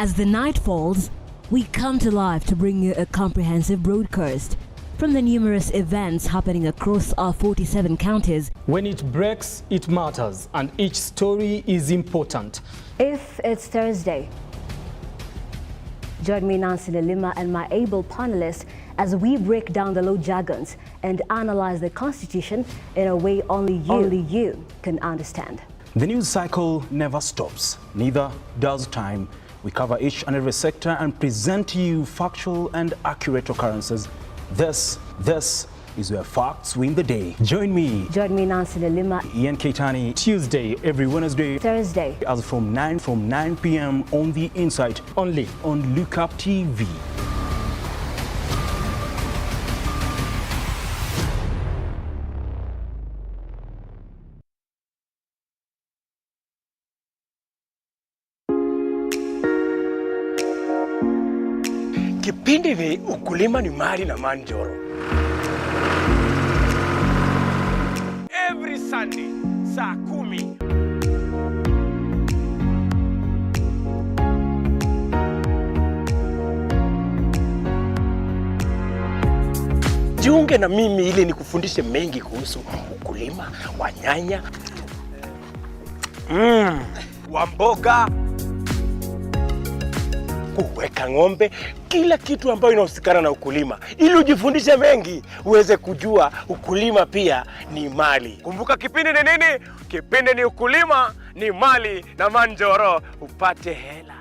As the night falls, we come to life to bring you a comprehensive broadcast from the numerous events happening across our 47 counties. When it breaks, it matters, and each story is important. If it's Thursday, join me, Nancy Lilima, and my able panelists as we break down the law jargons and analyze the Constitution in a way only you can understand. The news cycle never stops, neither does time. We cover each and every sector and present to you factual and accurate occurrences. This is where facts win the day. Join me, Nancy Lilima, Ian Keitani, Tuesday, every Wednesday, Thursday, as from 9 p.m. on The Insight, only on Lookuptv. Kipindi ni ukulima ni mali na manjoro. Every Sunday, saa 10. Jiunge na mimi ili nikufundishe mengi kuhusu ukulima wa nyanya, wa mboga, kuweka ng'ombe, kila kitu ambayo inahusikana na ukulima, ili ujifundishe mengi, uweze kujua ukulima pia ni mali. Kumbuka kipindi ni nini? Kipindi ni ukulima ni mali na manjoro, upate hela.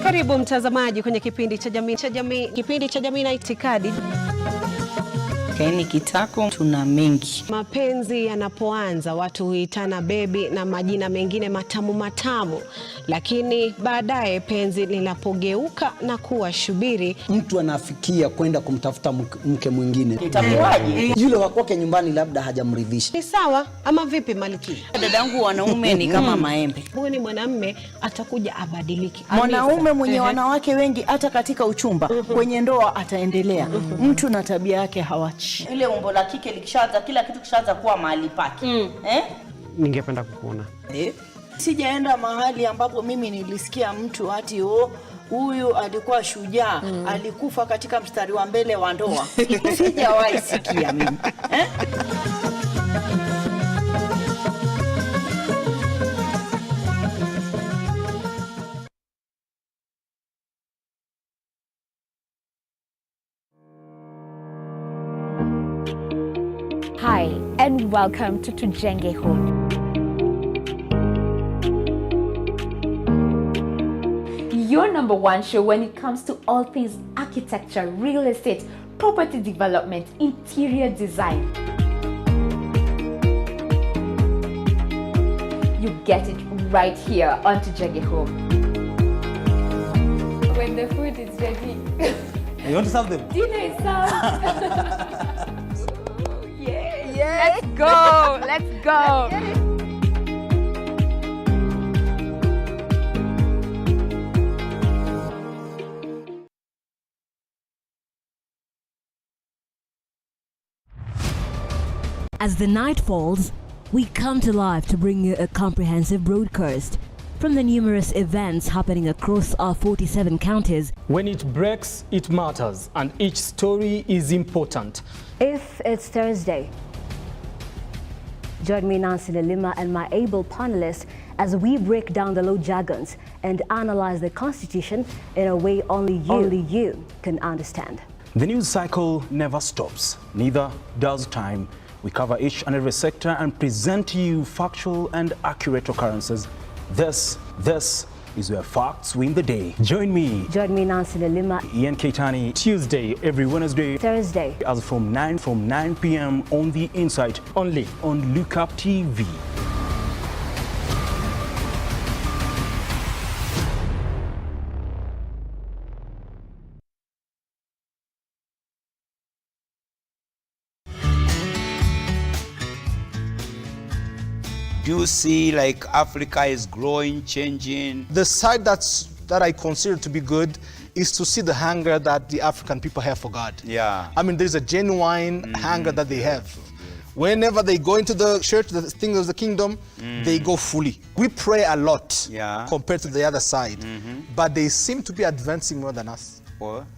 Karibu mtazamaji kwenye kipindi cha jamii na itikadi. Kaini kitako tuna mengi. Mapenzi yanapoanza watu huitana bebi na majina mengine matamu, lakini baadaye penzi linapogeuka na kuwa shubiri, mtu anafikia kwenda kumtafuta mke mwingine. Itakuwaje? Yule wa kwake nyumbani labda hajamridhisha. Ni sawa ama vipi Malkia? Dadangu, wanaume ni kama maembe. Huyu ni mwanamume atakuja abadiliki. Mwanaume mwenye wanawake wengi hata katika uchumba, kwenye ndoa ataendelea. Mtu na tabia yake hawachi. Ile umbo la kike likishaanza, kila kitu kishaanza kuwa mahali pake. Ningependa kukuona. Sijaenda mahali ambapo mimi nilisikia mtu ati huyu alikuwa shujaa, alikufa katika mstari wa mbele wa ndoa. Sijawahi sikia mimi. Hi, and welcome to Tujenge Home. Your number one show when it comes to all things architecture, real estate, property development, interior design. You get it right here on Tujenge Home. When the food is ready. You want to serve them? Dinner is served. Let's go. Let's go. As the night falls, we come to life to bring you a comprehensive broadcast from the numerous events happening across our 47 counties. When it breaks, it matters, and each story is important. If it's Thursday, join me, Nancy Lilima, and my able panelists as we break down the law jargons and analyze the Constitution in a way only you can understand. The news cycle never stops, neither does time. We cover each and every sector and present to you factual and accurate occurrences. This is where facts win the day. Join me, Nancy Lilima, Ian Keitani, Tuesday, every Wednesday, Thursday, as from 9 p.m. on The Insight, only on Lookuptv. Do you see like Africa is growing, changing? The side that I consider to be good is to see the hunger that the African people have for God. Yeah. I mean, there's a genuine hunger that they have. Whenever they go into the church, the things of the kingdom, they go fully. We pray a lot compared to the other side, but they seem to be advancing more than us.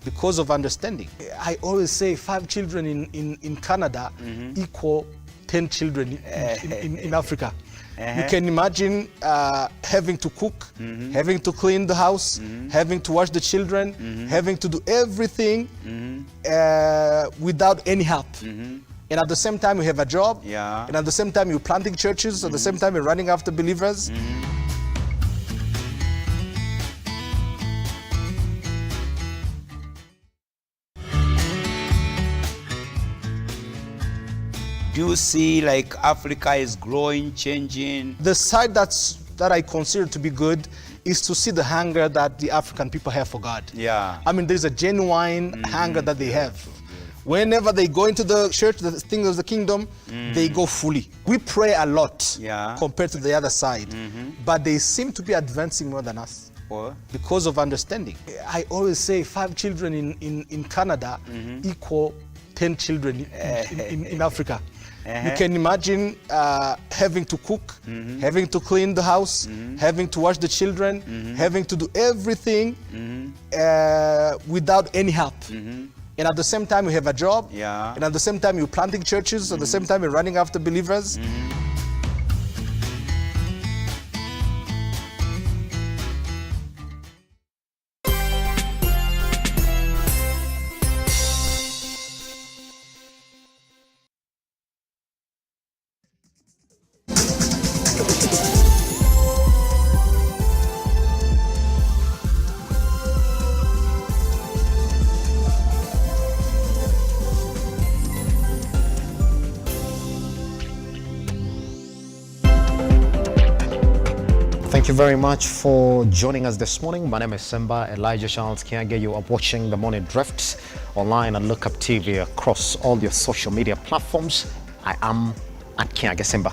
Because of understanding. I always say 5 children in Canada equal 10 children in Africa. You can imagine having to cook, having to clean the house, having to watch the children, having to do everything without any help. And at the same time you have a job, and at the same time you're planting churches, at the same time you're running after believers. Do you see like Africa is growing, changing? The side that I consider to be good is to see the hunger that the African people have for God. Yeah. I mean, there's a genuine hunger that they have. Whenever they go into the church, the things of the kingdom, they go fully. We pray a lot compared to the other side, but they seem to be advancing more than us. Because of understanding. I always say 5 children in Canada equal 10 children in Africa. You can imagine having to cook, having to clean the house, having to watch the children, having to do everything without any help. And at the same time you have a job, and at the same time you're planting churches, at the same time you're running after believers. Thank you very much for joining us this morning. My name is Simba Kiage. You are watching The Morning Drift online on Lookuptv across all your social media platforms. I am at Kiage Simba.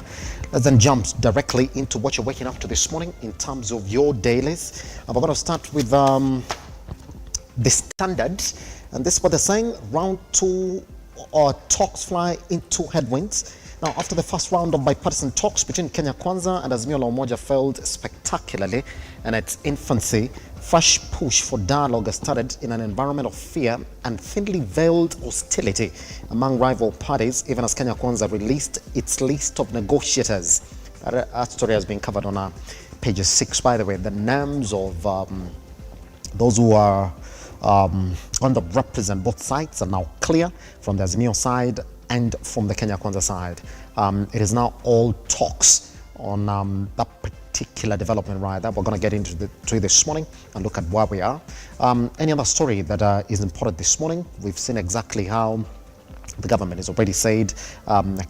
Let's then jump directly into what you're waking up to this morning in terms of your dailies. We're going to start with the Standard. And this is what they're saying. Round 2 talks fly into headwinds. Now, after the first round of bipartisan talks between Kenya Kwanza and Azimio la Umoja failed spectacularly in its infancy, fresh push for dialogue has started in an environment of fear and thinly veiled hostility among rival parties, even as Kenya Kwanza released its list of negotiators. That story has been covered on pages 6, by the way. The names of those who are going to represent both sides are now clear from the Azimio side and from the Kenya Kwanza side. It is now all talks on that particular development, right? That we're going to get into this morning and look at where we are. Any other story that is important this morning? We've seen exactly how the government has already said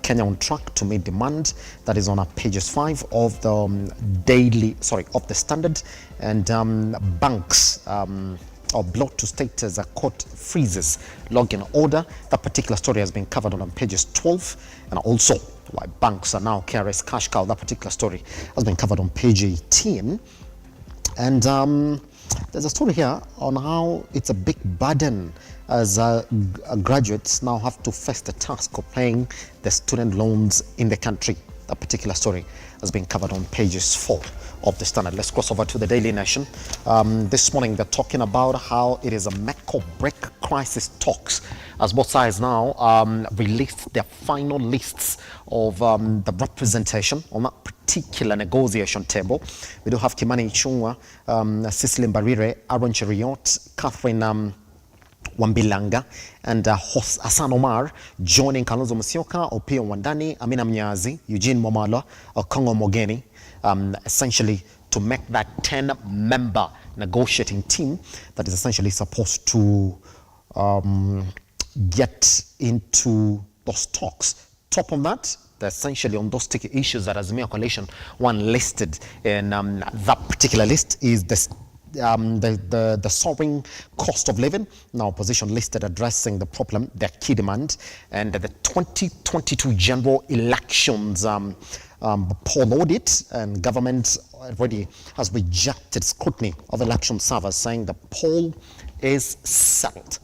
Kenya on track to meet demand. That is on pages 5 of the of the Standard. And banks or block to status court freezes login order. That particular story has been covered on pages 12, and also why banks are now KRS cash cow. That particular story has been covered on page 18. And there's a story here on how it's a big burden as graduates now have to face the task of paying the student loans in the country. That particular story has been covered on pages 4 of the Standard. Let's cross over to the Daily Nation. This morning they're talking about how it is a make or break crisis talks as both sides now released their final lists of the representation on that particular negotiation table. We do have Kimani Ichung'wah, Cecily Mbarire, Aaron Cheriot, Catherine Wambilanga, and Hassan Omar joining Kalonzo Musyoka, Opiyo Wandayi, Amina Mnyazi, Eugene Wamalwa, Okongo Mogeni, essentially to make that 10-member negotiating team that is essentially supposed to get into those talks. Top of that, they're essentially on those sticky issues that Azimio Coalition one listed in that particular list is the soaring cost of living. Now, opposition listed addressing the problem, their key demand, and the 2022 general elections poll audit, and government already has rejected scrutiny of election servers, saying the poll is settled,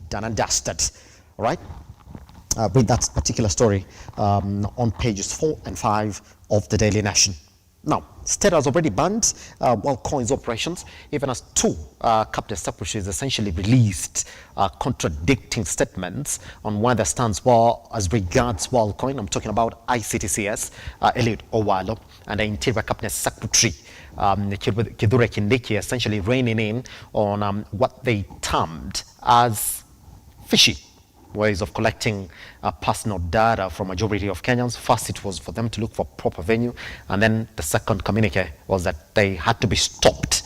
done and dusted. All right? Read that particular story on pages 4 and 5 of the Daily Nation. Now, state has already banned coins operations, even as 2 cabinet secretaries essentially released contradicting statements on where they stands as regards WorldCoin. I'm talking about ICTCS, Eliud Owalo, and the Interior Cabinet Secretary, Kithure Kindiki, essentially reining in on what they termed as fishy ways of collecting personal data from majority of Kenyans. First, it was for them to look for proper venue, and then the second communique was that they had to be stopped.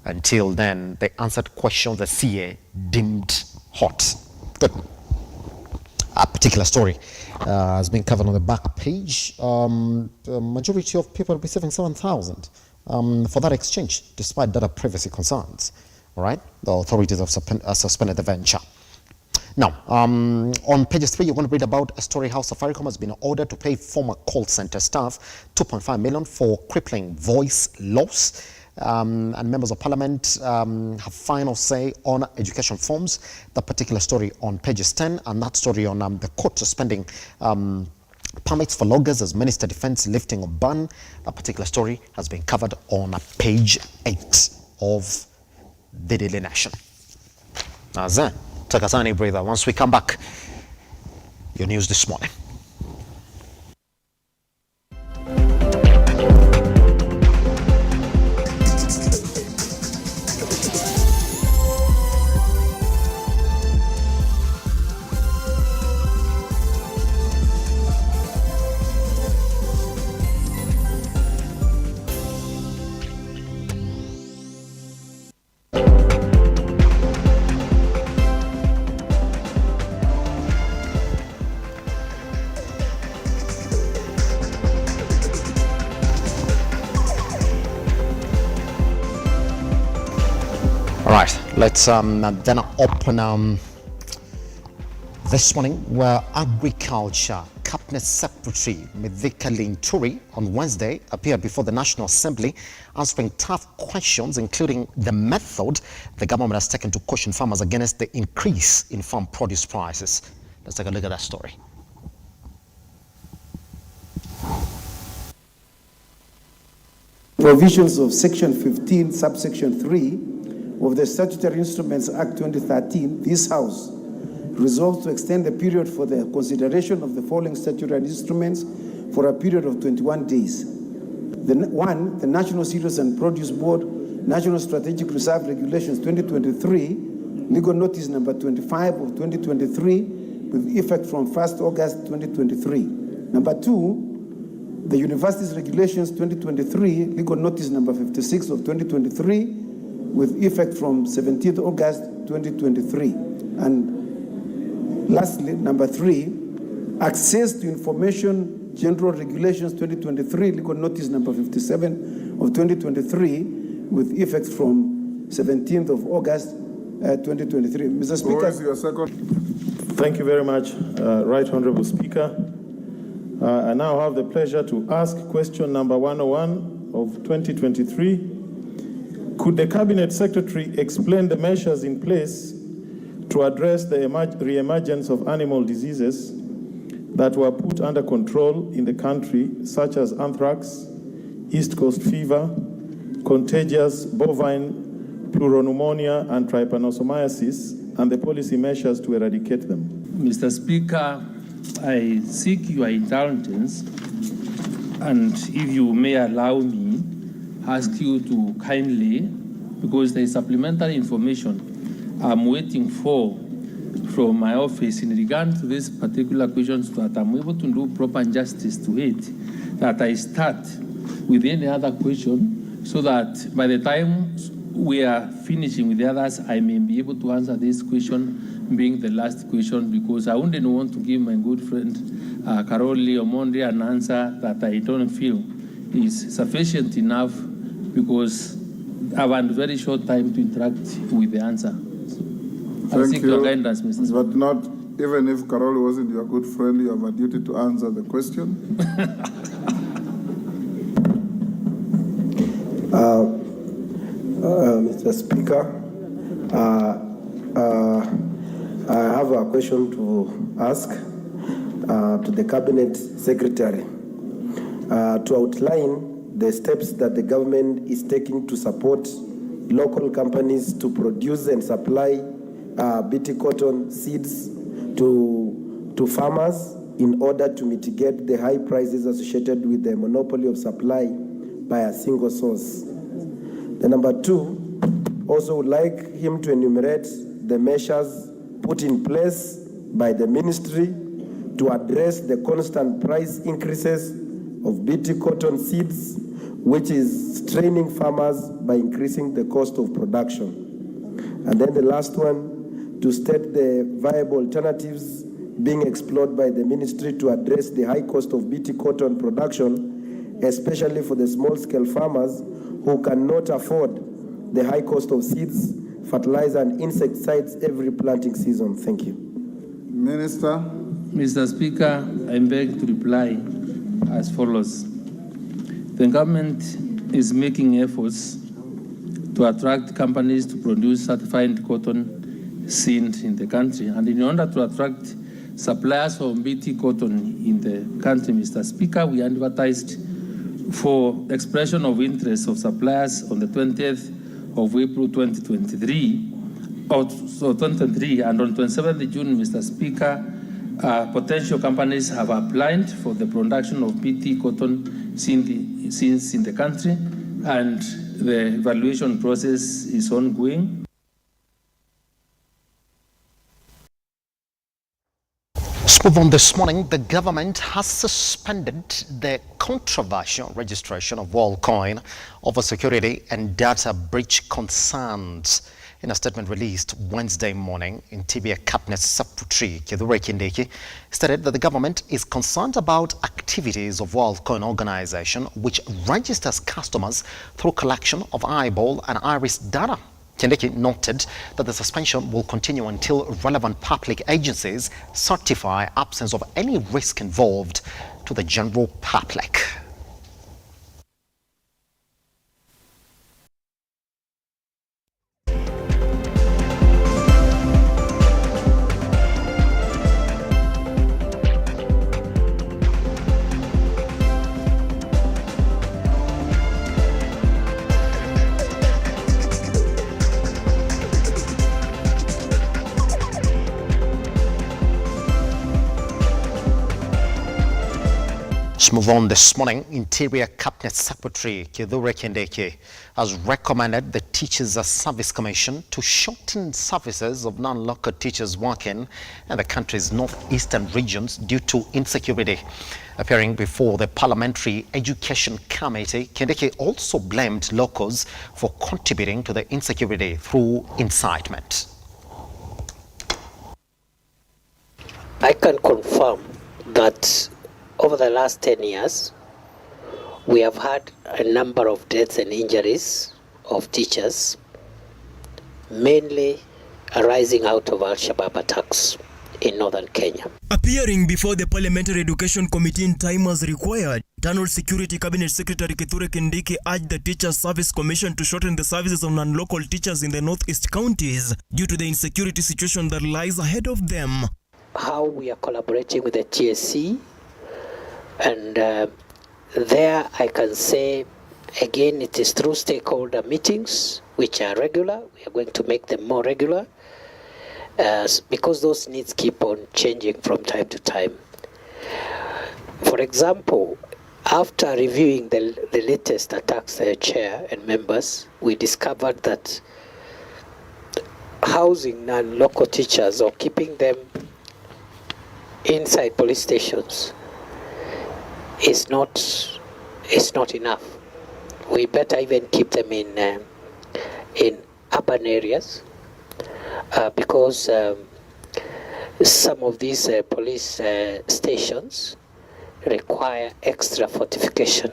Until then, they answered questions the CA deemed hot. Good. A particular story has been covered on the back page. The majority of people receiving 7,000 for that exchange, despite data privacy concerns. All right, the authorities have suspended the venture. Now, on pages 3, you're going to read about a story how Safaricom has been ordered to pay former call center staff 2.5 million for crippling voice loss. And members of parliament have final say on education forms. That particular story on pages 10, and that story on the court suspending permits for loggers as Minister Defense lifting a ban. That particular story has been covered on page 8 of the Daily Nation. Now, take a tiny breather. Once we come back, your news this morning. Let's then open this morning where Agriculture Cabinet Secretary Mithika Linturi on Wednesday appeared before the National Assembly answering tough questions, including the method the government has taken to caution farmers against the increase in farm produce prices. Let's take a look at that story. Provisions of Section 15, subsection 3 of the Statutory Instruments Act 2013, this House resolves to extend the period for the consideration of the following statutory instruments for a period of 21 days. The National Cereals and Produce Board National Strategic Reserve Regulations 2023, legal notice number 25 of 2023, with effect from 1st August 2023. Number 2, the Universities Regulations 2023, legal notice number 56 of 2023, with effect from 17th August 2023. And lastly, number 3, access to information general regulations 2023, legal notice number 57 of 2023, with effect from 17th of August 2023. Mr. Speaker. Where is your second? Thank you very much, Right Honorable Speaker. I now have the pleasure to ask question number 101 of 2023. Could the Cabinet Secretary explain the measures in place to address the re-emergence of animal diseases that were put under control in the country, such as anthrax, East Coast fever, contagious bovine pleuropneumonia, and trypanosomiasis, and the policy measures to eradicate them? Mr. Speaker, I seek your indulgence, and if you may allow me, ask you to kindly, because there is supplementary information I'm waiting for from my office in regard to this particular question, so that I'm able to do proper justice to it, that I start with any other question, so that by the time we are finishing with the others, I may be able to answer this question being the last question, because I wouldn't want to give my good friend Karoli Omondi an answer that I don't feel is sufficient enough, because I have a very short time to interact with the answer. I seek your guidance, Mr. Speaker. But not, even if Karoli wasn't your good friend, you have a duty to answer the question. Mr. Speaker, I have a question to ask to the Cabinet Secretary to outline the steps that the government is taking to support local companies to produce and supply BT cotton seeds to farmers in order to mitigate the high prices associated with the monopoly of supply by a single source. The number two, also would like him to enumerate the measures put in place by the ministry to address the constant price increases of BT cotton seeds, which is straining farmers by increasing the cost of production. And then the last one, to state the viable alternatives being explored by the ministry to address the high cost of BT cotton production, especially for the small-scale farmers who cannot afford the high cost of seeds, fertilizer, and insecticides every planting season. Thank you. Minister. Mr. Speaker, I beg to reply as follows. The government is making efforts to attract companies to produce certified cotton seed in the country. And in order to attract suppliers of BT cotton in the country, Mr. Speaker, we advertised for expression of interest of suppliers on the 20th of April 2023, and on 27th June, Mr. Speaker, potential companies have applied for the production of BT cotton seeds in the country, and the evaluation process is ongoing. Let's move on this morning. The government has suspended the controversial registration of WorldCoin over security and data breach concerns. In a statement released Wednesday morning, Interior Cabinet Secretary Kithure Kindiki stated that the government is concerned about activities of WorldCoin organization, which registers customers through collection of eyeball and iris data. Kindiki noted that the suspension will continue until relevant public agencies certify absence of any risk involved to the general public. Let's move on this morning. Interior Cabinet Secretary Kithure Kindiki has recommended the Teachers Service Commission to shorten services of non-local teachers working in the country's northeastern regions due to insecurity. Appearing before the Parliamentary Education Committee, Kindiki also blamed locals for contributing to the insecurity through incitement. I can confirm that over the last 10 years, we have had a number of deaths and injuries of teachers, mainly arising out of Al-Shabaab attacks in northern Kenya. Appearing before the Parliamentary Education Committee in time as required, Internal Security Cabinet Secretary Kithure Kindiki urged the Teachers Service Commission to shorten the services of non-local teachers in the northeast counties due to the insecurity situation that lies ahead of them. How we are collaborating with the TSC, and there I can say, again, it is through stakeholder meetings, which are regular. We are going to make them more regular because those needs keep on changing from time to time. For example, after reviewing the latest attacks, Chair and members, we discovered that housing non-local teachers or keeping them inside police stations is not enough. We better even keep them in urban areas because some of these police stations require extra fortification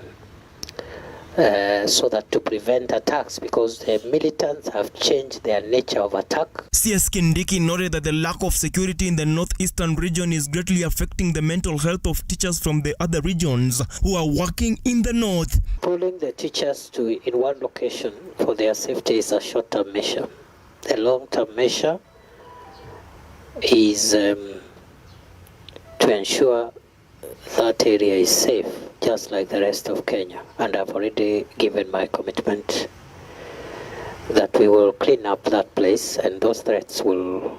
so that to prevent attacks, because the militants have changed their nature of attack. CS Kindiki noted that the lack of security in the northeastern region is greatly affecting the mental health of teachers from the other regions who are working in the north. Pulling the teachers in one location for their safety is a short-term measure. The long-term measure is to ensure that area is safe, just like the rest of Kenya. And I've already given my commitment that we will clean up that place and those threats will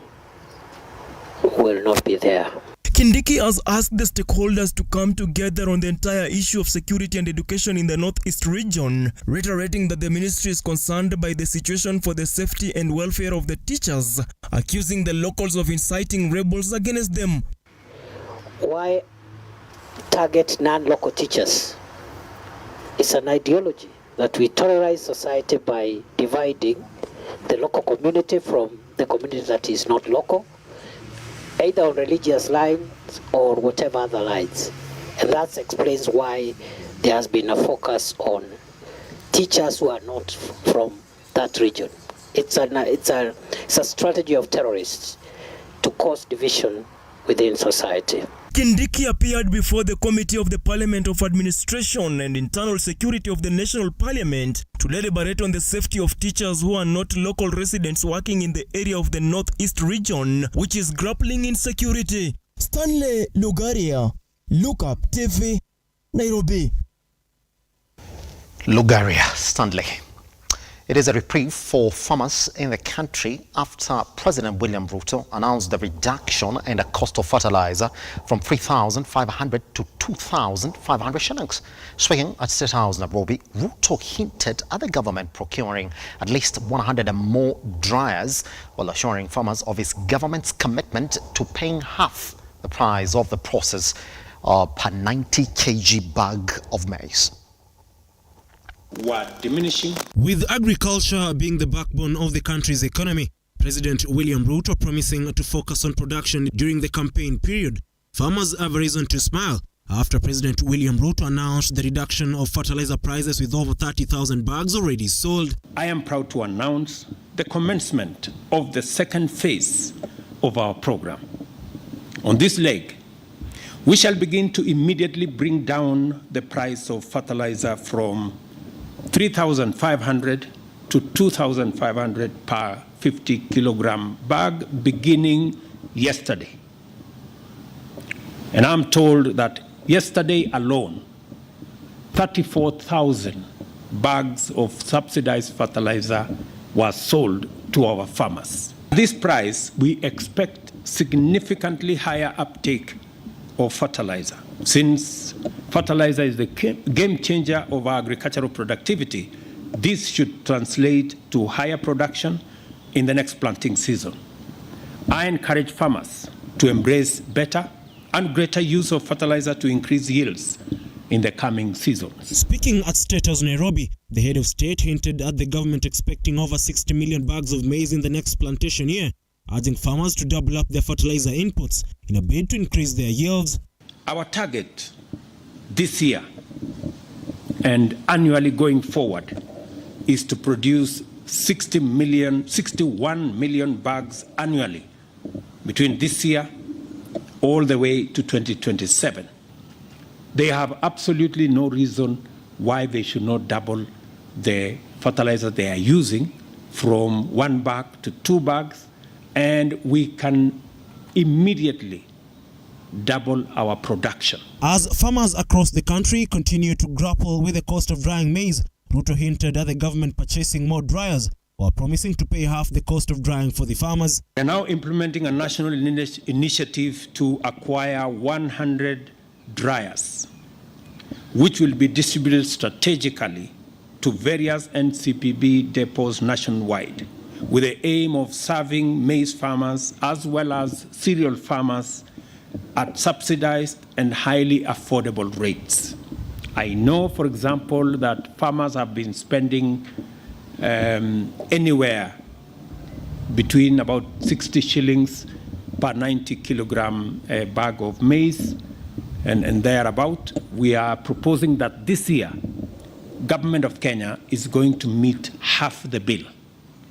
not be there. Kindiki has asked the stakeholders to come together on the entire issue of security and education in the Northeast region, reiterating that the ministry is concerned by the situation for the safety and welfare of the teachers, accusing the locals of inciting rebels against them. Why target non-local teachers? It's an ideology that we terrorize society by dividing the local community from the community that is not local, either on religious lines or whatever other lines. And that explains why there has been a focus on teachers who are not from that region. It's a strategy of terrorists to cause division within society. Kindiki appeared before the Committee of the Parliament of Administration and Internal Security of the National Parliament to deliberate on the safety of teachers who are not local residents working in the area of the Northeast region, which is grappling insecurity. Stanley Lugaria, Lookuptv, Nairobi. Lugaria, Stanley. It is a reprieve for farmers in the country after President William RUTO announced the reduction in the cost of fertilizer from 3,500 to 2,500 shillings. Speaking at State House Nairobi, RUTO hinted at the government procuring at least 100 and more dryers while assuring farmers of his government's commitment to paying half the price of the process per 90 kg bag of maize. Were diminishing. With agriculture being the backbone of the country's economy, President William RUTO promising to focus on production during the campaign period, farmers have a reason to smile after President William RUTO announced the reduction of fertilizer prices with over 30,000 bags already sold. I am proud to announce the commencement of the second phase of our program. On this leg, we shall begin to immediately bring down the price of fertilizer from 3,500 to 2,500 per 50 kilogram bag beginning yesterday. And I'm told that yesterday alone, 34,000 bags of subsidized fertilizer were sold to our farmers. At this price, we expect significantly higher uptake of fertilizer. Since fertilizer is the game changer of our agricultural productivity, this should translate to higher production in the next planting season. I encourage farmers to embrace better and greater use of fertilizer to increase yields in the coming seasons. Speaking at State House Nairobi, the head of state hinted at the government expecting over 60 million bags of maize in the next plantation year, urging farmers to double up their fertilizer inputs in a bid to increase their yields. Our target this year and annually going forward is to produce 61 million bags annually between this year all the way to 2027. They have absolutely no reason why they should not double the fertilizer they are using from 1 bag to 2 bags, and we can immediately double our production. As farmers across the country continue to grapple with the cost of drying maize, RUTO hinted at the government purchasing more dryers while promising to pay half the cost of drying for the farmers. We are now implementing a national initiative to acquire 100 dryers, which will be distributed strategically to various NCPB depots nationwide, with the aim of serving maize farmers as well as cereal farmers at subsidized and highly affordable rates. I know, for example, that farmers have been spending anywhere between about 60 shillings per 90 kilogram bag of maize and thereabout. We are proposing that this year, Government of Kenya is going to meet half the bill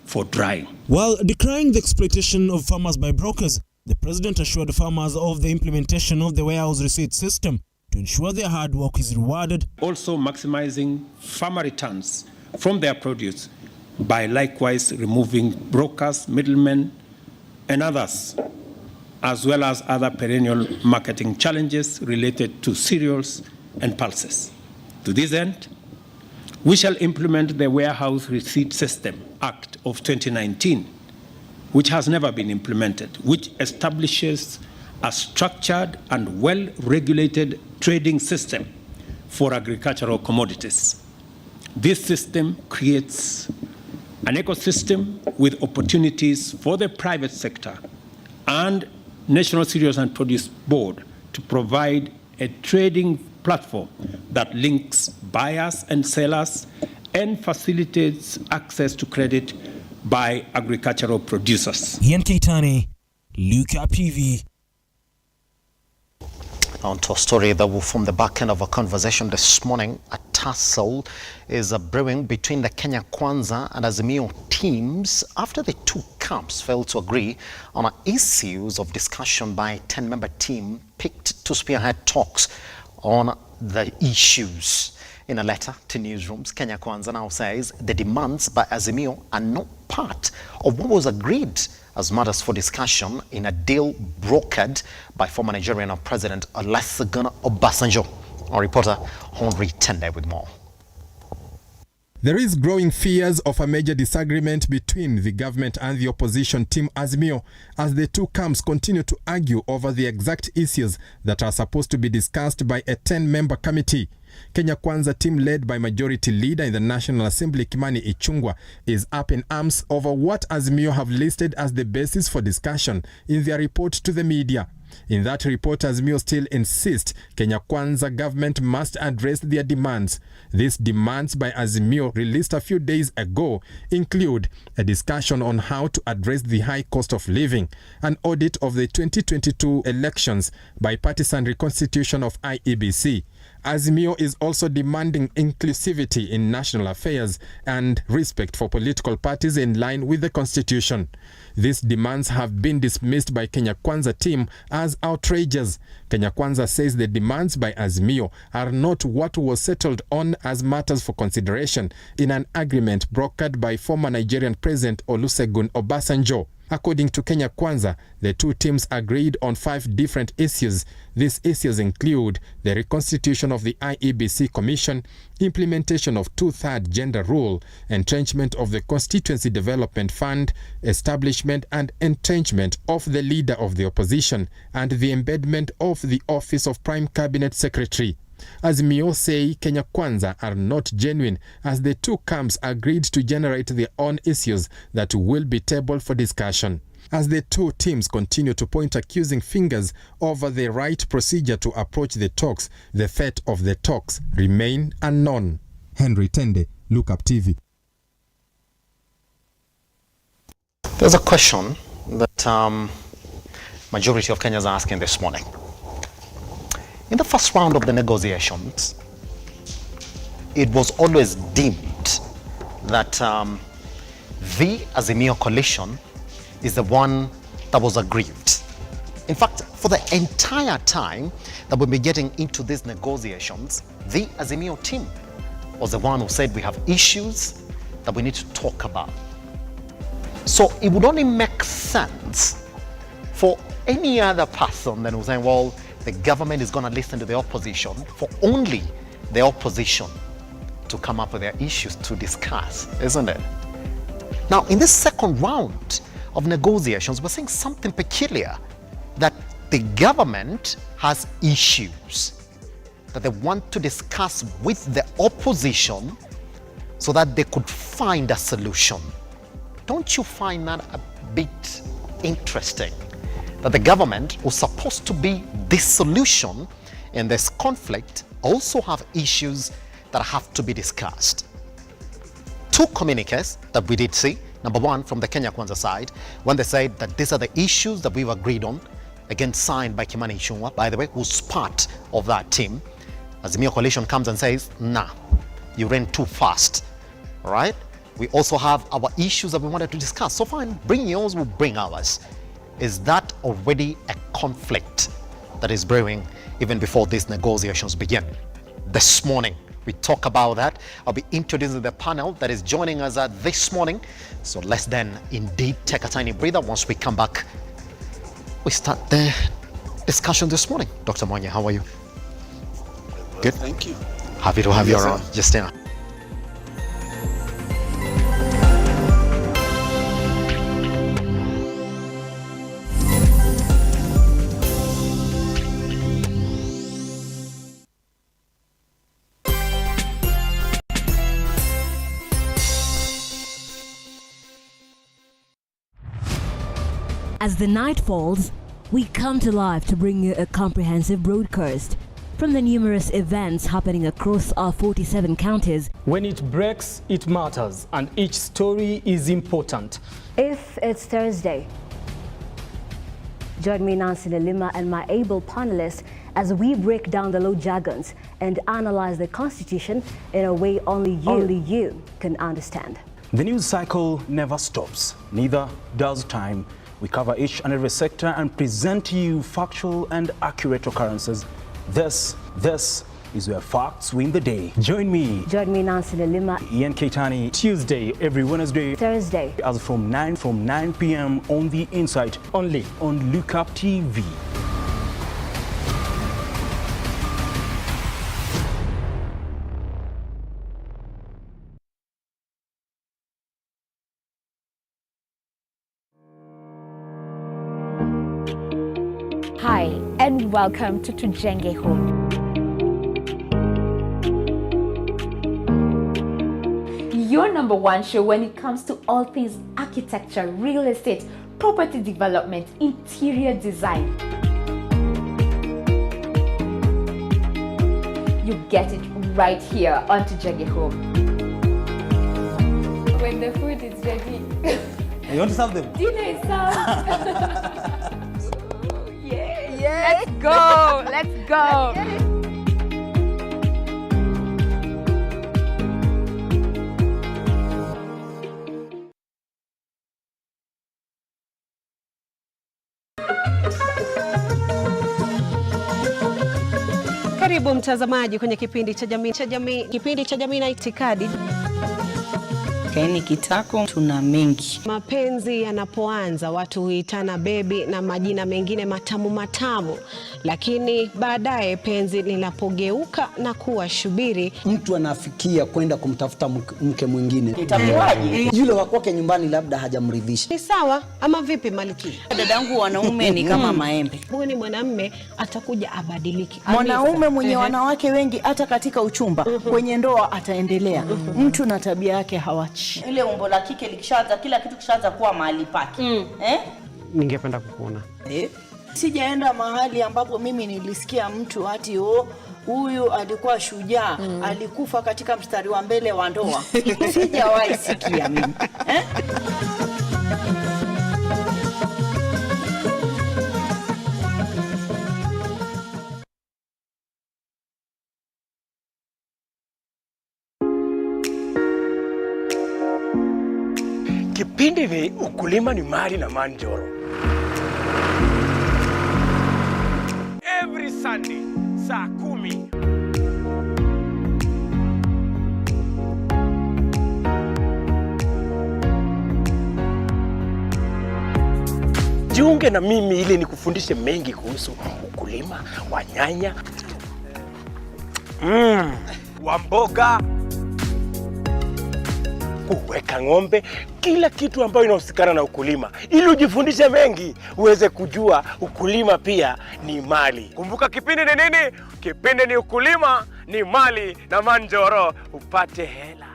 for drying. While decrying the exploitation of farmers by brokers, the president assured farmers of the implementation of the warehouse receipt system to ensure their hard work is rewarded. Also maximizing farmer returns from their produce by likewise removing brokers, middlemen, and others as well as other perennial marketing challenges related to cereals and pulses. To this end, we shall implement the Warehouse Receipt System Act of 2019, which has never been implemented, which establishes a structured and well-regulated trading system for agricultural commodities. This system creates an ecosystem with opportunities for the private sector and National Cereals and Produce Board to provide a trading platform that links buyers and sellers and facilitates access to credit by agricultural producers. Ian Keitani, Lookuptv. On to a story that will form the back end of a conversation this morning. A tussle is brewing between the Kenya Kwanza and Azimio teams after the two camps failed to agree on issues of discussion by a 10-member team picked to spearhead talks on the issues. In a letter to newsrooms, Kenya Kwanza now says the demands by Azimio are not part of what was agreed as matters for discussion in a deal brokered by former Nigerian President Olusegun Obasanjo. Our reporter Henry Tende with more. There is growing fears of a major disagreement between the government and the opposition team Azimio as the two camps continue to argue over the exact issues that are supposed to be discussed by a 10-member committee. Kenya Kwanza team led by Majority Leader in the National Assembly Kimani Ichung'wah is up in arms over what Azimio have listed as the basis for discussion in their report to the media. In that report, Azimio still insists Kenya Kwanza government must address their demands. These demands by Azimio, released a few days ago, include a discussion on how to address the high cost of living, an audit of the 2022 elections, bipartisan reconstitution of IEBC. Azimio is also demanding inclusivity in national affairs and respect for political parties in line with the constitution. These demands have been dismissed by Kenya Kwanza team as outrageous. Kenya Kwanza says the demands by Azimio are not what was settled on as matters for consideration in an agreement brokered by former Nigerian President Olusegun Obasanjo. According to Kenya Kwanza, the two teams agreed on 5 different issues. These issues include the reconstitution of the IEBC Commission, implementation of 2/3 gender rule, entrenchment of the Constituency Development Fund, establishment and entrenchment of the leader of the opposition, and the embedment of the office of Prime Cabinet Secretary. Azimio say Kenya Kwanza are not genuine as the two camps agreed to generate their own issues that will be tabled for discussion. As the two teams continue to point accusing fingers over the right procedure to approach the talks, the fate of the talks remain unknown. Henry Tende, Lookuptv. There's a question that majority of Kenyans are asking this morning. In the first round of the negotiations, it was always deemed that the Azimio coalition is the one that was aggrieved. In fact, for the entire time that we've been getting into these negotiations, the Azimio team was the one who said we have issues that we need to talk about. So it would only make sense for any other person than who's saying, well, the government is going to listen to the opposition, for only the opposition to come up with their issues to discuss, isn't it? Now, in this second round of negotiations, we're seeing something peculiar, that the government has issues that they want to discuss with the opposition so that they could find a solution. Don't you find that a bit interesting? That the government was supposed to be the solution in this conflict also have issues that have to be discussed. 2 communiques that we did see. Number one, from the Kenya Kwanza side, when they said that these are the issues that we've agreed on, again signed by Kimani Ichung'wah, by the way, who's part of that team. Azimio coalition comes and says, nah, you ran too fast, all right? We also have our issues that we wanted to discuss. So fine, bring yours, we'll bring ours. Is that already a conflict that is brewing even before these negotiations begin? This morning, we talk about that. I'll be introducing the panel that is joining us this morning. So let's then indeed take a tiny breather. Once we come back, we start the discussion this morning. Dr. Mwanya, how are you? Good. Thank you. Happy to have you around, Justina. As the night falls, we come to life to bring you a comprehensive broadcast from the numerous events happening across our 47 counties. When it breaks, it matters, and each story is important. If it's Thursday, join me, Nancy Lima, and my able panelists as we break down the law jargons and analyze the Constitution in a way only you can understand. The news cycle never stops, neither does time. We cover each and every sector and present to you factual and accurate occurrences. This is where facts win the day. Join me, Nancy Lima, Ian Keitani, Tuesday, every Wednesday, Thursday, as from 9 p.m. on the Insight, only on Lookuptv. Hi, and welcome to Tujenge Home. Your #1 show when it comes to all things architecture, real estate, property development, interior design. You get it right here on Tujenge Home. When the food is ready. You want to serve them? Dinner is served. Let's go. Let's go. Karibu mtazamaji kwenye kipindi cha jamii na itikadi. Kaini kitako tuna mengi. Mapenzi yanapoanza watu huitana bebi na majina mengine matamu, lakini baadaye penzi linapogeuka na kuwa shubiri, mtu anafikia kwenda kumtafuta mke mwingine. Itakuwaje? Yule wa kwake nyumbani labda hajamridhisha. Ni sawa ama vipi Maliki? Dadangu, wanaume ni kama maembe. Huyu ni mwanamume atakuja abadiliki. Mwanaume mwenye wanawake wengi hata katika uchumba, kwenye ndoa ataendelea. Mtu na tabia yake hawachi. Ile umbo la kike likishaanza, kila kitu kishaanza kuwa mahali pake. Ningependa kukuona. Sijaenda mahali ambapo mimi nilisikia mtu ati huyu alikuwa shujaa, alikufa katika mstari wa mbele wa ndoa. Sijawahi sikia mimi. Kipindi ni ukulima ni mali na manjoro. Every Sunday saa 10. Jiunge na mimi ili nikufundishe mengi kuhusu ukulima wa nyanya, wa mboga, kuweka ng'ombe, kila kitu ambayo inahusikana na ukulima, ili ujifundishe mengi, uweze kujua ukulima pia ni mali. Kumbuka kipindi ni nini? Kipindi ni ukulima ni mali na manjoro, upate hela.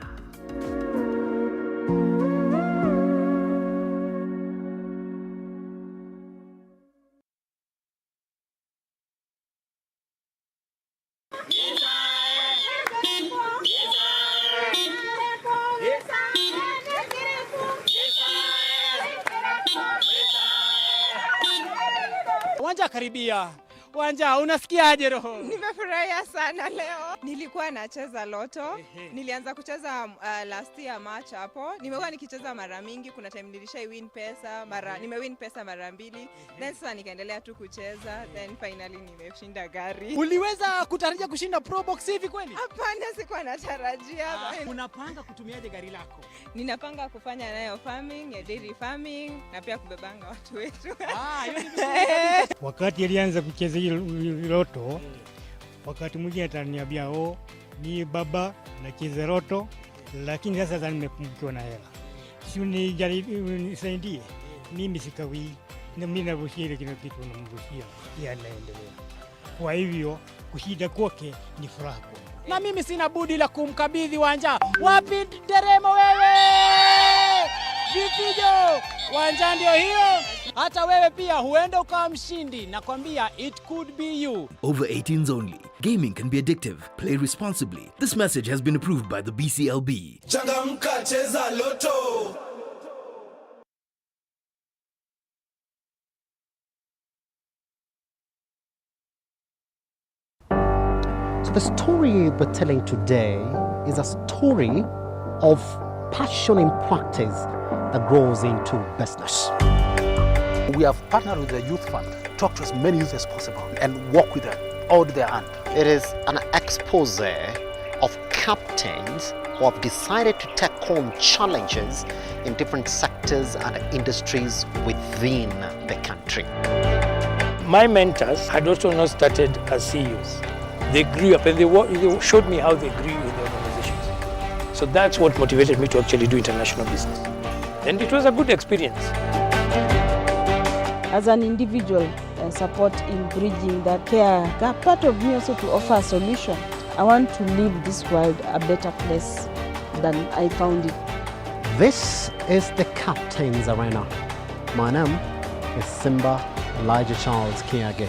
Wanja karibia, Wanja, unasikiaje roho? Nimefurahia sana leo. Nilikuwa nacheza loto. Nilianza kucheza last year March hapo. Nimekuwa nikicheza mara mingi. Kuna time win pesa, nimewin pesa mara 2. Then sasa nikaendelea tu kucheza. Then finally nimeshinda gari. Uliweza kutarajia kushinda Pro Box hivi kweli? Hapana, sikuwa natarajia. Unapanga kutumiaje gari lako? Ninapanga kufanya nayo farming, ya dairy farming na pia kubebanga watu wetu. Wakati alianza kucheza loto, wakati mwingine ataniambia ni baba nacheza loto, lakini sasa nimepungukiwa na hela. Si nisaidie. Mimi sikawi. Na mimi navushia ile kitu namvushia. Yanaendelea. Kwa hivyo kushinda kwake ni furaha. Na mimi sina budi la kumkabidhi Wanja. Wapi Deremo wewe? Vipijo! Wanja ndio hiyo. Hata wewe pia huenda ukawa mshindi. Nakwambia it could be you. Over 18s only. Gaming can be addictive. Play responsibly. This message has been approved by the BCLB. Changamka, cheza loto. So the story we're telling today is a story of passion in practice that grows into business. We have partnered with the Youth Fund, talk to as many youth as possible and work with them all their hand. It is an expose of captains who have decided to take on challenges in different sectors and industries within the country. My mentors had also not started as CEOs. They grew up and they showed me how they grew in the organizations. So that's what motivated me to actually do international business. And it was a good experience. As an individual, support in bridging that care gap, part of me also to offer a solution. I want to leave this world a better place than I found it. This is the Captain's Arena. My name is Simba Kiage.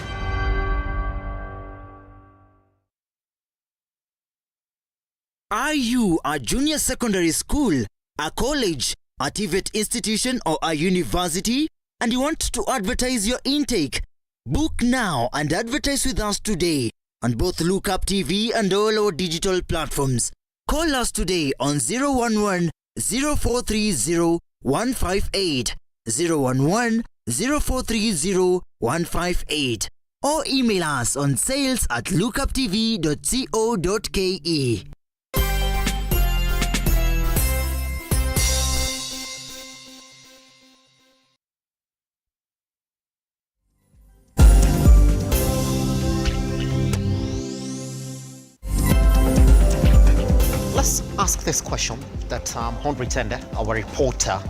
Are you a junior secondary school, a college, a TVET institution or a university and you want to advertise your intake? Book now and advertise with us today on both Lookuptv and all our digital platforms. Call us today on 011 0430 158 011 0430 158 or email us on sales@lookuptv.co.ke. Let's ask this question that Henry Tende, our reporter,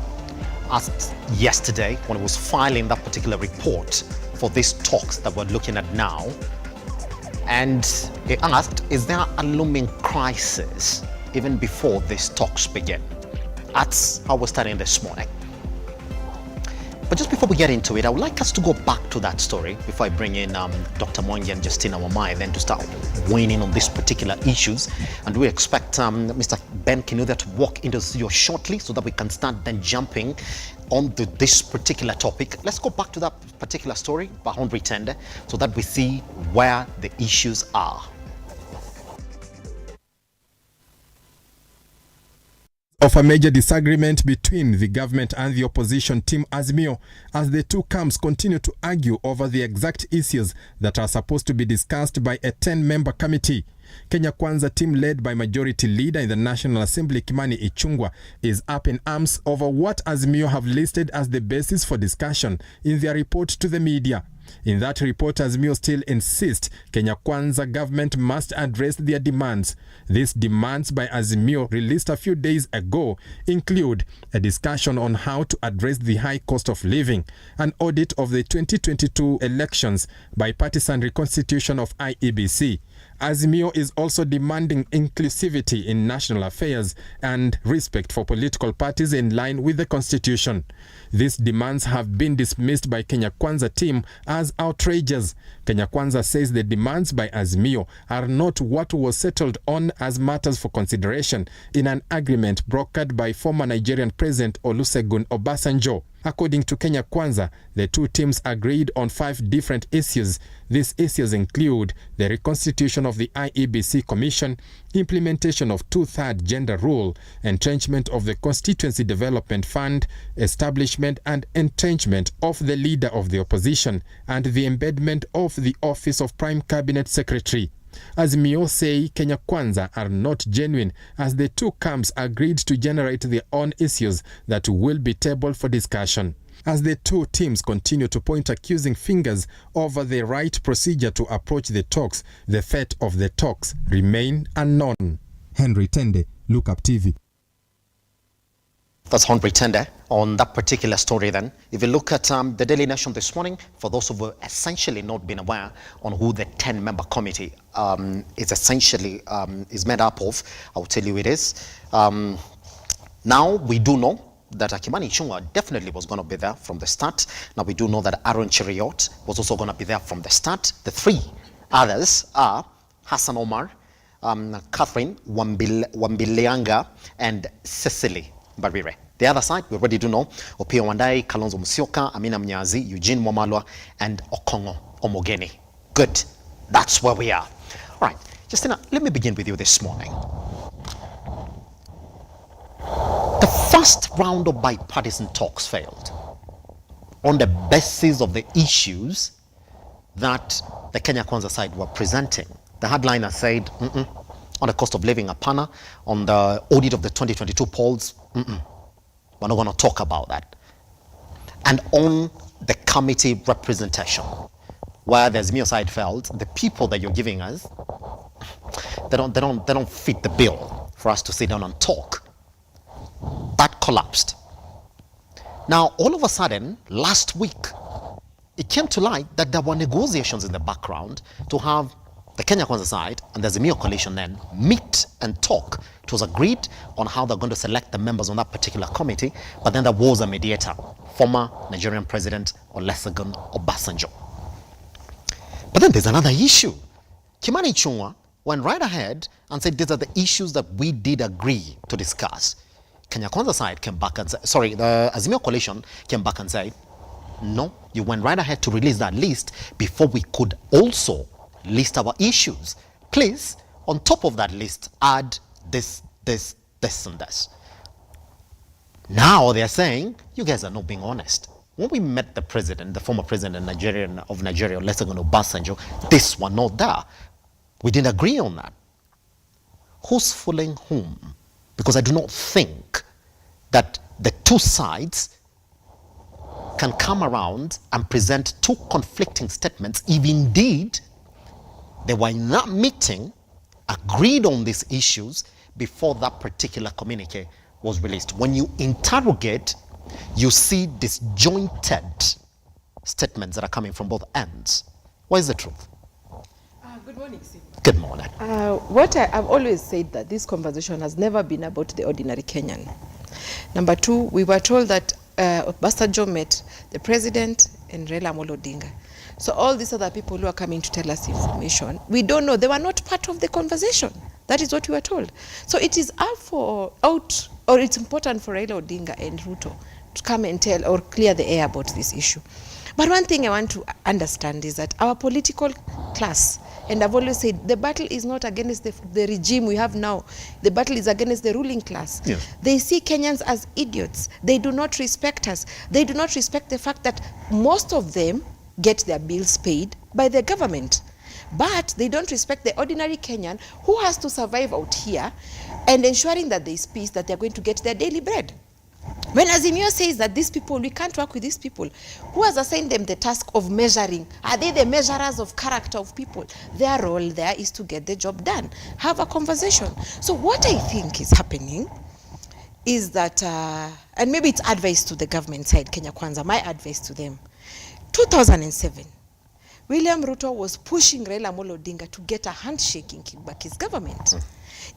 asked yesterday when he was filing that particular report for these talks that we're looking at now. And he asked, is there a looming crisis even before these talks begin? That's how we're starting this morning. But just before we get into it, I would like us to go back to that story before I bring in Dr. Mwangi and Justina Wamai then to start weighing in on these particular issues. And we expect Mr. Ben Kinuthia to walk into the studio shortly so that we can start then jumping onto this particular topic. Let's go back to that particular story by Henry Tende so that we see where the issues are. Of a major disagreement between the government and the opposition team Azimio as the two camps continue to argue over the exact issues that are supposed to be discussed by a 10-member committee. Kenya Kwanza team led by Majority Leader in the National Assembly Kimani Ichung'wah is up in arms over what Azimio have listed as the basis for discussion in their report to the media. In that report, Azimio still insists Kenya Kwanza government must address their demands. These demands by Azimio, released a few days ago, include a discussion on how to address the high cost of living, an audit of the 2022 elections, bipartisan reconstitution of IEBC. Azimio is also demanding inclusivity in national affairs and respect for political parties in line with the constitution. These demands have been dismissed by Kenya Kwanza team as outrageous. Kenya Kwanza says the demands by Azimio are not what was settled on as matters for consideration in an agreement brokered by former Nigerian President Olusegun Obasanjo. According to Kenya Kwanza, the two teams agreed on 5 different issues. These issues include the reconstitution of the IEBC Commission, implementation of 2/3 gender rule, entrenchment of the Constituency Development Fund, establishment and entrenchment of the leader of the opposition, and the embedment of the office of Prime Cabinet Secretary. Azimio say Kenya Kwanza are not genuine as the two camps agreed to generate their own issues that will be tabled for discussion. As the two teams continue to point accusing fingers over the right procedure to approach the talks, the fate of the talks remain unknown. Henry Tende, Lookuptv. That's Henry Tende on that particular story then. If you look at the Daily Nation this morning, for those who have essentially not been aware on who the 10-member committee is essentially is made up of, I'll tell you it is. Now we do know that Kimani Ichung'wah definitely was going to be there from the start. Now we do know that Aaron Cheriot was also going to be there from the start. The 3 others are Hassan Omar, Catherine Wambilianga, and Cecily Barire. The other side, we already do know, Opiyo Wandayi, Kalonzo Musyoka, Amina Mnyazi, Eugene Wamalwa, and Okongo Omogeni. Good. That's where we are. All right, Justina, let me begin with you this morning. The first round of bipartisan talks failed on the basis of the issues that the Kenya Kwanza side were presenting. The headliner said, on the cost of living apana, on the audit of the 2022 polls, we're not going to talk about that. And on the committee representation, where the Azimio side felt the people that you're giving us, they don't fit the bill for us to sit down and talk. That collapsed. Now, all of a sudden, last week, it came to light that there were negotiations in the background to have the Kenya Kwanza side and the Azimio coalition then meet and talk. It was agreed on how they're going to select the members on that particular committee, but then there was a mediator, former Nigerian President Olusegun Obasanjo. But then there's another issue. Kimani Ichung'wah went right ahead and said these are the issues that we did agree to discuss. Kenya Kwanza side came back and said, sorry, the Azimio coalition came back and said, no, you went right ahead to release that list before we could also list our issues. Please, on top of that list, add this, this, this, and this. Now they're saying, you guys are not being honest. When we met the president, the former president of Nigeria, Olusegun Obasanjo, this one not there. We didn't agree on that. Who's fooling whom? Because I do not think that the two sides can come around and present two conflicting statements if indeed they were in that meeting, agreed on these issues before that particular communique was released. When you interrogate, you see disjointed statements that are coming from both ends. What is the truth? Good morning, Simba. Good morning. What I've always said that this conversation has never been about the ordinary Kenyan. Number 2, we were told that Obasanjo met the president and Raila Amolo Odinga. So all these other people who are coming to tell us information, we don't know. They were not part of the conversation. That is what we were told. So it is it's important for Raila Odinga and RUTO to come and tell or clear the air about this issue. But one thing I want to understand is that our political class, and I've always said, the battle is not against the regime we have now. The battle is against the ruling class. Yes. They see Kenyans as idiots. They do not respect us. They do not respect the fact that most of them get their bills paid by the government. But they don't respect the ordinary Kenyan who has to survive out here and ensuring that there is peace, that they're going to get their daily bread. When Azimio says that these people, we can't work with these people, who has assigned them the task of measuring? Are they the measurers of character of people? Their role there is to get the job done. Have a conversation. So what I think is happening is that, and maybe it's advice to the government side, Kenya Kwanza, my advice to them. 2007, William Ruto was pushing Raila Amolo Odinga to get a handshake in Kibaki's government.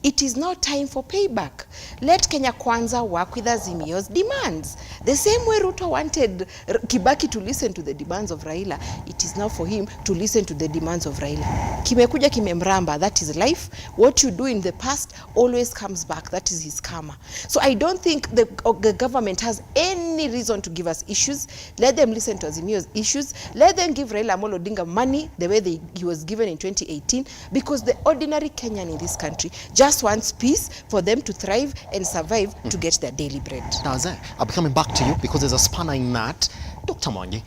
It is now time for payback. Let Kenya Kwanza work with Azimio's demands. The same way Ruto wanted Kibaki to listen to the demands of Raila, it is now for him to listen to the demands of Raila. Kimekuja kimemramba, that is life. What you do in the past always comes back, that is his karma. So I don't think the government has any reason to give us issues. Let them listen to Azimio's issues. Let them give Raila Amolo Odinga money the way he was given in 2018, because the ordinary Kenyan in this country just wants peace for them to thrive and survive to get their daily bread. Now, I'll be coming back to you because there's a spanner in that. Dr. Mwangi,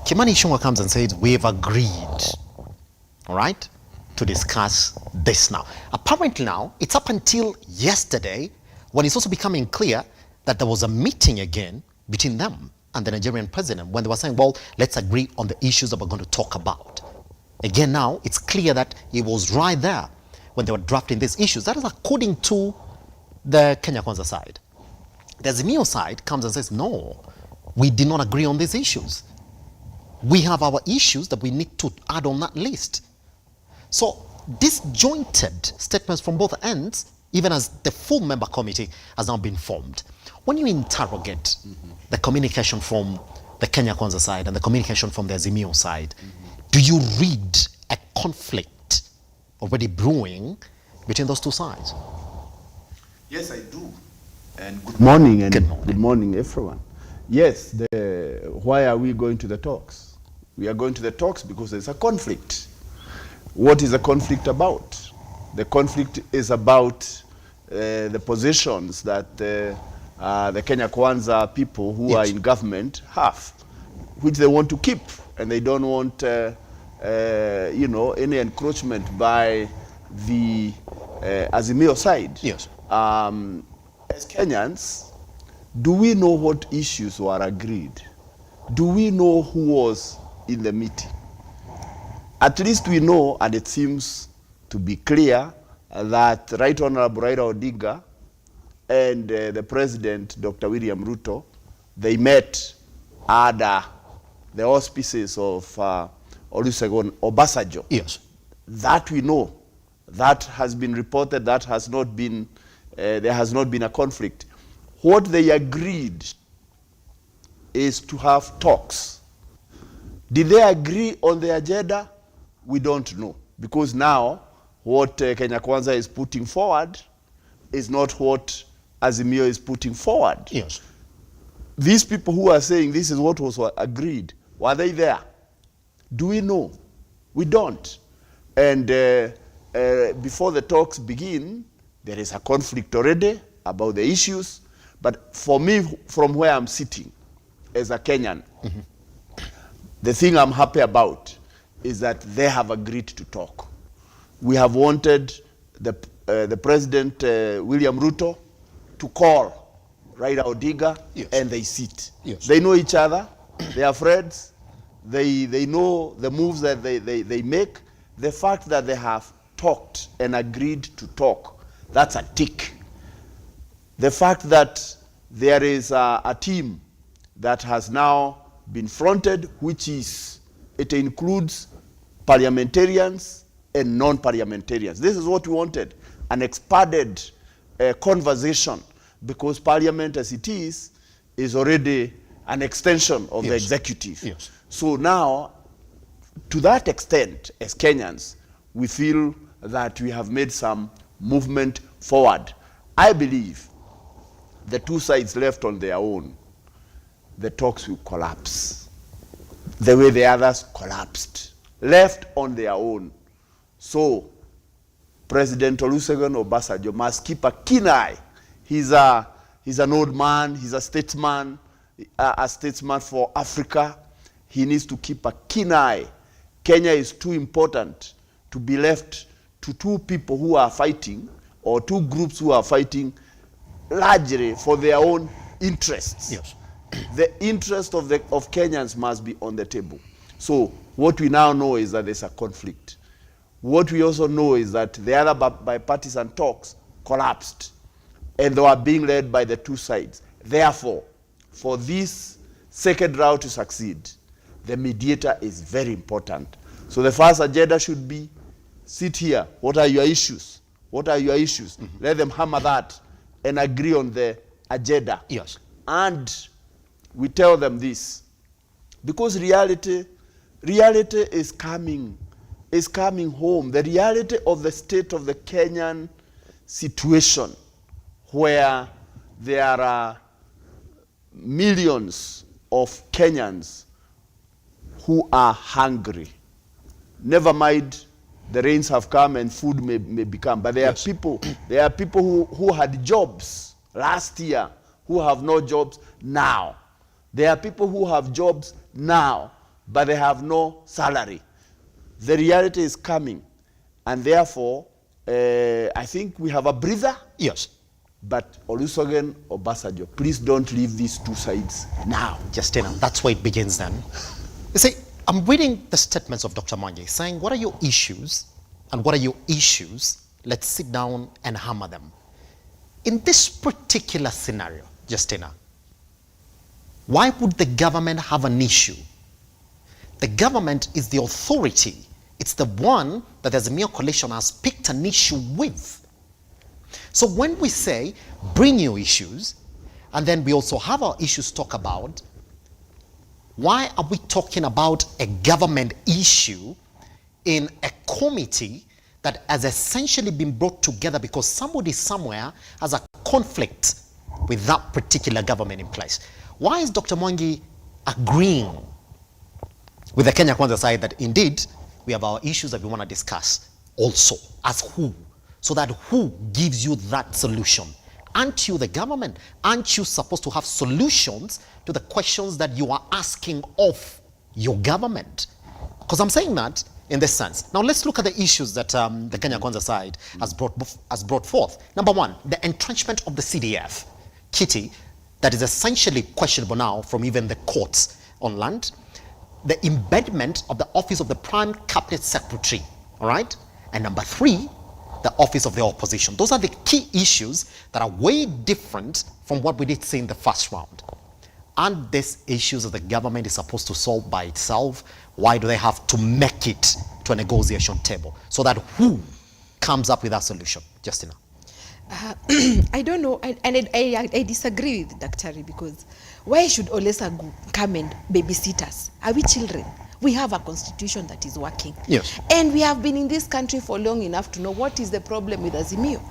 Kimani Ichung'wah comes and says, we've agreed, all right, to discuss this now. Apparently now, it's up until yesterday when it's also becoming clear that there was a meeting again between them and the Nigerian president when they were saying, well, let's agree on the issues that we're going to talk about. Again now, it's clear that he was right there when they were drafting these issues. That is according to the Kenya Kwanza side. The Azimio side comes and says, no, we did not agree on these issues. We have our issues that we need to add on that list. So disjointed statements from both ends, even as the full member committee has now been formed. When you interrogate the communication from the Kenya Kwanza side and the communication from the Azimio side, do you read a conflict already brewing between those two sides? Yes, I do. And good morning, and good morning, everyone. Yes, why are we going to the talks? We are going to the talks because there's a conflict. What is the conflict about? The conflict is about the positions that the Kenya Kwanza people who are in government have, which they want to keep, and they don't want you know, any encroachment by the Azimio side. Yes. As Kenyans, do we know what issues were agreed? Do we know who was in the meeting? At least we know, and it seems to be clear, that Right Honorable Raila Odinga and the President, Dr. William Ruto, they met under the auspices of Olusegun Obasanjo. Yes. That we know. That has been reported. That has not been, there has not been a conflict. What they agreed is to have talks. Did they agree on the agenda? We don't know. Because now, what Kenya Kwanza is putting forward is not what Azimio is putting forward. Yes. These people who are saying this is what was agreed, were they there? Do we know? We don't. And before the talks begin, there is a conflict already about the issues. But for me, from where I'm sitting as a Kenyan, the thing I'm happy about is that they have agreed to talk. We have wanted the President, William Ruto, to call Raila Odinga, and they sit. Yes. They know each other. They are friends. They know the moves that they make. The fact that they have talked and agreed to talk, that's a tick. The fact that there is a team that has now been fronted, which is, it includes parliamentarians and non-parliamentarians. This is what we wanted, an expanded conversation, because parliament as it is already an extension of the executive. Yes. So now, to that extent, as Kenyans, we feel that we have made some movement forward. I believe the two sides left on their own, the talks will collapse the way the others collapsed. Left on their own. So President Olusegun Obasanjo must keep a keen eye. He's an old man, he's a statesman for Africa. He needs to keep a keen eye. Kenya is too important to be left to two people who are fighting, or two groups who are fighting largely for their own interests. Yes. The interest of Kenyans must be on the table. So what we now know is that there's a conflict. What we also know is that the other bipartisan talks collapsed, and they were being led by the two sides. Therefore, for this second round to succeed, the mediator is very important. So the first agenda should be, sit here, what are your issues? What are your issues? Let them hammer that and agree on the agenda. Yes. And we tell them this, because reality is coming home. The reality of the state of the Kenyan situation, where there are millions of Kenyans who are hungry. Never mind, the rains have come and food may become, but there are people who had jobs last year who have no jobs now. There are people who have jobs now, but they have no salary. The reality is coming, and therefore, I think we have a breather. Yes. But Olusegun Obasanjo, please don't leave these two sides now. Justina, that's where it begins then. You see, I'm reading the statements of Dr. Mwangi saying, what are your issues and what are your issues? Let's sit down and hammer them. In this particular scenario, Justina, why would the government have an issue? The government is the authority. It's the one that the Azimio coalition has picked an issue with. So when we say, bring your issues, and then we also have our issues to talk about, why are we talking about a government issue in a committee that has essentially been brought together because somebody somewhere has a conflict with that particular government in place? Why is Dr. Mwangi agreeing with the Kenya Kwanza side that indeed we have our issues that we want to discuss also? As who? So that who gives you that solution? Aren't you the government? Aren't you supposed to have solutions to the questions that you are asking of your government? Because I'm saying that in this sense. Now let's look at the issues that the Kenya Kwanza side has brought forth. Number one, the entrenchment of the CDF kitty that is essentially questionable now from even the courts on land. The embedment of the office of the Prime Cabinet Secretary, all right? And number three, the office of the opposition. Those are the key issues that are way different from what we did see in the first round. Aren't these issues that the government is supposed to solve by itself? Why do they have to make it to a negotiation table? So that who comes up with that solution? Justina. I don't know, and I disagree with Dr. because why should Olusegun come and babysit us? Are we children? We have a constitution that is working. Yes. And we have been in this country for long enough to know what is the problem with Azimio.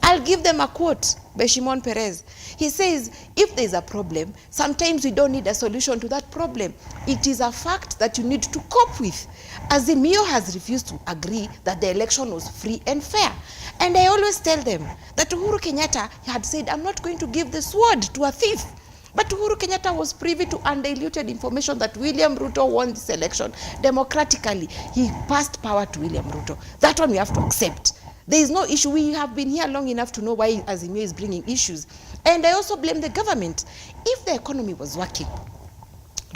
I'll give them a quote by Shimon Peres. He says, if there's a problem, sometimes we don't need a solution to that problem. It is a fact that you need to cope with. Azimio has refused to agree that the election was free and fair. And I always tell them that Uhuru Kenyatta had said, I'm not going to give the sword to a thief. But Uhuru Kenyatta was privy to undiluted information that William Ruto won this election democratically. He passed power to William Ruto. That one we have to accept. There is no issue. We have been here long enough to know why Azimio is bringing issues. And I also blame the government. If the economy was working,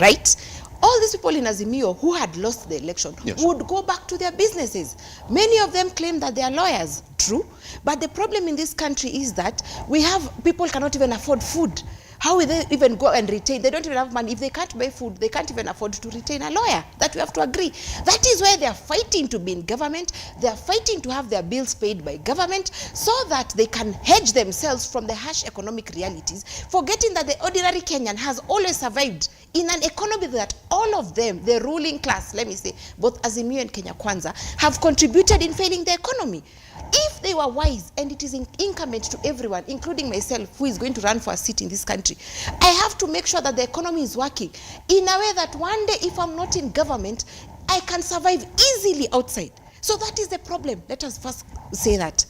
right, all these people in Azimio who had lost the election would go back to their businesses. Many of them claim that they are lawyers. True. But the problem in this country is that we have people cannot even afford food. How will they even go and retain? They don't even have money. If they can't buy food, they can't even afford to retain a lawyer. That we have to agree. That is why they are fighting to be in government. They are fighting to have their bills paid by government so that they can hedge themselves from the harsh economic realities, forgetting that the ordinary Kenyan has always survived in an economy that all of them, the ruling class, let me say, both Azimio and Kenya Kwanza, have contributed in failing the economy. If they were wise, and it is incumbent to everyone, including myself, who is going to run for a seat in this country, I have to make sure that the economy is working in a way that one day, if I'm not in government, I can survive easily outside. So that is the problem. Let us first say that.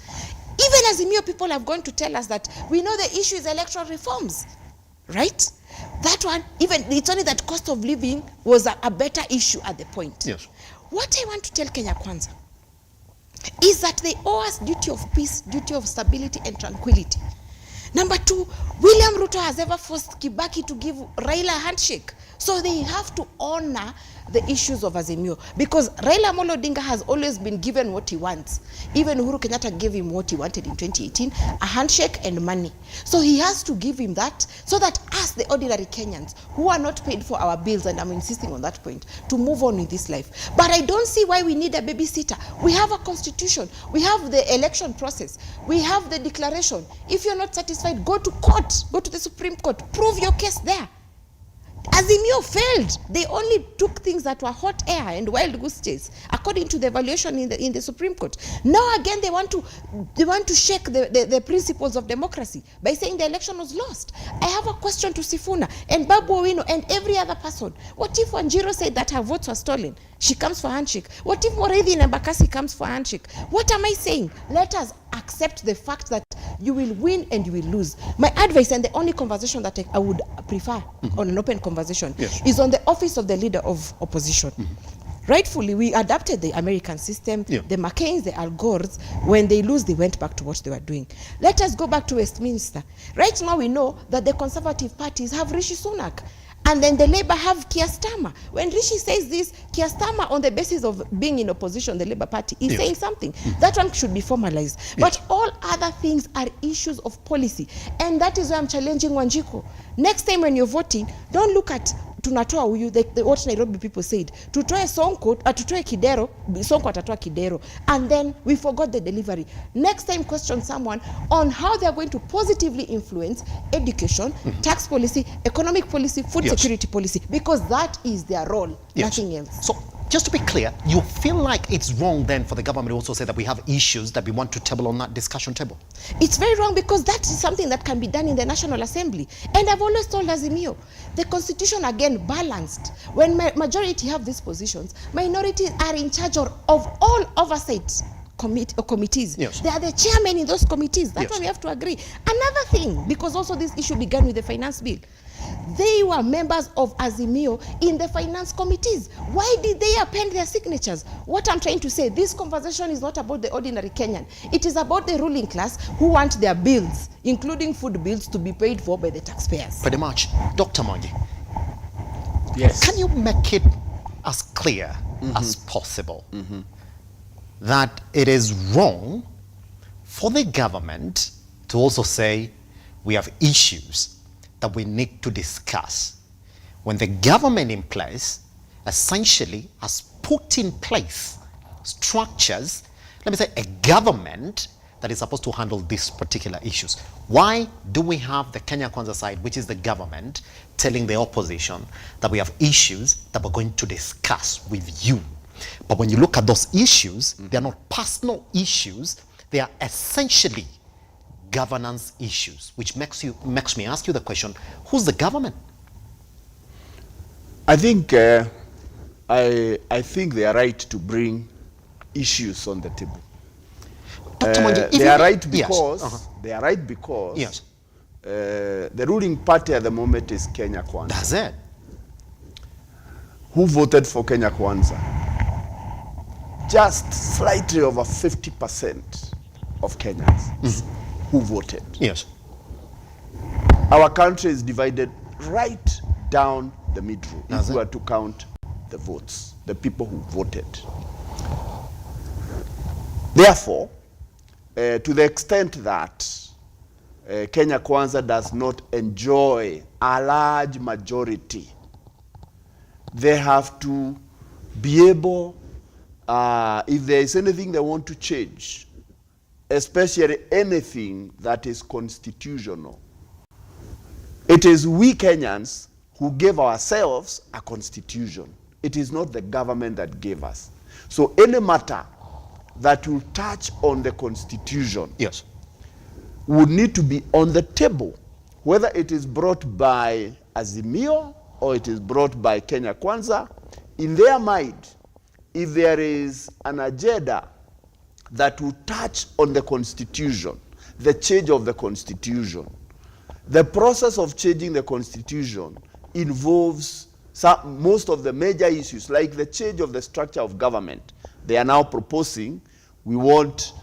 Even Azimio people have gone to tell us that we know the issue is electoral reforms, right? That one, even it's only that cost of living was a better issue at the point. Yes. What I want to tell Kenya Kwanza is that they owe us duty of peace, duty of stability and tranquility. Number two, William Ruto has ever forced Kibaki to give Raila a handshake. So they have to honor the issues of Azimio, because Raila Amolo Odinga has always been given what he wants. Even Uhuru Kenyatta gave him what he wanted in 2018, a handshake and money. So he has to give him that, so that us, the ordinary Kenyans, who are not paid for our bills, and I'm insisting on that point, to move on with this life. But I don't see why we need a babysitter. We have a constitution. We have the election process. We have the declaration. If you're not satisfied, go to court. Go to the Supreme Court. Prove your case there. Azimio failed. They only took things that were hot air and wild goose chase, according to the evaluation in the Supreme Court. Now again, they want to shake the principles of democracy by saying the election was lost. I have a question to Sifuna and Babu Owino and every other person. What if Wanjiru said that her votes were stolen? She comes for handshake. What if Morethi Nembakasi comes for handshake? What am I saying? Let us accept the fact that you will win and you will lose. My advice, and the only conversation that I would prefer on an open conversation, is on the office of the leader of opposition. Rightfully, we adapted the American system. The McCains, the Al Gores, when they lose, they went back to what they were doing. Let us go back to Westminster. Right now, we know that the Conservative parties have Rishi Sunak. And then the Labour have Keir Starmer. When Rishi says this, Keir Starmer, on the basis of being in opposition, the Labour Party, is saying something. That one should be formalized. But all other things are issues of policy. And that is why I'm challenging Wanjiku. Next time when you're voting, don't look at tunatoa huyu, what Nairobi people said. Tutoe Sonko, tutoe Kidero, Sonko atatoa Kidero. And then we forgot the delivery. Next time question someone on how they're going to positively influence education, tax policy, economic policy, food security policy, because that is their role, nothing else. So, just to be clear, you feel like it's wrong then for the government to also say that we have issues that we want to table on that discussion table? It's very wrong, because that is something that can be done in the National Assembly. And I've always told Azimio, the constitution again balanced. When majority have these positions, minorities are in charge of all oversight committees. They are the chairmen in those committees. That's why we have to agree. Another thing, because also this issue began with the finance bill. They were members of Azimio in the finance committees. Why did they append their signatures? What I'm trying to say, this conversation is not about the ordinary Kenyan. It is about the ruling class who want their bills, including food bills, to be paid for by the taxpayers. Pretty much. Dr. Mwangi. Yes. Can you make it as clear as possible that it is wrong for the government to also say we have issues that we need to discuss, when the government in place essentially has put in place structures, let me say a government that is supposed to handle these particular issues? Why do we have the Kenya Kwanza side, which is the government, telling the opposition that we have issues that we're going to discuss with you? But when you look at those issues, they are not personal issues, they are essentially governance issues, which makes me ask you the question, who's the government? I think I think they are right to bring issues on the table. They are right because they are right because the ruling party at the moment is Kenya Kwanza. That's it. Who voted for Kenya Kwanza? Just slightly over 50% of Kenyans who voted. Yes. Our country is divided right down the middle if we were to count the votes, the people who voted. Therefore, to the extent that Kenya Kwanza does not enjoy a large majority, they have to be able, if there is anything they want to change, especially anything that is constitutional, it is we Kenyans who gave ourselves a constitution. It is not the government that gave us. So any matter that will touch on the constitution would need to be on the table, whether it is brought by Azimio or it is brought by Kenya Kwanza. In their mind, if there is an agenda that will touch on the constitution, the change of the constitution, the process of changing the constitution involves most of the major issues, like the change of the structure of government. They are now proposing, we want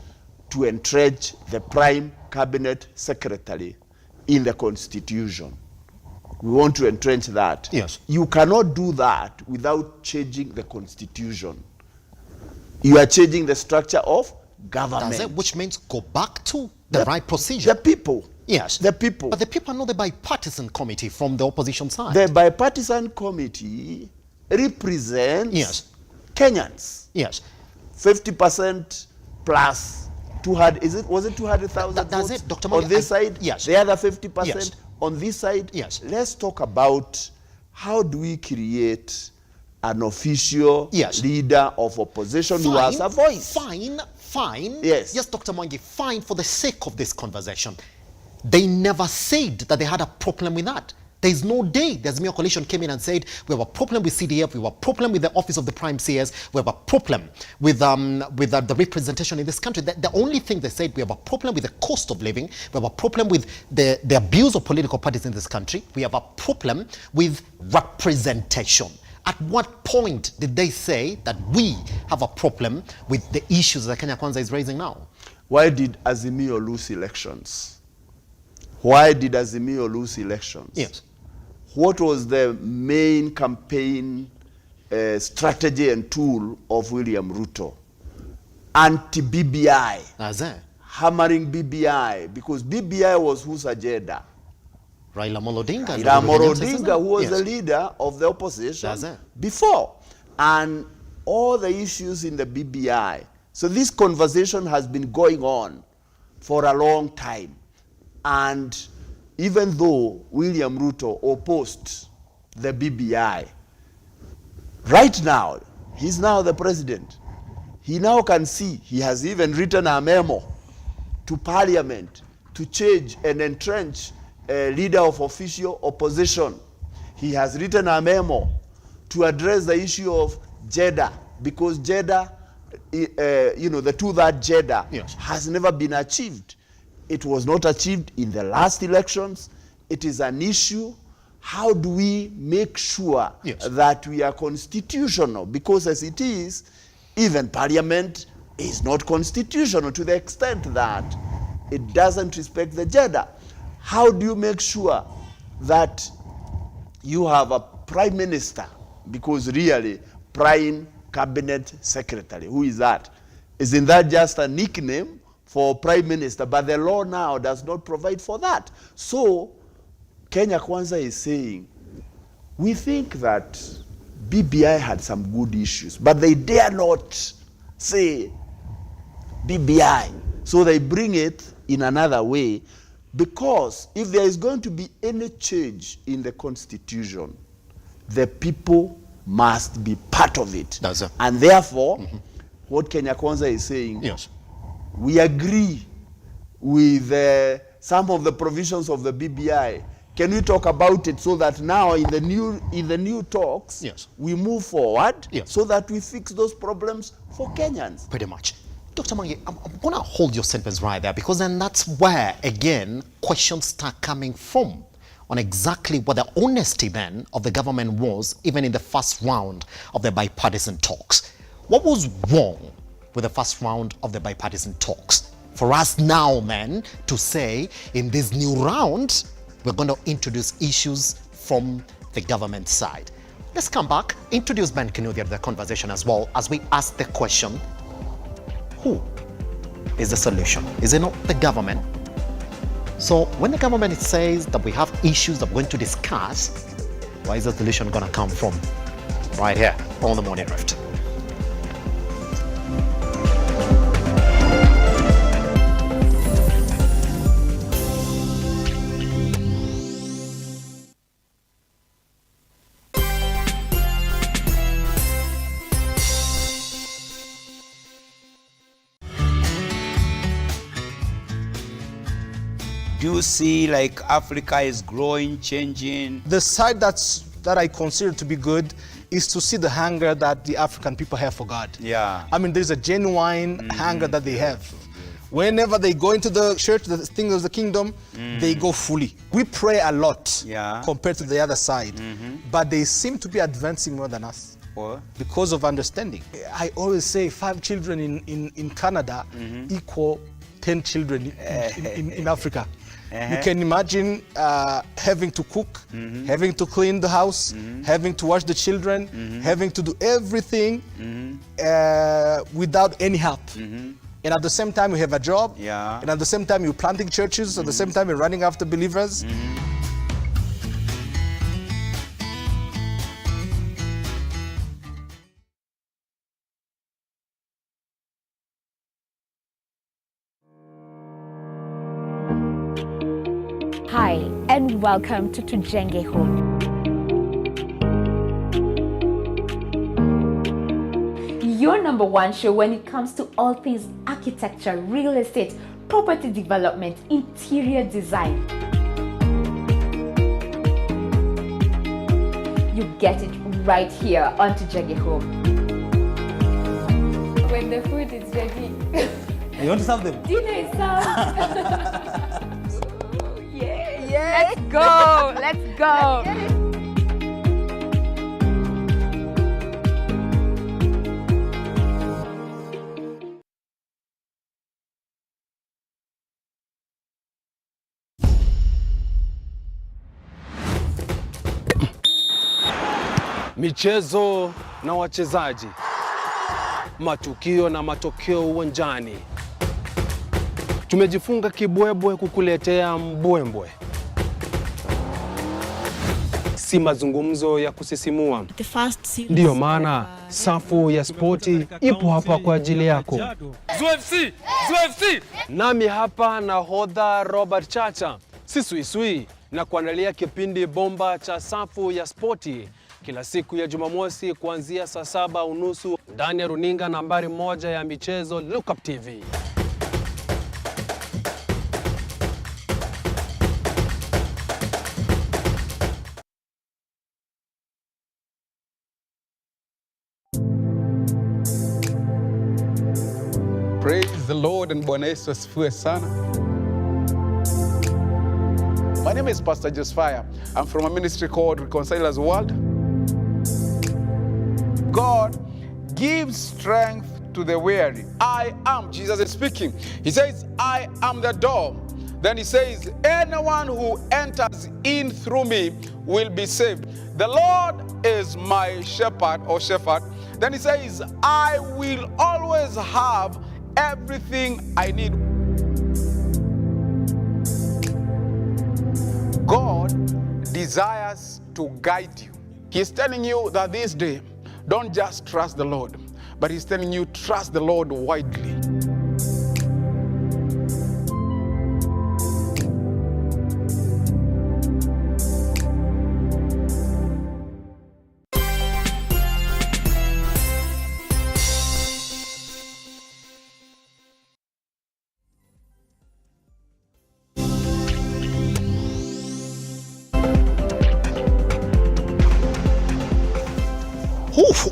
to entrench the prime cabinet secretary in the constitution. we want to entrench that. Yes. You cannot do that without changing the constitution. You are changing the structure of government. Does it, which means go back to the right procedure. The people. Yes. The people. But the people are not the bipartisan committee from the opposition side. The bipartisan committee represents Kenyans. Yes. 50% plus 200, was it 200,000 That's votes it, Dr. on Magi, this side? Yes. The other 50% Yes. on this side? Yes. Let's talk about how do we create an official leader of opposition who has a voice. Fine. Yes. Yes, Dr. Mwangi, fine for the sake of this conversation. They never said that they had a problem with that. There is no day the Azimio coalition came in and said, we have a problem with CDF, we have a problem with the office of the Prime CS, we have a problem with the representation in this country. The only thing they said, we have a problem with the cost of living, we have a problem with the abuse of political parties in this country, we have a problem with representation. At what point did they say that we have a problem with the issues that Kenya Kwanza is raising now? Why did Azimio lose elections? Why did Azimio lose elections? Yes. What was the main campaign strategy and tool of William RUTO? Anti-BBI. Hammering BBI, because BBI was whose agenda? Raila Amolo Odinga. Raila Amolo Odinga, who was the leader of the opposition before. And all the issues in the BBI. So this conversation has been going on for a long time. And even though William RUTO opposed the BBI, right now, he's now the president. He now can see, he has even written a memo to Parliament to change and entrench a leader of official opposition. He has written a memo to address the issue of gender, because gender, the 2/3 gender has never been achieved. It was not achieved in the last elections. It is an issue. How do we make sure that we are constitutional? Because as it is, even Parliament is not constitutional to the extent that it doesn't respect the gender. How do you make sure that you have a prime minister? Because really, prime cabinet secretary, who is that? Isn't that just a nickname for prime minister? But the law now does not provide for that. So Kenya Kwanza is saying, we think that BBI had some good issues, but they dare not say BBI. So they bring it in another way, because if there is going to be any change in the constitution, the people must be part of it. And therefore, what Kenya Kwanza is saying, we agree with some of the provisions of the BBI. Can we talk about it so that now in the new talks, we move forward so that we fix those problems for Kenyans? Pretty much. Dr. Mwangi, I'm going to hold your sentence right there, because then that's where, again, questions start coming from on exactly what the honesty then of the government was, even in the first round of the bipartisan talks. What was wrong with the first round of the bipartisan talks for us now then to say in this new round we're going to introduce issues from the government side? Let's come back, introduce Ben Kinuthia to the conversation as well, as we ask the question, who is the solution? Is it not the government? So when the government says that we have issues that we're going to discuss, where is the solution going to come from? Right here on the Morning Rift. Do you see like Africa is growing, changing? The side that I consider to be good is to see the hunger that the African people have for God. Yeah. I mean, there's a genuine hunger that they have. Whenever they go into the church, the things of the kingdom, they go fully. We pray a lot compared to the other side, but they seem to be advancing more than us. Because of understanding. I always say 5 children in Canada equal 10 children in Africa. You can imagine having to cook, having to clean the house, having to watch the children, having to do everything without any help. And at the same time, you have a job. And at the same time, you're planting churches. At the same time, you're running after believers. Hi, and welcome to Tujenge Home. Your number one show when it comes to all things architecture, real estate, property development, interior design. You get it right here on Tujenge Home. When the food is ready. You want to serve them? Dinner is served. Yeah. Let's go. Let's go. Michezo na wachezaji, matukio na matokeo uwanjani. Tumejifunga kibwebwe kukuletea mbwembwe. Si mazungumzo ya kusisimua. Ndiyo maana safu ya spoti ipo hapa kwa ajili yako. ZFC! Nami hapa nahodha Robert Chacha, si suisui, na kuandalia kipindi bomba cha safu ya spoti kila siku ya Jumamosi kuanzia saa 7:30 ndani ya runinga nambari 1 ya michezo Lookuptv. Praise the Lord and Bwana Yesu asifiwe sana. My name is Pastor Joseph. I'm from a ministry called Reconcilers World. God gives strength to the weary. I am, Jesus is speaking. He says, I am the door. Then he says, anyone who enters in through me will be saved. The Lord is my shepherd or shepherd. Then he says, I will always have everything I need. God desires to guide you. He's telling you that this day, don't just trust the Lord, but he's telling you, trust the Lord widely.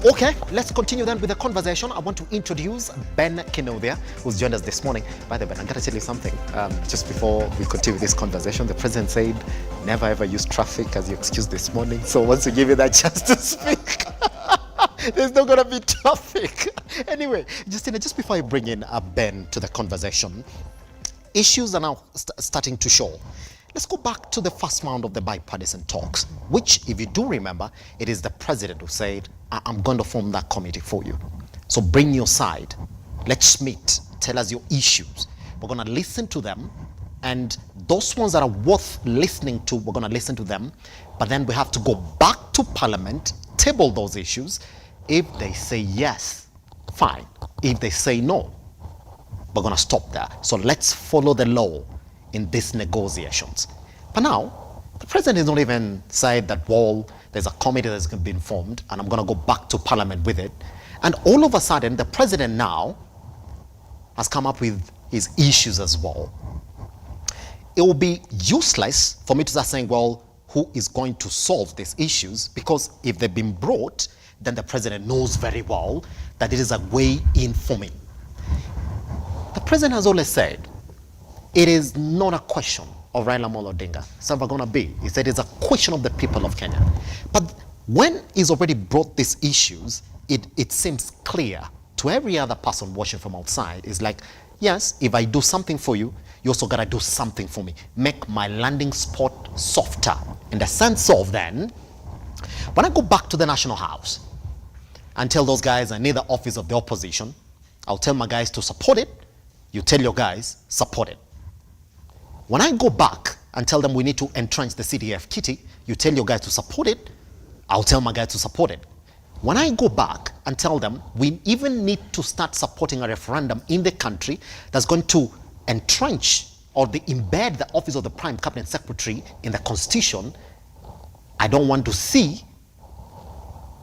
Okay, let's continue then with the conversation. I want to introduce Ben Kinothia, who's joined us this morning. By the way, I'm going to tell you something. Just before we continue this conversation, the president said, never ever use traffic as your excuse this morning. So once we give you that chance to speak, there's not going to be traffic. Anyway, Justina, just before I bring in Ben to the conversation, issues are now starting to show. Let's go back to the first round of the bipartisan talks, which, if you do remember, it is the president who said, I'm going to form that committee for you. So bring your side. Let's meet. Tell us your issues. We're going to listen to them. And those ones that are worth listening to, we're going to listen to them. But then we have to go back to Parliament, table those issues. If they say yes, fine. If they say no, we're going to stop there. So let's follow the law in these negotiations. But now, the president has not even said that, well, there's a committee that's been formed and I'm going to go back to Parliament with it. And all of a sudden, the president now has come up with his issues as well. It will be useless for me to start saying, well, who is going to solve these issues? Because if they've been brought, then the president knows very well that it is a way in for me. The president has always said, it is not a question of Raila Amolo Odinga. It's never going to be. He said it's a question of the people of Kenya. But when he's already brought these issues, it seems clear to every other person watching from outside. It's like yes, if I do something for you, you also gotta do something for me. Make my landing spot softer. In the sense of then, when I go back to the National House and tell those guys I need the office of the opposition, I'll tell my guys to support it. You tell your guys, support it. When I go back and tell them we need to entrench the CDF kitty, you tell your guys to support it. I'll tell my guys to support it. When I go back and tell them we even need to start supporting a referendum in the country that's going to entrench or embed the office of the Prime Cabinet Secretary in the Constitution, I don't want to see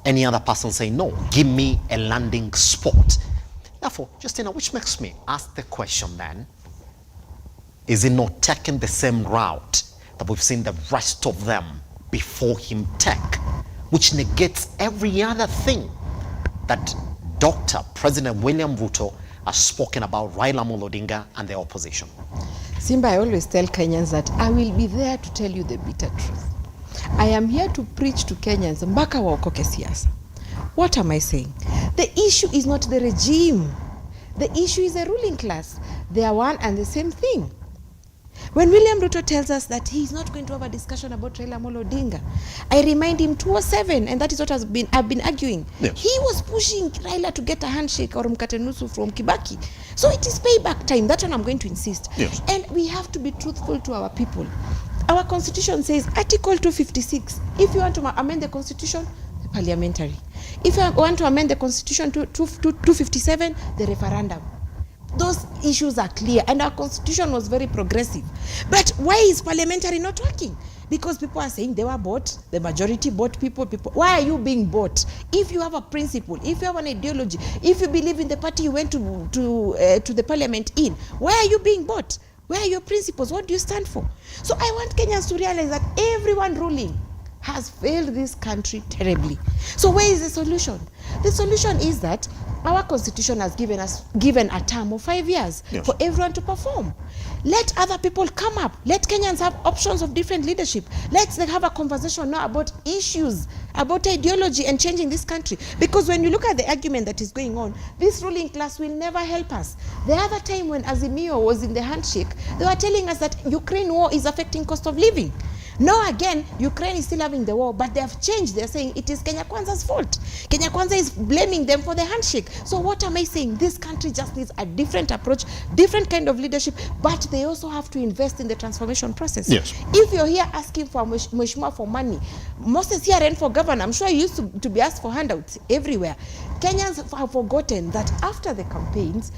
any other person say no. Give me a landing spot. Therefore, Justina, which makes me ask the question then, is he not taking the same route that we've seen the rest of them before him take, which negates every other thing that Dr. President William RUTO has spoken about Raila Amolo Odinga and the opposition? Simba, I always tell Kenyans that I will be there to tell you the bitter truth. I am here to preach to Kenyans mpaka waokoke siasa. What am I saying? The issue is not the regime. The issue is the ruling class. They are one and the same thing. When William RUTO tells us that he is not going to have a discussion about Raila Amolo Odinga, I remind him 2007, and that is what I've been arguing. Yes. He was pushing Raila to get a handshake or mkate nusu from Kibaki. So it is payback time. That's what I'm going to insist. Yes. And we have to be truthful to our people. Our constitution says Article 256, if you want to amend the constitution, the parliamentary. If you want to amend the constitution to 257, the referendum. Those issues are clear, and our constitution was very progressive. But why is parliamentary not working? Because people are saying they were bought, the majority bought people. Why are you being bought? If you have a principle, if you have an ideology, if you believe in the party you went to the parliament in, why are you being bought? Where are your principles? What do you stand for? So I want Kenyans to realize that everyone ruling has failed this country terribly. So where is the solution? The solution is that our constitution has given a term of 5 years for everyone to perform. Let other people come up. Let Kenyans have options of different leadership. Let's have a conversation now about issues, about ideology and changing this country. Because when you look at the argument that is going on, this ruling class will never help us. The other time when Azimio was in the handshake, they were telling us that Ukraine war is affecting cost of living. Now again, Ukraine is still having the war, but they have changed. They're saying it is Kenya Kwanza's fault. Kenya Kwanza is blaming them for the handshake. So what am I saying? This country just needs a different approach, different kind of leadership, but they also have to invest in the transformation process. Yes. If you're here asking for Mheshimiwa for money, Moses here ran for governor. I'm sure he used to be asked for handouts everywhere. Kenyans have forgotten that after the campaigns,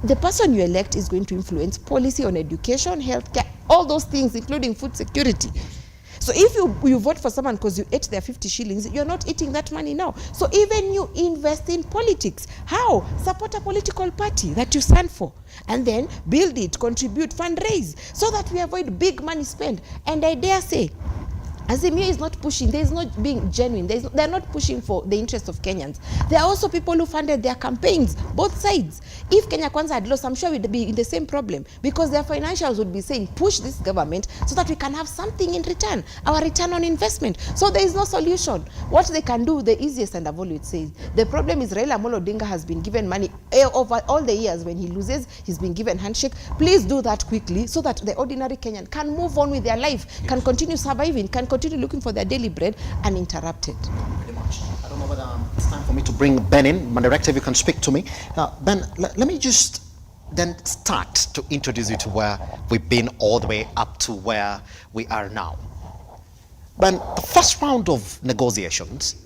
the person you elect is going to influence policy on education, healthcare, all those things, including food security. So if you vote for someone because you ate their 50 shillings, you're not eating that money now. So even you invest in politics. How? Support a political party that you stand for. And then build it, contribute, fundraise, so that we avoid big money spent. And I dare say, Azimio is not pushing, there is not being genuine, they're not pushing for the interest of Kenyans. There are also people who funded their campaigns, both sides. If Kenya Kwanza had lost, I'm sure we'd be in the same problem, because their financials would be saying, push this government so that we can have something in return, our return on investment. So there is no solution. What they can do, the easiest, and I've always said, the problem is Raila Amolo Odinga has been given money over all the years. When he loses, he's been given handshake. Please do that quickly so that the ordinary Kenyan can move on with their life, can continue surviving, can continue looking for their daily bread uninterrupted. Very much. I don't know whether it's time for me to bring Ben in. My director, if you can speak to me. Ben, let me just then start to introduce you to where we've been all the way up to where we are now. Ben, the first round of negotiations,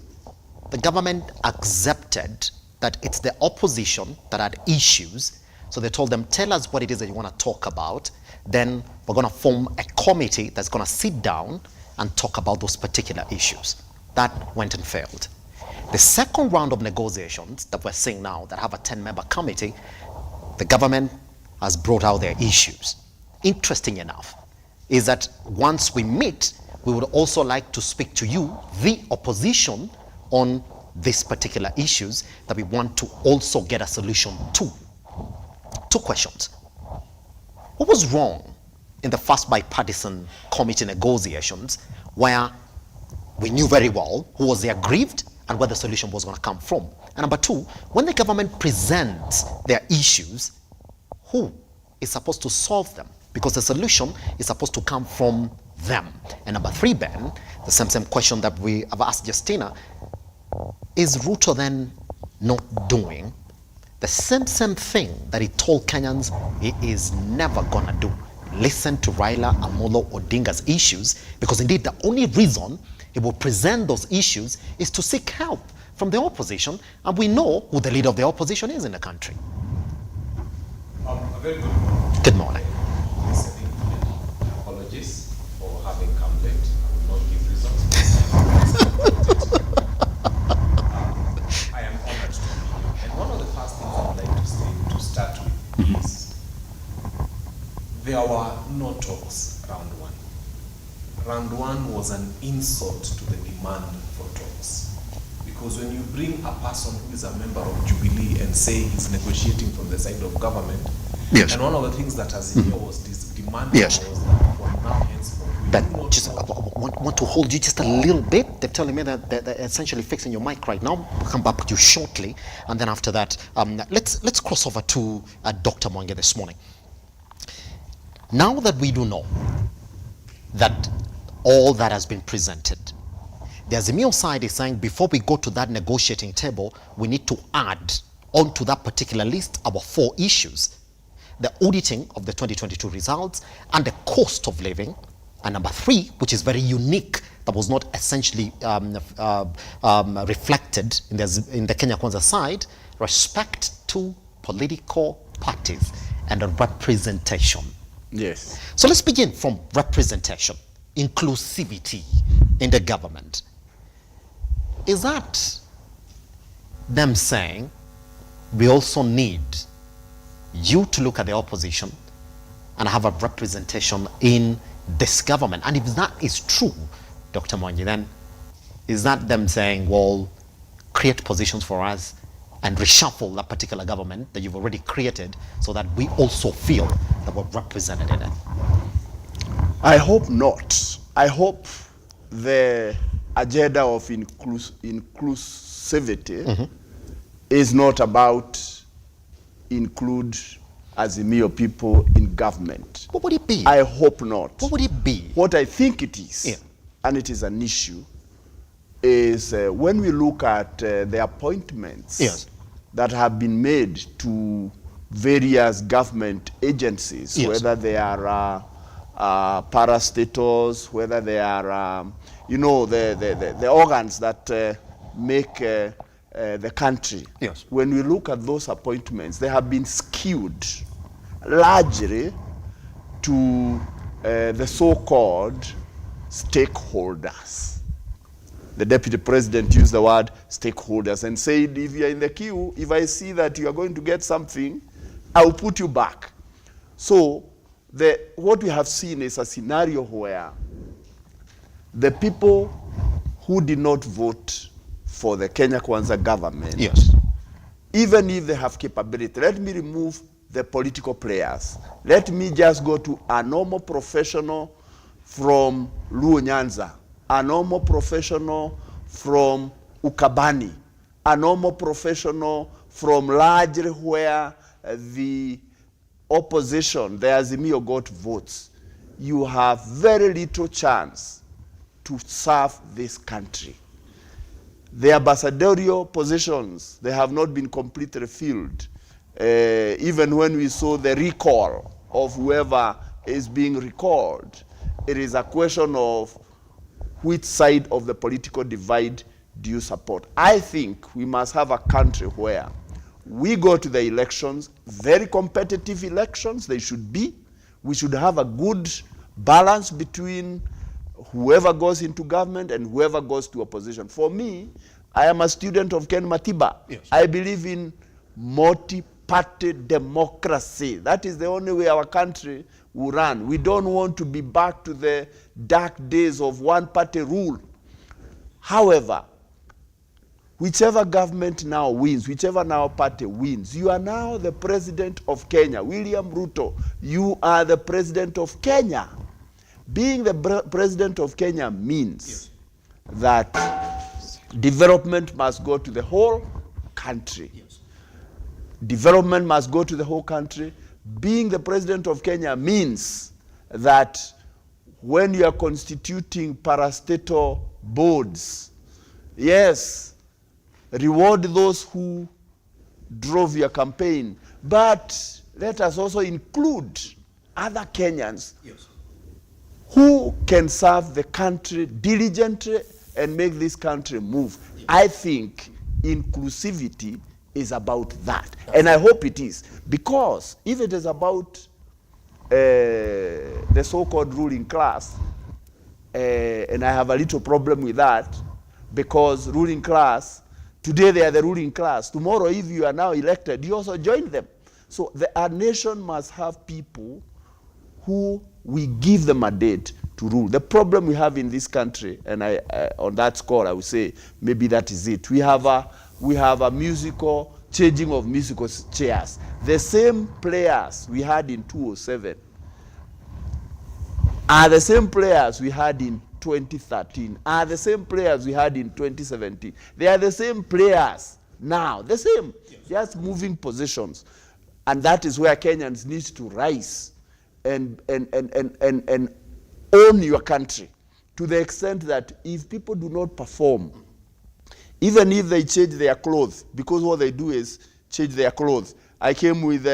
the government accepted that it's the opposition that had issues. So they told them, tell us what it is that you want to talk about. Then we're going to form a committee that's going to sit down and talk about those particular issues. That went and failed. The second round of negotiations that we're seeing now that have a 10-member committee, the government has brought out their issues. Interesting enough is that once we meet, we would also like to speak to you, the opposition, on these particular issues that we want to also get a solution to. Two questions. What was wrong in the first bipartisan committee negotiations, where we knew very well who was the aggrieved and where the solution was going to come from? And number two, when the government presents their issues, who is supposed to solve them, because the solution is supposed to come from them. And number 3, Ben, the same question that we have asked Justina, is RUTO then not doing the same thing that he told Kenyans he is never gonna do? Listen to Raila Amolo Odinga's issues, because indeed the only reason he will present those issues is to seek help from the opposition, and we know who the leader of the opposition is in the country. A very good morning. Good morning. Apologies for having come late. I will not give reasons. I am honored to be here. And one of the first things I'd like to say to start with is there were no talks round 1. Round 1 was an insult to the demand for talks. Because when you bring a person who is a member of Jubilee and say he's negotiating from the side of government, yes, and one of the things that azimio was demanding, yes, was that from now henceforth, but just want to hold you just a little bit. They're telling me that they're essentially fixing your mic right now. We'll come back with you shortly, and then after that, let's cross over to Dr. Mwangi this morning. Now that we do know that all that has been presented, the Azimio side is saying before we go to that negotiating table, we need to add onto that particular list our 4 issues: the auditing of the 2022 results and the cost of living, and number 3, which is very unique, that was not essentially reflected in the Kenya Kwanza side, respect to political parties and a representation. Yes. So let's begin from representation, inclusivity in the government. Is that them saying we also need you to look at the opposition and have a representation in this government? And if that is true, Dr. Mwangi, then is that them saying, well, create positions for us and reshuffle that particular government that you've already created so that we also feel that we're represented in it? I hope not. I hope the agenda of inclusivity is not about include Azimio people in government. What would it be? I hope not. What would it be? What I think it is, and it is an issue, is when we look at the appointments that have been made to various government agencies, whether they are parastatals, whether they are, you know, the organs that make the country. Yes. When we look at those appointments, they have been skewed largely to the so-called stakeholders. The deputy president used the word stakeholders and said, if you're in the queue, if I see that you are going to get something, I'll put you back. So what we have seen is a scenario where the people who did not vote for the Kenya Kwanza government, even if they have capability, let me remove the political players. Let me just go to a normal professional from Luo Nyanza, a normal professional from Ukabani, a normal professional from largely where the opposition, the Azimio, got votes. You have very little chance to serve this country. The ambassadorial positions, they have not been completely filled. Even when we saw the recall of whoever is being recalled, it is a question of which side of the political divide do you support. I think we must have a country where we go to the elections, very competitive elections, they should be. We should have a good balance between whoever goes into government and whoever goes to opposition. For me, I am a student of Ken Matiba. I believe in multi-party democracy. That is the only way our country will run. We don't want to be back to the dark days of one-party rule. However, whichever government now wins, whichever now party wins, you are now the president of Kenya. William Ruto, you are the president of Kenya. Being the president of Kenya means that development must go to the whole country. Development must go to the whole country. being the president of Kenya means that when you are constituting parastatal boards, yes, reward those who drove your campaign, but let us also include other Kenyans who can serve the country diligently and make this country move. I think inclusivity is about that. And I hope it is. Because if it is about the so-called ruling class, and I have a little problem with that, because ruling class, today they are the ruling class. Tomorrow, if you are now elected, you also join them. So our nation must have people who we give them a date to rule. The problem we have in this country, and on that score, I would say maybe that is it. We have a musical changing of musical chairs. The same players we had in 2007 are the same players we had in 2013, are the same players we had in 2017. They are the same players now, the same, just moving positions. And that is where Kenyans need to rise and own your country, to the extent that if people do not perform, even if they change their clothes, because what they do is change their clothes. I came with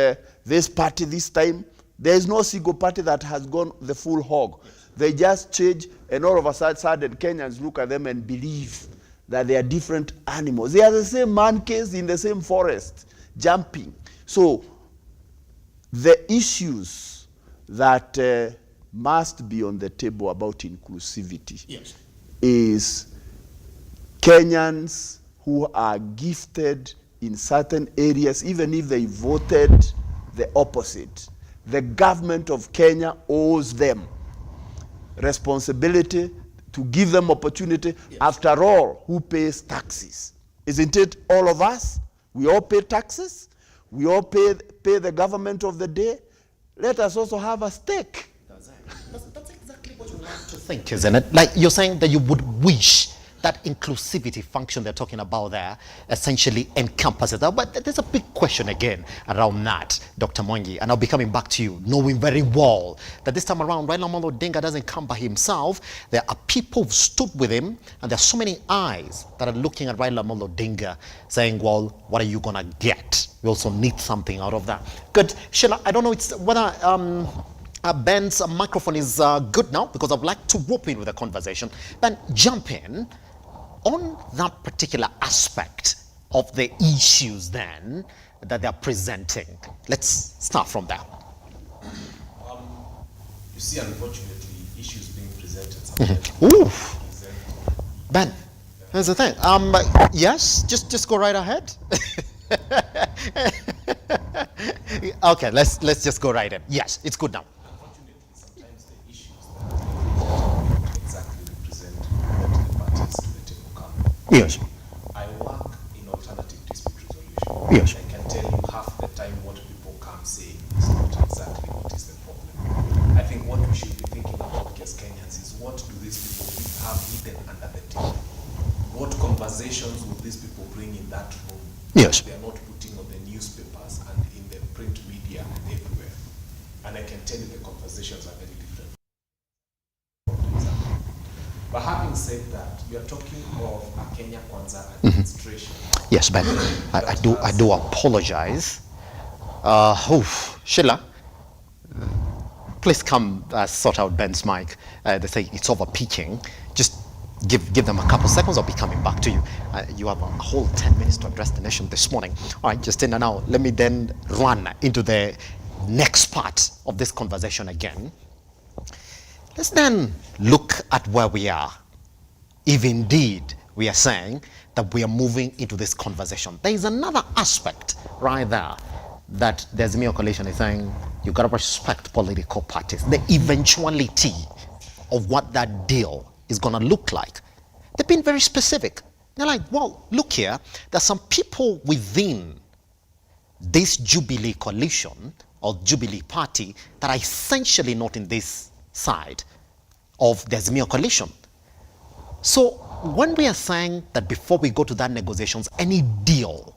this party this time. There is no single party that has gone the full hog. They just change, and all of a sudden Kenyans look at them and believe that they are different animals. They are the same monkeys in the same forest, jumping. So the issues that must be on the table about inclusivity is Kenyans who are gifted in certain areas, even if they voted the opposite. The government of Kenya owes them responsibility to give them opportunity. After all, who pays taxes? Isn't it all of us? We all pay taxes. We all pay the government of the day. Let us also have a stake. That's exactly what you want to think, isn't it? Like you're saying that you would wish that inclusivity function they're talking about there essentially encompasses that. But there's a big question again around that, Dr. Mwangi, and I'll be coming back to you, knowing very well that this time around, Raila Amolo Odinga doesn't come by himself. There are people who've stood with him, and there's so many eyes that are looking at Raila Amolo Odinga saying, well, what are you gonna get? We also need something out of that. Good. Sheila, I don't know whether Ben's microphone is good now, because I'd like to rope in with the conversation. Ben, jump in on that particular aspect of the issues then that they're presenting. Let's start from there. You see, unfortunately, issues being presented sometimes. Ooh. Ben, here's the thing. Yes, just go right ahead. Okay, let's just go right in. Yes, it's good now. Unfortunately, sometimes the issues that exactly represent what the parties to the table come. Yes. I work in alternative dispute resolution. Yes. I can tell you half the time what people come saying is not exactly what is the problem. I think what we should be thinking about as Kenyans is, what do these people have hidden under the table? What conversations will these people bring in that room? Yes. They are not putting on the newspapers and in the print media and everywhere. And I can tell you the conversations are very different. But having said that, we are talking of a Kenya Kwanza administration. Yes, Ben, I do apologize. Sheila, please come sort out Ben's mic. They say it's over peaking. Just give them a couple seconds. I'll be coming back to you. You have a whole 10 minutes to address the nation this morning. All right, Justina, now let me then run into the next part of this conversation again. Let's then look at where we are. If indeed we are saying that we are moving into this conversation, there is another aspect right there that the Azimio coalition is saying you got to respect political parties. The eventuality of what that deal is going to look like. They've been very specific. They're like, well, look here, there's some people within this Jubilee coalition or Jubilee party that are essentially not in this side of the Azimio coalition. So when we are saying that before we go to that negotiations, any deal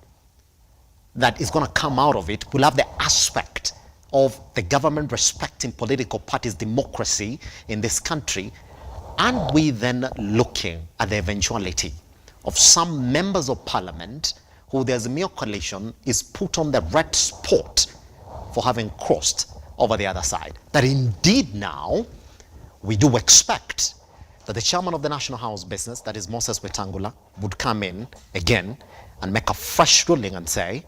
that is going to come out of it will have the aspect of the government respecting political parties' democracy in this country, aren't we then looking at the eventuality of some members of parliament who the Azimio coalition is put on the red spot for having crossed over the other side? That indeed now we do expect that the chairman of the National House Business, that is Moses Wetangula, would come in again and make a fresh ruling and say,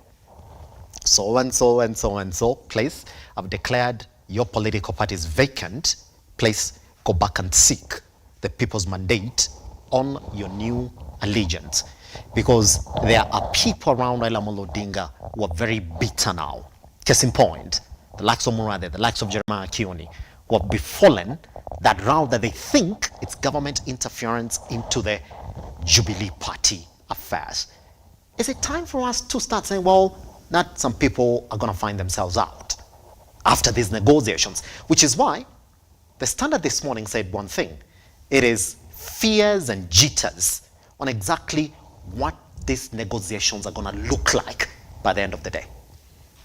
so and so and so and so, please, I've declared your political party is vacant, please go back and seek the people's mandate on your new allegiance. Because there are people around Raila Amolo Odinga who are very bitter now. Case in point, the likes of Murade, the likes of Jeremiah Kioni, who have befallen that route that they think it's government interference into the Jubilee Party affairs. Is it time for us to start saying, well, that some people are going to find themselves out after these negotiations? Which is why the Standard this morning said one thing. It is fears and jitters on exactly what these negotiations are going to look like by the end of the day.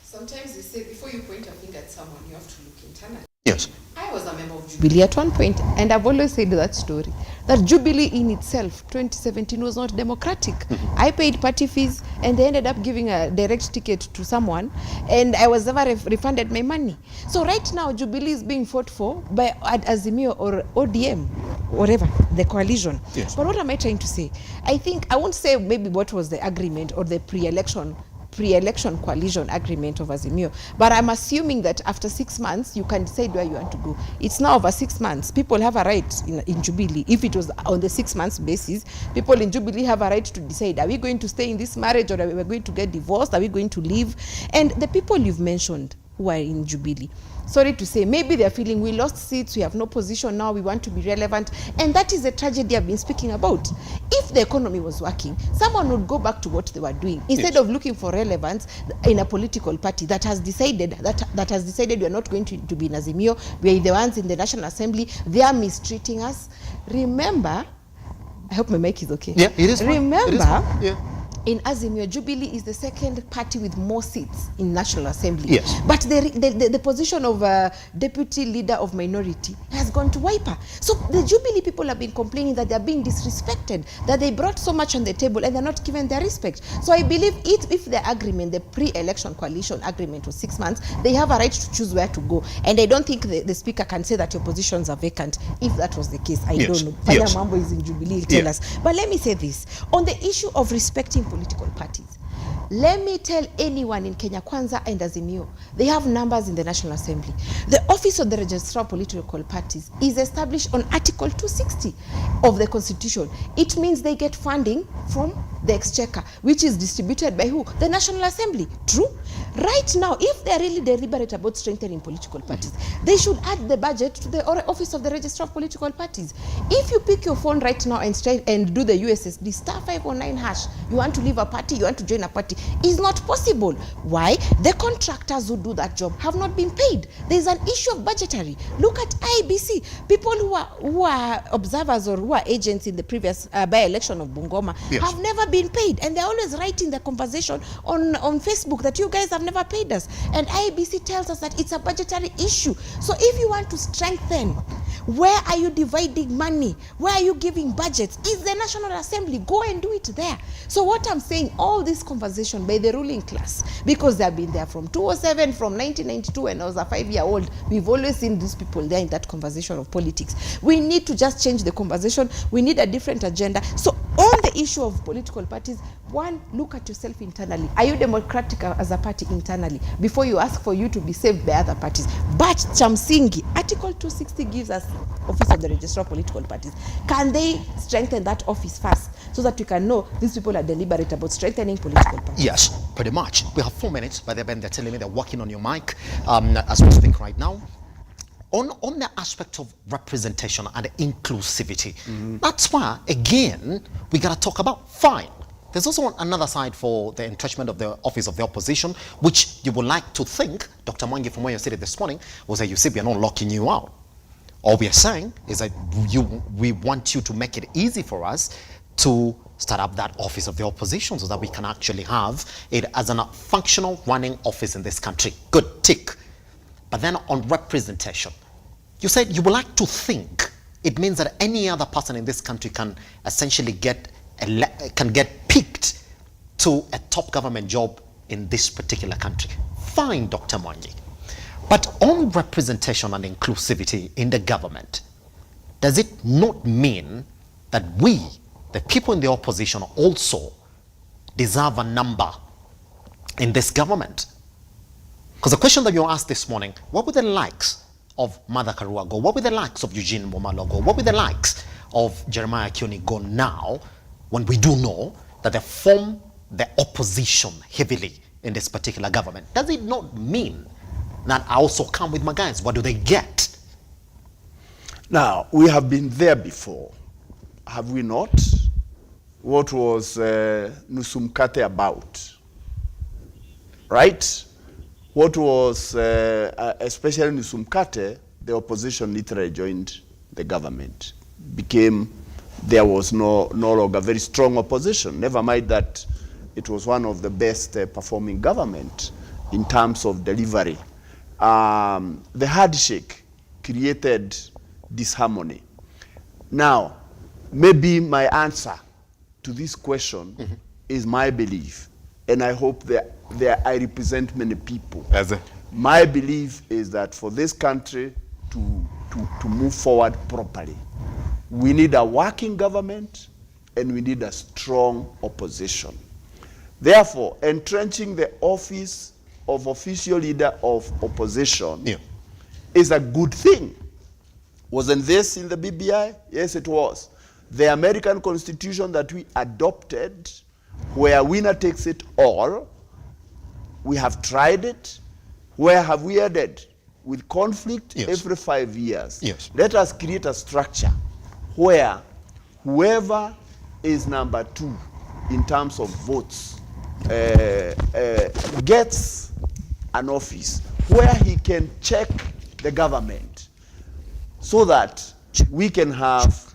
Sometimes they say before you point a finger at someone, you have to look internally. Yes. I was a member of Jubilee at one point, and I've always said that story, that Jubilee in itself, 2017, was not democratic. I paid party fees, and they ended up giving a direct ticket to someone, and I was never refunded my money. So right now, Jubilee is being fought for by Azimio or ODM, whatever, the coalition. Yes. But what am I trying to say? I won't say maybe what was the agreement or the pre-election coalition agreement of Azimio, but I'm assuming that after 6 months you can decide where you want to go. It's now over 6 months. People have a right in Jubilee. If it was on the 6 months basis, people in Jubilee have a right to decide, are we going to stay in this marriage, or are we going to get divorced? Are we going to leave? And the people you've mentioned who are in Jubilee, sorry to say, maybe they're feeling we lost seats, we have no position now, we want to be relevant, and that is the tragedy I've been speaking about. If the economy was working, someone would go back to what they were doing instead of looking for relevance in a political party that has decided we are not going to be in Azimio, we are the ones in the National Assembly, they are mistreating us. Remember, I hope my mic is okay. Yeah, it is. Remember, it is yeah. In Azimio, Jubilee is the second party with more seats in National Assembly. Yes. But the position of deputy leader of minority has gone to Wiper. So the Jubilee people have been complaining that they're being disrespected, that they brought so much on the table and they're not given their respect. So I believe if the agreement, the pre-election coalition agreement was 6 months, they have a right to choose where to go. And I don't think the speaker can say that your positions are vacant. If that was the case, I don't know. Yes. Mambo is in Jubilee, tell us. But let me say this. On the issue of respecting political parties, let me tell anyone in Kenya Kwanza and Azimio, they have numbers in the National Assembly. The Office of the Registrar of Political Parties is established on Article 260 of the Constitution. It means they get funding from the Exchequer, which is distributed by who? The National Assembly. True? Right now, if they are really deliberate about strengthening political parties, they should add the budget to the Office of the Registrar of Political Parties. If you pick your phone right now and do the USSD *509#, you want to leave a party, you want to join a party, is not possible. Why? The contractors who do that job have not been paid. There's an issue of budgetary. Look at IBC. People who are observers or who are agents in the previous by-election of Bungoma have never been paid, and they're always writing the conversation on Facebook that you guys have never paid us. And IBC tells us that it's a budgetary issue. So if you want to strengthen, where are you dividing money? Where are you giving budgets? It's the National Assembly. Go and do it there. So what I'm saying, all this conversation by the ruling class, because they've been there from 2007, from 1992, when I was a 5-year-old, we've always seen these people there in that conversation of politics. We need to just change the conversation. We need a different agenda. So on the issue of political parties, one, look at yourself internally. Are you democratic as a party internally before you ask for you to be saved by other parties? But Chamsingi, Article 260 gives us Office of the Registrar of Political Parties. Can they strengthen that office first so that we can know these people are deliberate about strengthening political parties? Yes, pretty much. We have 4 minutes, but they're telling me they're working on your mic as we speak right now. On the aspect of representation and inclusivity, that's why, again, we got to talk about fine. There's also another side for the entrenchment of the office of the opposition, which you would like to think, Dr. Mwangi, from where you said it this morning, was that you said we are not locking you out. All we are saying is that we want you to make it easy for us to start up that office of the opposition so that we can actually have it as a functional running office in this country. Good, tick. But then on representation, you said you would like to think it means that any other person in this country can essentially get picked to a top government job in this particular country. Fine, Dr. Mwangi. But on representation and inclusivity in the government, does it not mean that we, the people in the opposition, also deserve a number in this government? Because the question that you asked this morning, what were the likes of Martha Karua go? What were the likes of Eugene Wamalwa go? What were the likes of Jeremiah Kioni go now, when we do know that they form the opposition heavily in this particular government? Does it not mean that I also come with my guys? What do they get? Now, we have been there before, have we not? What was Nusumkate about? Right? What was, especially Nusumkate, the opposition literally joined the government. There was no longer very strong opposition. Never mind that it was one of the best performing government in terms of delivery. The handshake created disharmony. Now, maybe my answer to this question is my belief, and I hope that I represent many people. My belief is that for this country to move forward properly, we need a working government and we need a strong opposition. Therefore, entrenching the office of official leader of opposition is a good thing. Wasn't this in the BBI? Yes, it was. The American Constitution that we adopted, where winner takes it all, we have tried it. Where have we ended? With conflict every 5 years. Let us create a structure where whoever is number 2 in terms of votes gets an office where he can check the government, so that we can have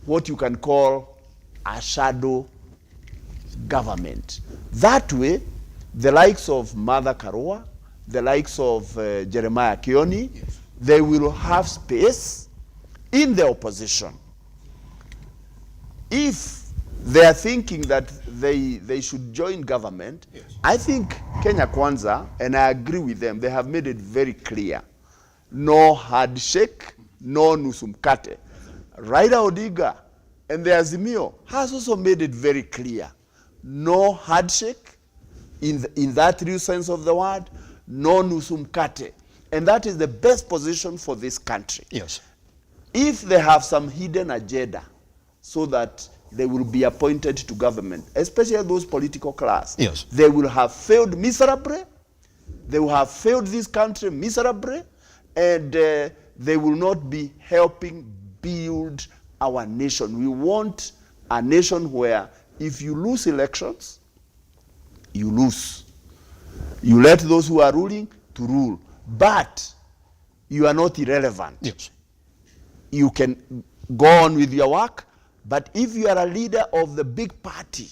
what you can call a shadow government. That way, the likes of Martha Karua, the likes of Jeremiah Kioni, they will have space in the opposition. If they are thinking that they should join government, I think Kenya Kwanza, and I agree with them, they have made it very clear. No handshake, no nusumkate. Raila Odinga and the Azimio has also made it very clear. No handshake, in that real sense of the word, no nusumkate. And that is the best position for this country. If they have some hidden agenda, so that they will be appointed to government, especially those political class, they will have failed miserably, they will have failed this country miserably, and they will not be helping build our nation. We want a nation where if you lose elections, you lose. You let those who are ruling to rule, but you are not irrelevant. You can go on with your work, but if you are a leader of the big party,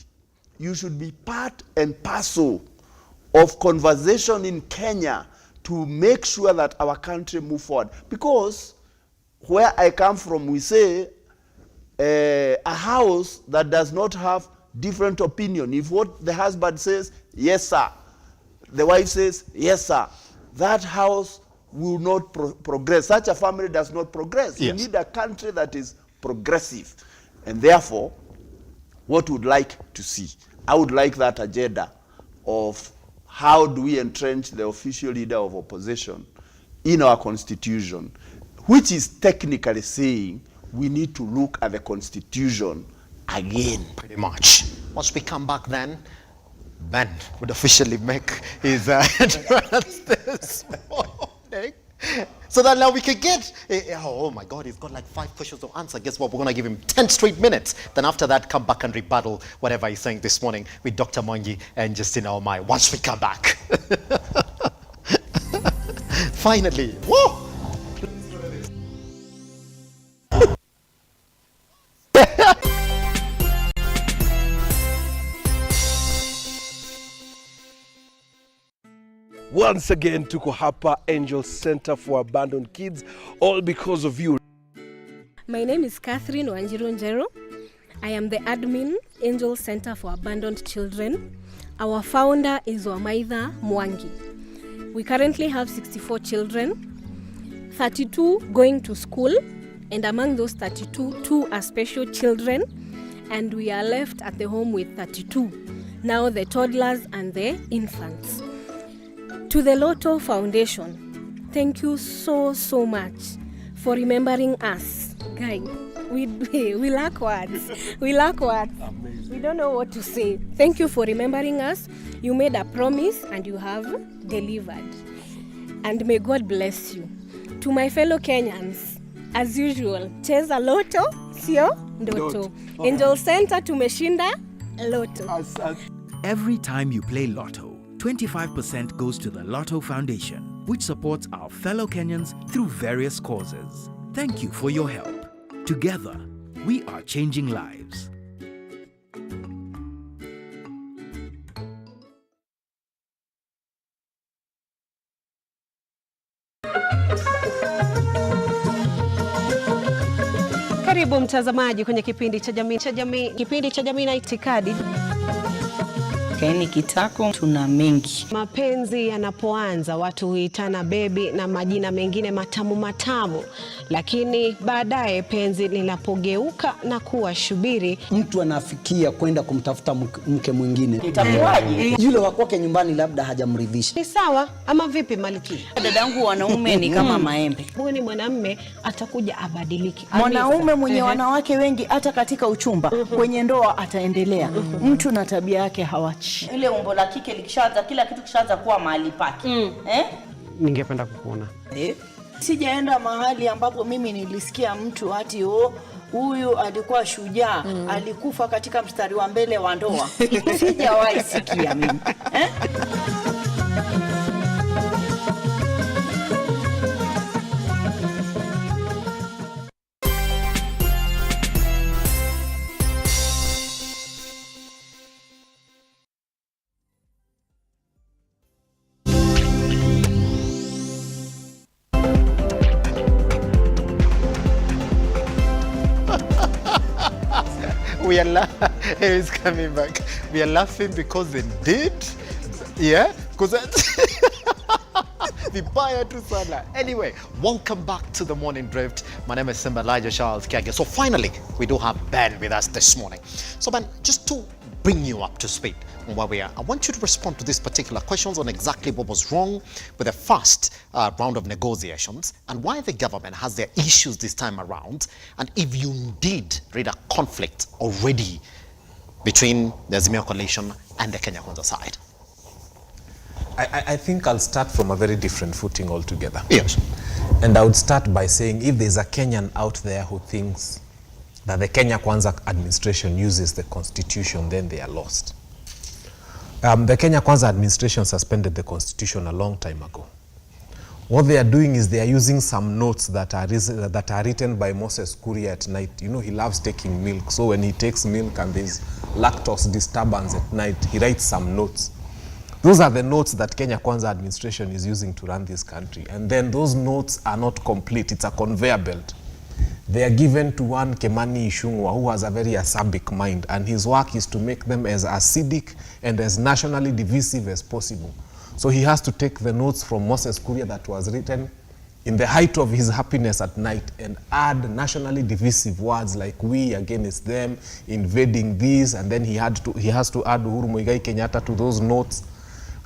you should be part and parcel of conversation in Kenya to make sure that our country move forward. Because where I come from, we say a house that does not have different opinion. If what the husband says, yes sir, the wife says, yes sir, that house will not progress. Such a family does not progress. You need a country that is progressive. And therefore, what would like to see? I would like that agenda of how do we entrench the official leader of opposition in our constitution, which is technically saying we need to look at the constitution again. Pretty much. Once we come back then, Ben would officially make his entrance this morning. So that now we can get, oh my God, he's got like 5 questions to answer. Guess what? We're going to give him 10 straight minutes. Then after that, come back and rebuttal whatever he's saying this morning with Dr. Mwangi and Justina Omai once we come back. Finally. Whoa! Once again, tuko hapa Angel Center for Abandoned Kids, all because of you. My name is Catherine Wanjiru. I am the admin, Angel Center for Abandoned Children. Our founder is Wamaitha Mwangi. We currently have 64 children, 32 going to school, and among those 32, 2 are special children, and we are left at the home with 32. Now the toddlers and the infants. To the RUTO Foundation, thank you so much for remembering us. Guys, we lack words. We lack words. We don't know what to say. Thank you for remembering us. You made a promise and you have delivered. And may God bless you. To my fellow Kenyans, as usual, cheza loto, sio ndoto. Angel Center tumeshinda loto. Every time you play Lotto, 25% goes to the RUTO Foundation, which supports our fellow Kenyans through various causes. Thank you for your help. Together, we are changing lives. Karibu mtazamaji kwenye kipindi cha jamii na itikadi. Kaini kitako tuna mengi. Mapenzi yanapoanza watu huitana bebi na majina mengine matamu, lakini baadaye penzi linapogeuka na kuwa shubiri, mtu anafikia kwenda kumtafuta mke mwingine. Itakuwaje? Yule wa kwake nyumbani labda hajamridhisha. Ni sawa ama vipi Maliki? Dadangu, wanaume ni kama maembe. Huyu ni mwanamume atakuja abadiliki. Mwanaume mwenye wanawake wengi hata katika uchumba, kwenye ndoa ataendelea. Mtu na tabia yake hawachi. Ile umbo la kike likishaanza, kila kitu kishaanza kuwa mahali pake. Ningependa kukuona. Sijaenda mahali ambapo mimi nilisikia mtu ati huyu alikuwa shujaa, alikufa katika mstari wa mbele wa ndoa. Sijawahi sikia mimi. He's coming back. We are laughing because they did. Yeah? Because anyway, welcome back to the Morning Drift. My name is Simba Kiage. So finally, we do have Ben with us this morning. So Ben, just to bring you up to speed on where we are, I want you to respond to these particular questions on exactly what was wrong with the first round of negotiations and why the government has their issues this time around, and if you did read a conflict already between the Azimio coalition and the Kenya Kwanza side. I think I'll start from a very different footing altogether. Yes. And I would start by saying, if there's a Kenyan out there who thinks that the Kenya Kwanza administration uses the constitution, then they are lost. The Kenya Kwanza administration suspended the constitution a long time ago. What they are doing is they are using some notes that are written by Moses Kuria at night. You know, he loves taking milk. So when he takes milk and there's lactose disturbance at night, he writes some notes. Those are the notes that Kenya Kwanza administration is using to run this country. And then those notes are not complete. It's a conveyor belt. They are given to one Kemani Ishungwa, who has a very acerbic mind, and his work is to make them as acidic and as nationally divisive as possible. So he has to take the notes from Moses Kuria that was written in the height of his happiness at night and add nationally divisive words like we against them, invading this, and then he has to add Uhuru Muigai Kenyatta to those notes.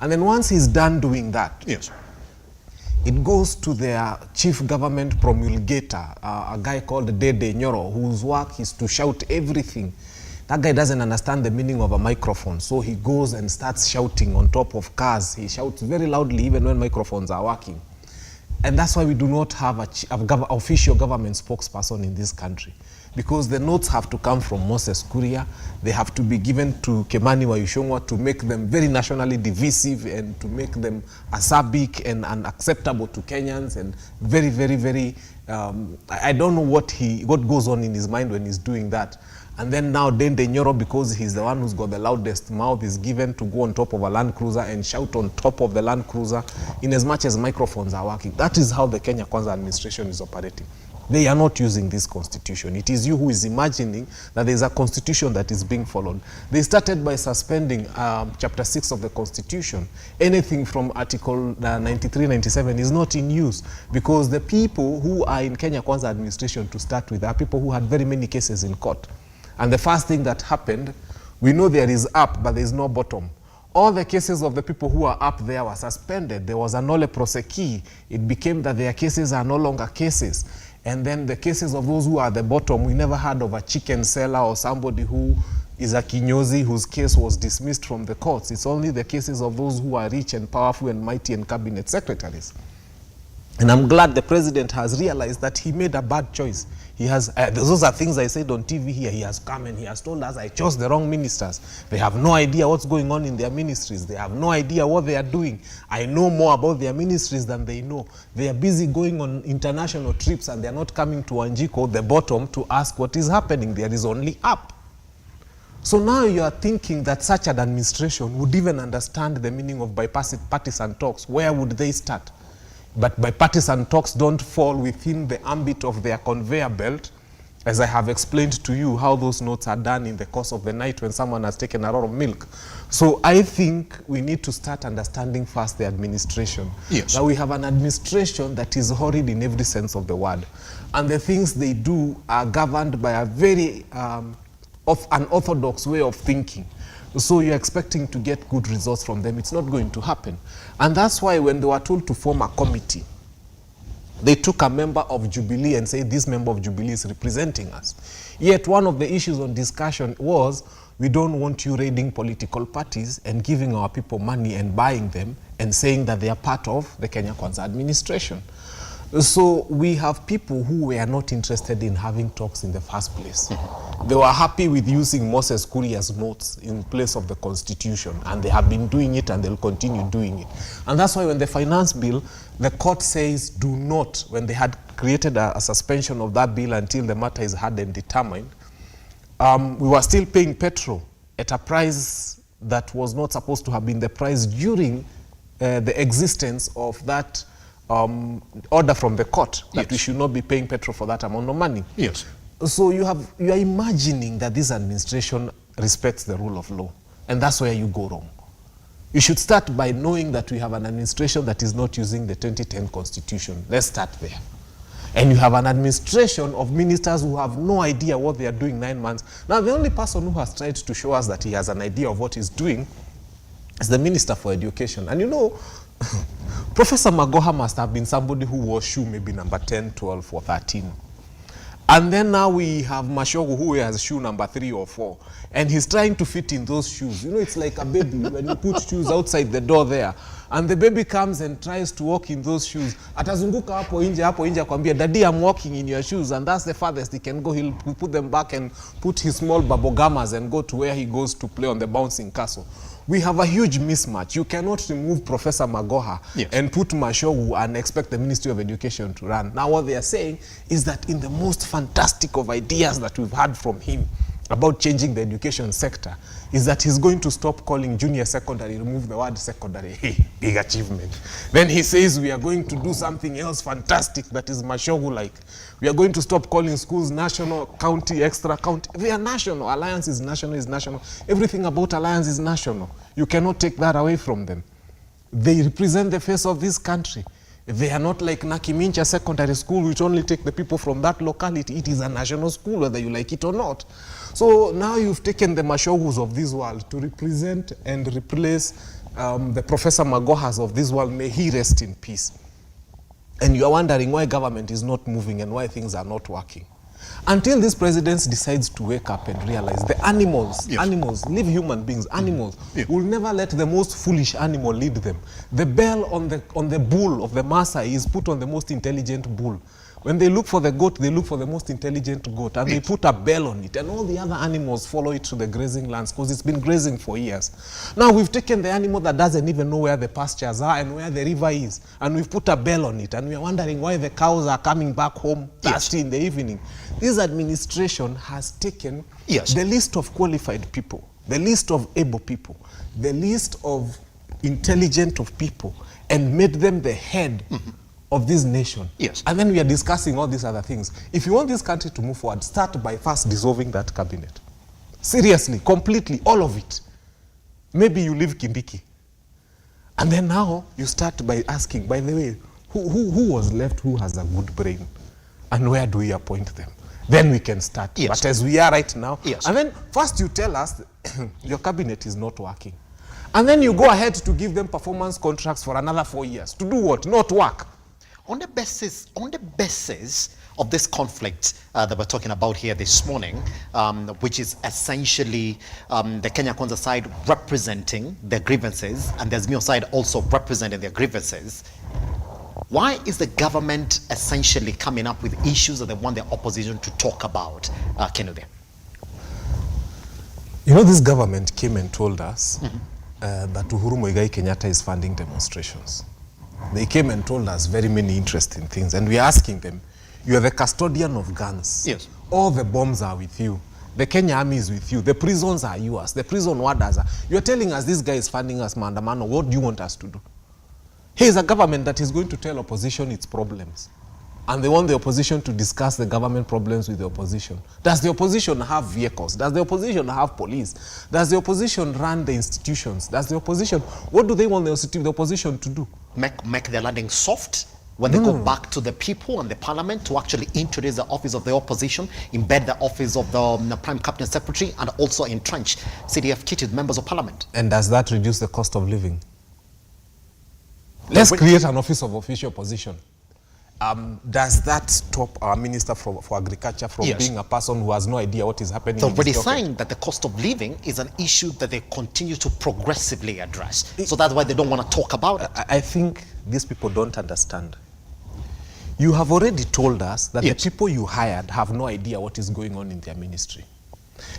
And then once he's done doing that, yes, it goes to their chief government promulgator, a guy called Dede Nyoro, whose work is to shout everything. That guy doesn't understand the meaning of a microphone, so he goes and starts shouting on top of cars. He shouts very loudly even when microphones are working. And that's why we do not have an official government spokesperson in this country. Because the notes have to come from Moses Kuria, they have to be given to Kemani Ishungwa to make them very nationally divisive and to make them acerbic and unacceptable to Kenyans and very, very, very I don't know what goes on in his mind when he's doing that. And then now Dende Nyoro, because he's the one who's got the loudest mouth, is given to go on top of a Land Cruiser and shout on top of the Land Cruiser in as much as microphones are working. That is how the Kenya Kwanza administration is operating. They are not using this constitution. It is you who is imagining that there is a constitution that is being followed. They started by suspending chapter 6 of the constitution. Anything from article 93, 97 is not in use, because the people who are in Kenya Kwanza administration to start with are people who had very many cases in court. And the first thing that happened, we know there is up, but there is no bottom. All the cases of the people who are up there were suspended. There was a nolle prosequi. It became that their cases are no longer cases. And then the cases of those who are at the bottom, we never heard of a chicken seller or somebody who is a kinyozi whose case was dismissed from the courts. It's only the cases of those who are rich and powerful and mighty and cabinet secretaries. And I'm glad the president has realized that he made a bad choice. He has, those are things I said on TV here. He has come and he has told us, I chose the wrong ministers. They have no idea what's going on in their ministries. They have no idea what they are doing. I know more about their ministries than they know. They are busy going on international trips and they are not coming to Wanjiko, the bottom, to ask what is happening. There is only up. So now you are thinking that such an administration would even understand the meaning of bipartisan talks. Where would they start? But bipartisan talks don't fall within the ambit of their conveyor belt, as I have explained to you how those notes are done in the course of the night when someone has taken a lot of milk. So I think we need to start understanding first the administration. Yes. That we have an administration that is horrid in every sense of the word. And the things they do are governed by a very unorthodox way of thinking. So you're expecting to get good results from them. It's not going to happen. And that's why when they were told to form a committee, they took a member of Jubilee and said, this member of Jubilee is representing us. Yet one of the issues on discussion was, we don't want you raiding political parties and giving our people money and buying them and saying that they are part of the Kenya Kwanza administration. So we have people who were not interested in having talks in the first place. They were happy with using Moses Kuria's notes in place of the constitution, and they have been doing it and they'll continue doing it. And that's why when the finance bill, the court says do not, when they had created a suspension of that bill until the matter is heard and determined, we were still paying petrol at a price that was not supposed to have been the price during the existence of that order from the court that we should not be paying petrol for that amount of money. Yes. So you are imagining that this administration respects the rule of law, and that's where you go wrong. You should start by knowing that we have an administration that is not using the 2010 constitution. Let's start there. And you have an administration of ministers who have no idea what they are doing 9 months. Now, the only person who has tried to show us that he has an idea of what he's doing is the Minister for Education. And you know, Professor Magoha must have been somebody who wore shoe maybe number 10, 12, or 13. And then now we have Mashogu who wears shoe number 3 or 4. And he's trying to fit in those shoes. You know, it's like a baby when you put shoes outside the door there. And the baby comes and tries to walk in those shoes. Atazunguka hapo inje akwambia, Daddy, I'm walking in your shoes. And that's the farthest he can go. He'll put them back and put his small babogamas and go to where he goes to play on the bouncing castle. We have a huge mismatch. You cannot remove Professor Magoha and put Mashogu and expect the Ministry of Education to run. Now what they are saying is that in the most fantastic of ideas that we've heard from him about changing the education sector is that he's going to stop calling junior secondary, remove the word secondary. Hey, big achievement. Then he says we are going to do something else fantastic that is Mashogu-like. We are going to stop calling schools national, county, extra county. They are national. Alliance is national, is national. Everything about Alliance is national. You cannot take that away from them. They represent the face of this country. They are not like Nakimincha Secondary School, which only take the people from that locality. It is a national school, whether you like it or not. So now you've taken the Mashogus of this world to represent and replace the Professor Magohas of this world. May he rest in peace. And you are wondering why government is not moving and why things are not working. Until this president decides to wake up and realize the animals, leave human beings, animals, will never let the most foolish animal lead them. The bell on the bull of the Maasai is put on the most intelligent bull. When they look for the goat, they look for the most intelligent goat, and they put a bell on it, and all the other animals follow it to the grazing lands because it's been grazing for years. Now we've taken the animal that doesn't even know where the pastures are and where the river is, and we've put a bell on it, and we're wondering why the cows are coming back home thirsty in the evening. This administration has taken the list of qualified people, the list of able people, the list of intelligent of people, and made them the head of this nation. Yes. And then we are discussing all these other things. If you want this country to move forward, start by first dissolving that cabinet. Seriously, completely, all of it. Maybe you leave Kindiki. And then now you start by asking, by the way, who was left who has a good brain? And where do we appoint them? Then we can start. Yes. But as we are right now, and then first you tell us your cabinet is not working. And then you go ahead to give them performance contracts for another 4 years. To do what? Not work. On the basis of this conflict that we're talking about here this morning, which is essentially the Kenya Kwanza side representing their grievances and the Azimio side also representing their grievances, why is the government essentially coming up with issues that they want the opposition to talk about, Kennedy? You know, this government came and told us that Uhuru Muigai Kenyatta is funding demonstrations. They came and told us very many interesting things, and we are asking them, you are the custodian of guns. Yes. All the bombs are with you. The Kenya army is with you. The prisons are yours. The prison warders are. You're telling us this guy is funding us, Maandamano. What do you want us to do? He is a government that is going to tell opposition its problems. And they want the opposition to discuss the government problems with the opposition. Does the opposition have vehicles? Does the opposition have police? Does the opposition run the institutions? Does the opposition, what do they want the opposition to do? Make their landing soft when they go back to the people and the parliament to actually introduce the office of the opposition, embed the office of the Prime Cabinet Secretary, and also entrench CDF-kitted members of parliament. And does that reduce the cost of living? Let's create an office of official position. Does that stop our Minister for Agriculture from being a person who has no idea what is happening? They're already saying that the cost of living is an issue that they continue to progressively address. So that's why they don't want to talk about it. I think these people don't understand. You have already told us that the people you hired have no idea what is going on in their ministry.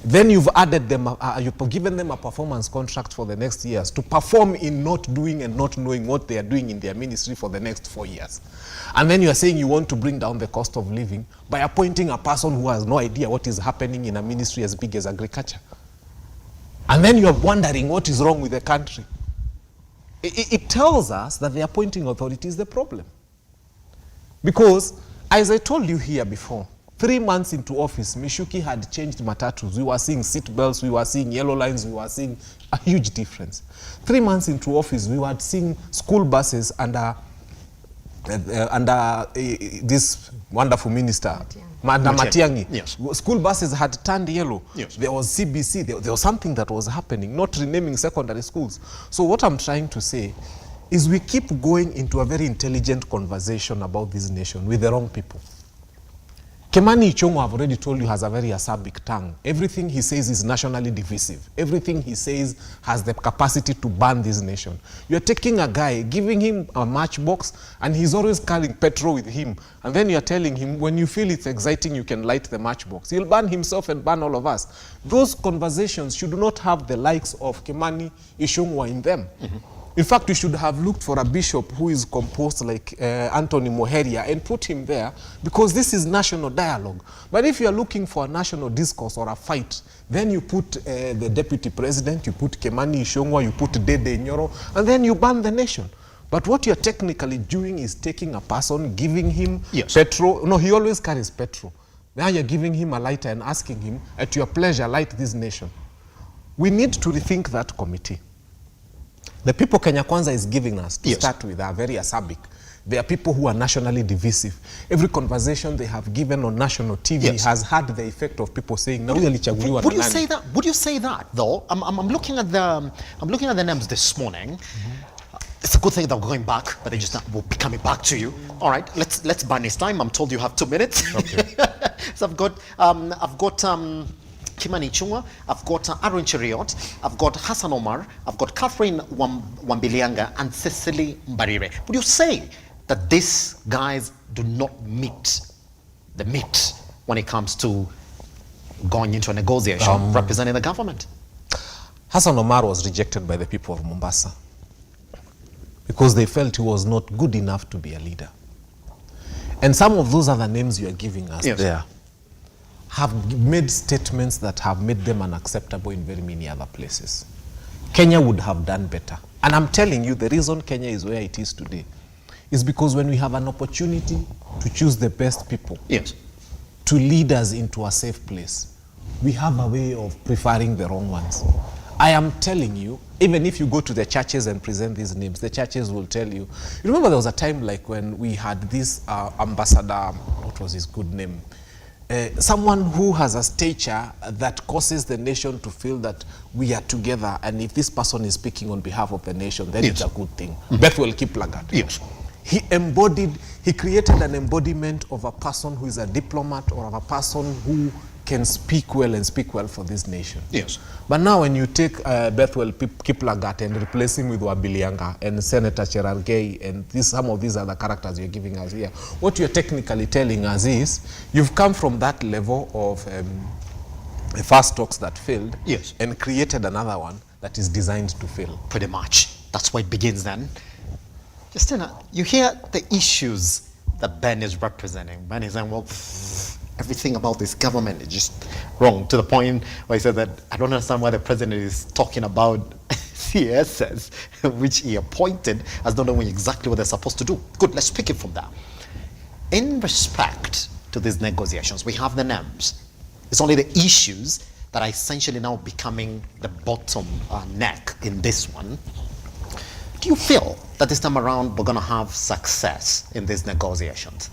Then you've added them, you've given them a performance contract for the next years to perform in not doing and not knowing what they are doing in their ministry for the next 4 years. And then you are saying you want to bring down the cost of living by appointing a person who has no idea what is happening in a ministry as big as agriculture. And then you are wondering what is wrong with the country. It tells us that the appointing authority is the problem. Because, as I told you here before, 3 months into office, Mishuki had changed matatus. We were seeing seat belts, we were seeing yellow lines, we were seeing a huge difference. 3 months into office, we were seeing school buses under this wonderful minister, Madam Matiang'i. Yes. School buses had turned yellow. Yes. There was CBC, there was something that was happening, not renaming secondary schools. So what I'm trying to say is we keep going into a very intelligent conversation about this nation with the wrong people. Kimani Ichung'wa, I've already told you, has a very acerbic tongue. Everything he says is nationally divisive. Everything he says has the capacity to burn this nation. You're taking a guy, giving him a matchbox, and he's always carrying petrol with him. And then you're telling him, when you feel it's exciting, you can light the matchbox. He'll burn himself and burn all of us. Those conversations should not have the likes of Kimani Ichung'wa in them. In fact, we should have looked for a bishop who is composed like Anthony Moheria and put him there, because this is national dialogue. But if you are looking for a national discourse or a fight, then you put the deputy president, you put Kimani Ichung'wa, you put Dede Nyoro, and then you ban the nation. But what you're technically doing is taking a person, giving him petrol. No, he always carries petrol. Now you're giving him a lighter and asking him, at your pleasure, light this nation. We need to rethink that committee. The people Kenya Kwanza is giving us to start with are very acerbic. They are people who are nationally divisive. Every conversation they have given on national TV has had the effect of people saying, "Would you say that? Would you say that though? I'm looking at the names this morning. It's a good thing that we're going back, but we'll be coming back to you. All right, let's burn this time. I'm told you have 2 minutes. Okay. So I've got Kimani Ichung'wa, I've got Aaron Cheriot, I've got Hassan Omar, I've got Catherine Wambilianga, and Cecily Mbarire. Would you say that these guys do not meet the meat when it comes to going into a negotiation representing the government? Hassan Omar was rejected by the people of Mombasa because they felt he was not good enough to be a leader. And some of those other names you are giving us there have made statements that have made them unacceptable in very many other places. Kenya would have done better. And I'm telling you, the reason Kenya is where it is today is because when we have an opportunity to choose the best people to lead us into a safe place, we have a way of preferring the wrong ones. I am telling you, even if you go to the churches and present these names, the churches will tell you. You remember there was a time like when we had this ambassador, what was his good name? Someone who has a stature that causes the nation to feel that we are together, and if this person is speaking on behalf of the nation, then it's a good thing. Bethuel Kiplagat. He created an embodiment of a person who is a diplomat or of a person who can speak well and speak well for this nation. But now when you take Bethuel Kiplagat and replace him with Wabilianga and Senator Cherargei and some of these other characters you're giving us here, what you're technically telling us is you've come from that level of the first talks that failed and created another one that is designed to fail. Pretty much. That's where it begins then. Justina, you hear the issues that Ben is representing. Ben is saying, well, everything about this government is just wrong, to the point where he said that I don't understand why the president is talking about CSS, which he appointed, as not knowing exactly what they're supposed to do. Good, let's pick it from there. In respect to these negotiations, we have the names. It's only the issues that are essentially now becoming the bottom neck in this one. Do you feel that this time around we're going to have success in these negotiations?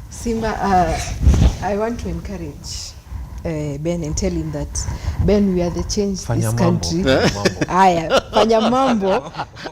Simba, I want to encourage Ben and tell him that, Ben, we are the change this country. Fanya mambo.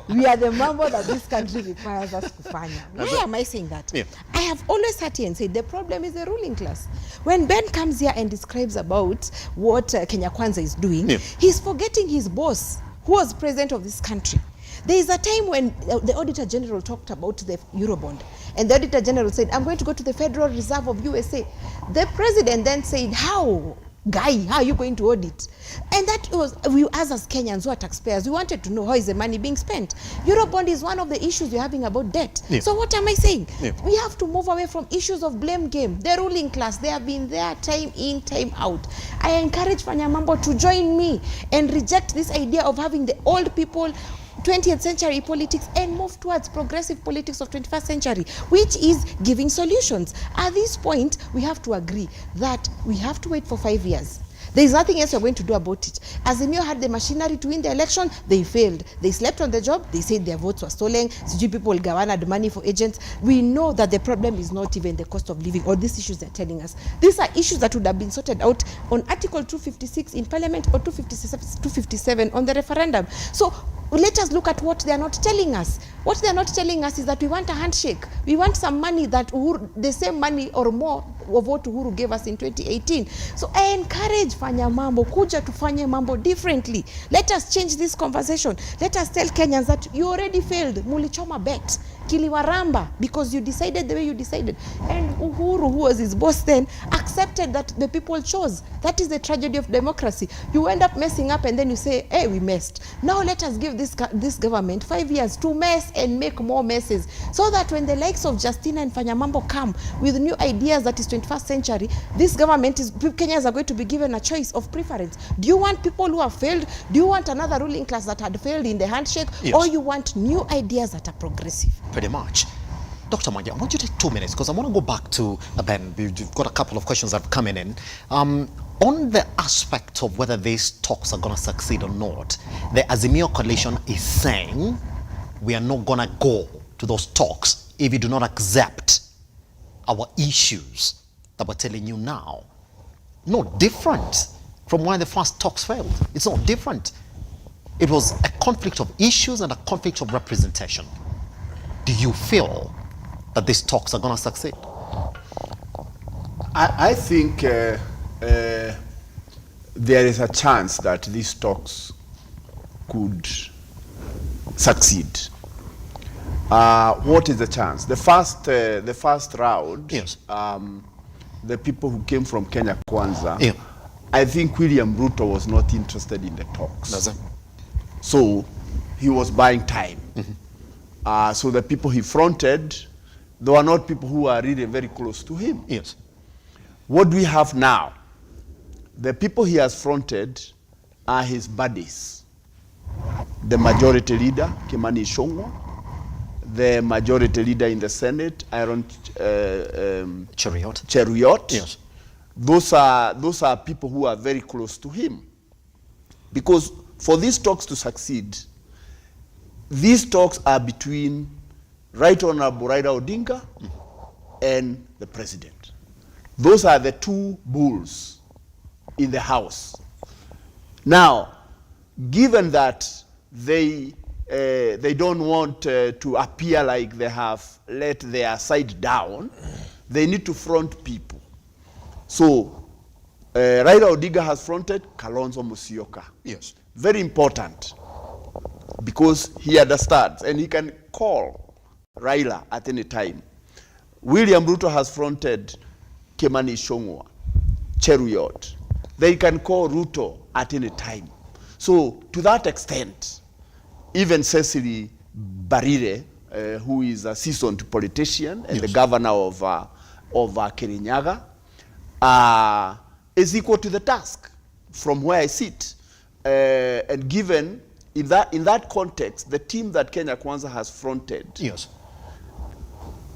We are the mambo that this country requires us to fanya. Why am I saying that? I have always sat here and said the problem is the ruling class. When Ben comes here and describes about what Kenya Kwanza is doing, he's forgetting his boss, who was president of this country. There is a time when the Auditor General talked about the Eurobond, and the Auditor General said, I'm going to go to the Federal Reserve of USA. The president then said, how are you going to audit? And that was, we as Kenyans who are taxpayers, we wanted to know how is the money being spent. Eurobond is one of the issues we're having about debt. So what am I saying? We have to move away from issues of blame game. The ruling class, they have been there time in, time out. I encourage Fanyamambo to join me and reject this idea of having the old people 20th century politics and move towards progressive politics of 21st century, which is giving solutions. At this point, we have to agree that we have to wait for 5 years. There is nothing else we're going to do about it. Azimio had the machinery to win the election, they failed. They slept on the job, they said their votes were stolen, CG people gawanad money for agents. We know that the problem is not even the cost of living or these issues they're telling us. These are issues that would have been sorted out on Article 256 in Parliament or 257 on the referendum. So let us look at what they are not telling us. What they are not telling us is that we want a handshake. We want some money that the same money or more of what Uhuru gave us in 2018. So I encourage Fanya Mambo, kuja tufanye mambo differently. Let us change this conversation. Let us tell Kenyans that you already failed. Mulichoma bet. Kiliwaramba, because you decided the way you decided. And Uhuru, who was his boss then, accepted that the people chose. That is the tragedy of democracy. You end up messing up and then you say, hey, we messed. Now let us give this government 5 years to mess and make more messes, so that when the likes of Justina and Fanyamambo come with new ideas that is 21st century, this government Kenyans are going to be given a choice of preference. Do you want people who have failed? Do you want another ruling class that had failed in the handshake? Or you want new ideas that are progressive? Pretty much. Dr. Manja, I want you to take 2 minutes because I want to go back to Ben. You've got a couple of questions that are coming in. On the aspect of whether these talks are going to succeed or not, the Azimio coalition is saying we are not going to go to those talks if you do not accept our issues that we're telling you now. No different from when the first talks failed. It's not different. It was a conflict of issues and a conflict of representation. Do you feel that these talks are going to succeed? I think there is a chance that these talks could succeed. what is the chance? The first round, yes. The people who came from Kenya Kwanza, yeah. I think William Ruto was not interested in the talks. That's it. So he was buying time. So the people he fronted, they were not people who are really very close to him. Yes. What we have now, the people he has fronted are his buddies. The majority leader, Kimani Ichung'wah, the majority leader in the Senate, Aaron Cheruiyot. Yes. Those are people who are very close to him. Because for these talks to succeed, these talks are between Right Honorable Raila Odinga and the president. Those are the two bulls in the house. Now, given that they don't want to appear like they have let their side down, they need to front people. So, Raila Odinga has fronted Kalonzo Musyoka. Yes. Very important, because he understands and he can call Raila at any time. William Ruto has fronted Kimani Ichung'wah, Cheruiyot. They can call Ruto at any time. So, to that extent, even Cecily Barire, who is a seasoned politician and the governor of Kirinyaga, is equal to the task from where I sit. And given in that context, the team that Kenya Kwanza has fronted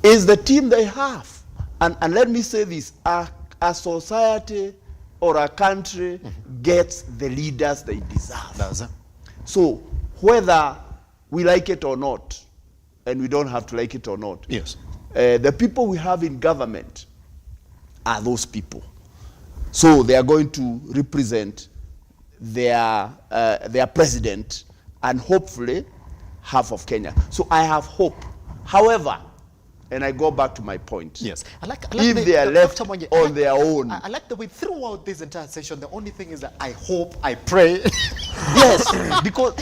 is the team they have. And let me say this, a society or a country gets the leaders they deserve. So whether we like it or not, and we don't have to like it or not, the people we have in government are those people. So they are going to represent their president and hopefully half of Kenya. So I have hope. However, and I go back to my point. Yes. I like if they are left on their own. I like the way throughout this entire session, the only thing is that I hope, I pray. Yes, because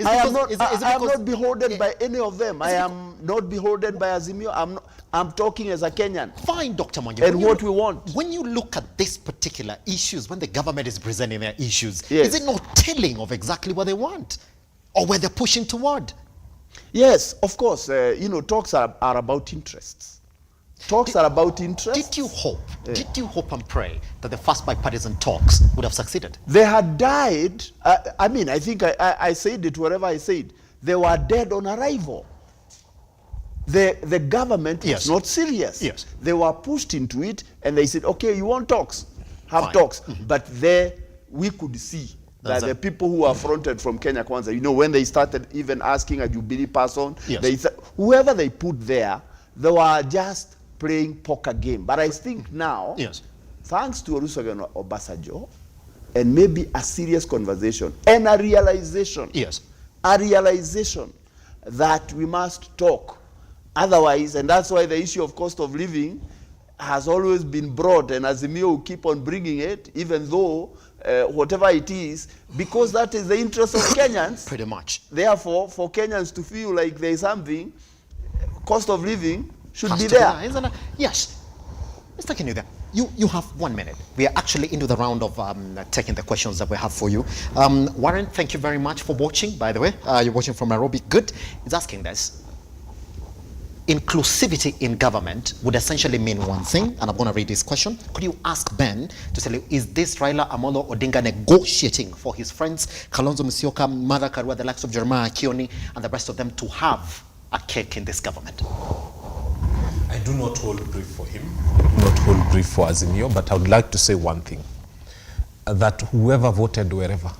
I am not beholden by any of them. I am not beholden by Azimio. I'm talking as a Kenyan. Fine, Dr. Mwangi. And what we want. When you look at these particular issues, when the government is presenting their issues, is it not telling of exactly what they want or where they're pushing toward? Yes, of course. Talks are about interests. Talks are about interests. Did you hope and pray that the first bipartisan talks would have succeeded? They had died. I think I said it wherever I said. They were dead on arrival. The government was not serious. Yes. They were pushed into it and they said, okay, you want talks? Have talks. But there we could see that the people who are fronted from Kenya Kwanza, when they started even asking a Jubilee person, whoever they put there, they were just playing poker game. But I think now, thanks to Olusegun Obasanjo, and maybe a serious conversation and a realization that we must talk. Otherwise, and that's why the issue of cost of living has always been brought, and Azimio will keep on bringing it, even though whatever it is, because that is the interest of Kenyans. Pretty much. Therefore, for Kenyans to feel like there is something, cost of living should be there. Isn't it? Yes. Mr. Kinuthia, you have 1 minute. We are actually into the round of taking the questions that we have for you. Warren, thank you very much for watching, by the way. You're watching from Nairobi. Good. It's asking this. Inclusivity in government would essentially mean one thing, and I'm going to read this question. Could you ask Ben to tell you, is this Raila Amolo Odinga negotiating for his friends, Kalonzo Musyoka, Martha Karua, the likes of Jeremiah Kioni, and the rest of them to have a cake in this government? I do not hold brief for him. I do not hold brief for Azimio, but I would like to say one thing. That whoever voted wherever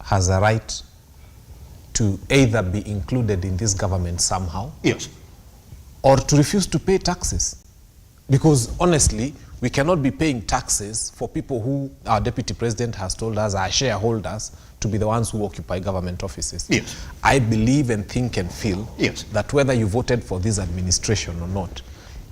has a right to either be included in this government somehow, or to refuse to pay taxes. Because honestly, we cannot be paying taxes for people who our deputy president has told us are shareholders to be the ones who occupy government offices. I believe and think and feel that whether you voted for this administration or not,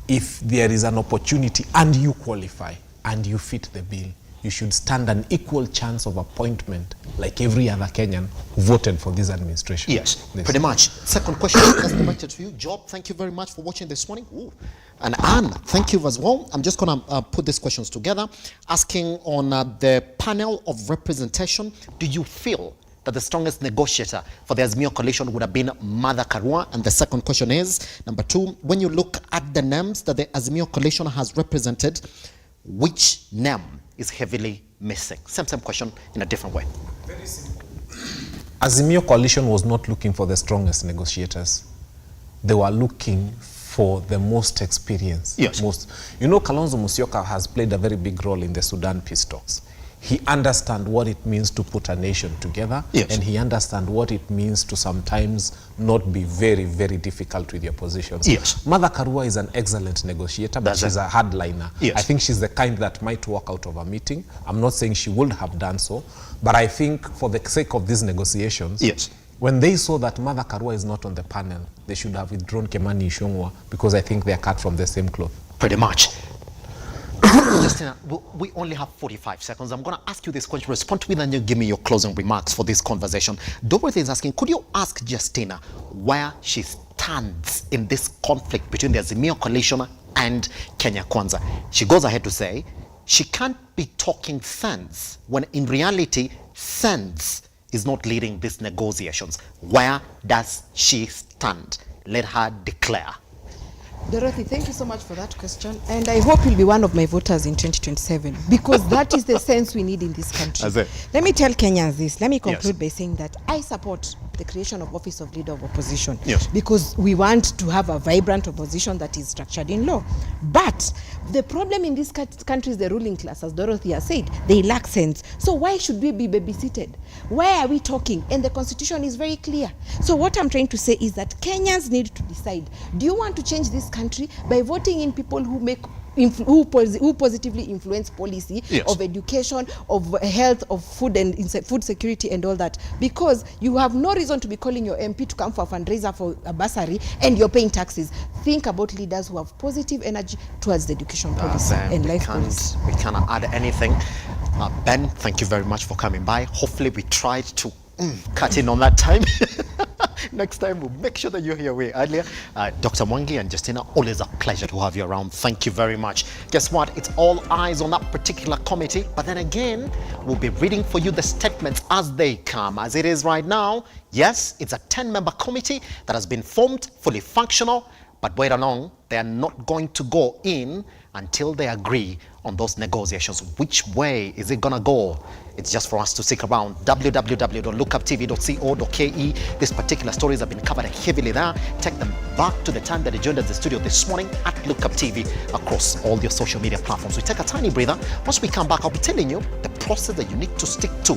if there is an opportunity and you qualify and you fit the bill, you should stand an equal chance of appointment like every other Kenyan who voted for this administration. Yes, pretty much. Second question, that's directed to you. Job, thank you very much for watching this morning. Ooh. And Anne, thank you as well. I'm just going to put these questions together, asking on the panel of representation, do you feel that the strongest negotiator for the Azimio coalition would have been Martha Karua? And the second question is, number 2, when you look at the names that the Azimio coalition has represented, which name is heavily missing? Same question in a different way. Very simple. Azimio coalition was not looking for the strongest negotiators. They were looking for the most experienced. Yes. Kalonzo Musyoka has played a very big role in the Sudan peace talks. He understands what it means to put a nation together, yes, and he understands what it means to sometimes not be very, very difficult with your positions. Yes. Martha Karua is an excellent negotiator, but she's a hardliner. Yes. I think she's the kind that might walk out of a meeting. I'm not saying she would have done so, but I think for the sake of these negotiations, yes, when they saw that Martha Karua is not on the panel, they should have withdrawn Kimani Ichung'wah, because I think they are cut from the same cloth. Pretty much. Justina, we only have 45 seconds. I'm going to ask you this question. Respond to it and you give me your closing remarks for this conversation. Dorothy is asking, could you ask Justina where she stands in this conflict between the Azimio coalition and Kenya Kwanza? She goes ahead to say she can't be talking sense when in reality sense is not leading these negotiations. Where does she stand? Let her declare. Dorothy, thank you so much for that question. And I hope you'll be one of my voters in 2027, because that is the sense we need in this country. Let me tell Kenyans this. Let me conclude by saying that I support the creation of Office of Leader of Opposition, because we want to have a vibrant opposition that is structured in law. But the problem in this country is the ruling class, as Dorothy has said. They lack sense. So why should we be babysitted? Why are we talking? And the Constitution is very clear. So what I'm trying to say is that Kenyans need to decide, do you want to change this country by voting in people who make who positively influence policy of education, of health, of food and food security and all that? Because you have no reason to be calling your MP to come for a fundraiser for a bursary and you're paying taxes. Think about leaders who have positive energy towards the education policy and life policy. We cannot add anything. Ben, thank you very much for coming by. Hopefully we tried to cut in on that time. Next time we'll make sure that you're here way earlier. Dr. Mwangi and Justina, always a pleasure to have you around. Thank you very much. Guess what? It's all eyes on that particular committee. But then again, we'll be reading for you the statements as they come. As it is right now, yes, it's a 10-member committee that has been formed, fully functional. But wait along, they are not going to go in until they agree on those negotiations. Which way is it gonna go? It's just for us to stick around. www.lookuptv.co.ke. These particular stories have been covered heavily there. Take them back to the time that they joined us in the studio this morning at Lookuptv across all your social media platforms. We take a tiny breather. Once we come back, I'll be telling you the process that you need to stick to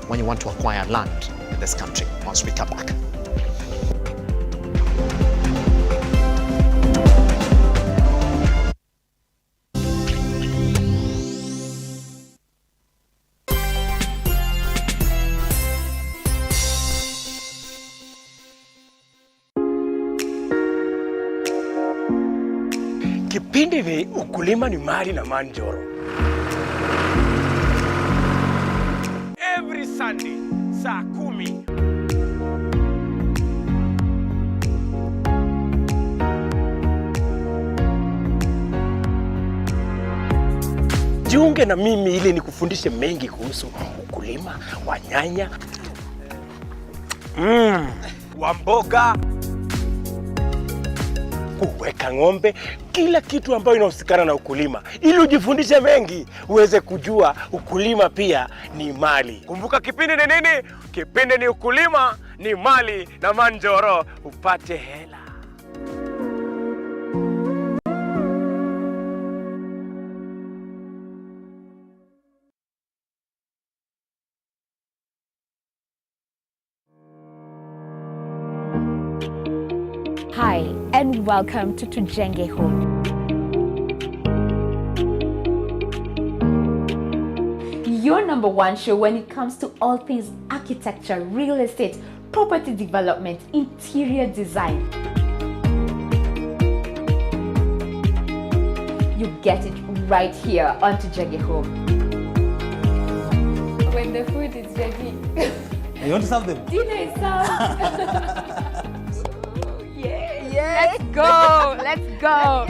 when you want to acquire land in this country. Once we come back. Kipindi ni ukulima ni mali na manjoro. Every Sunday, saa 10. Jiunge na mimi ili nikufundishe mengi kuhusu ukulima wa nyanya, wa mboga, kuweka ng'ombe, kila kitu ambayo inahusikana na ukulima, ili ujifundishe mengi, uweze kujua ukulima pia ni mali. Kumbuka kipindi ni nini? Kipindi ni ukulima ni mali na manjoro, upate hela. Hi, and welcome to Tujenge Home. Your #1 show when it comes to all things architecture, real estate, property development, interior design. You get it right here on Tujenge Home. You want to serve them? Dinner is served. Yeah. Let's go. Let's go.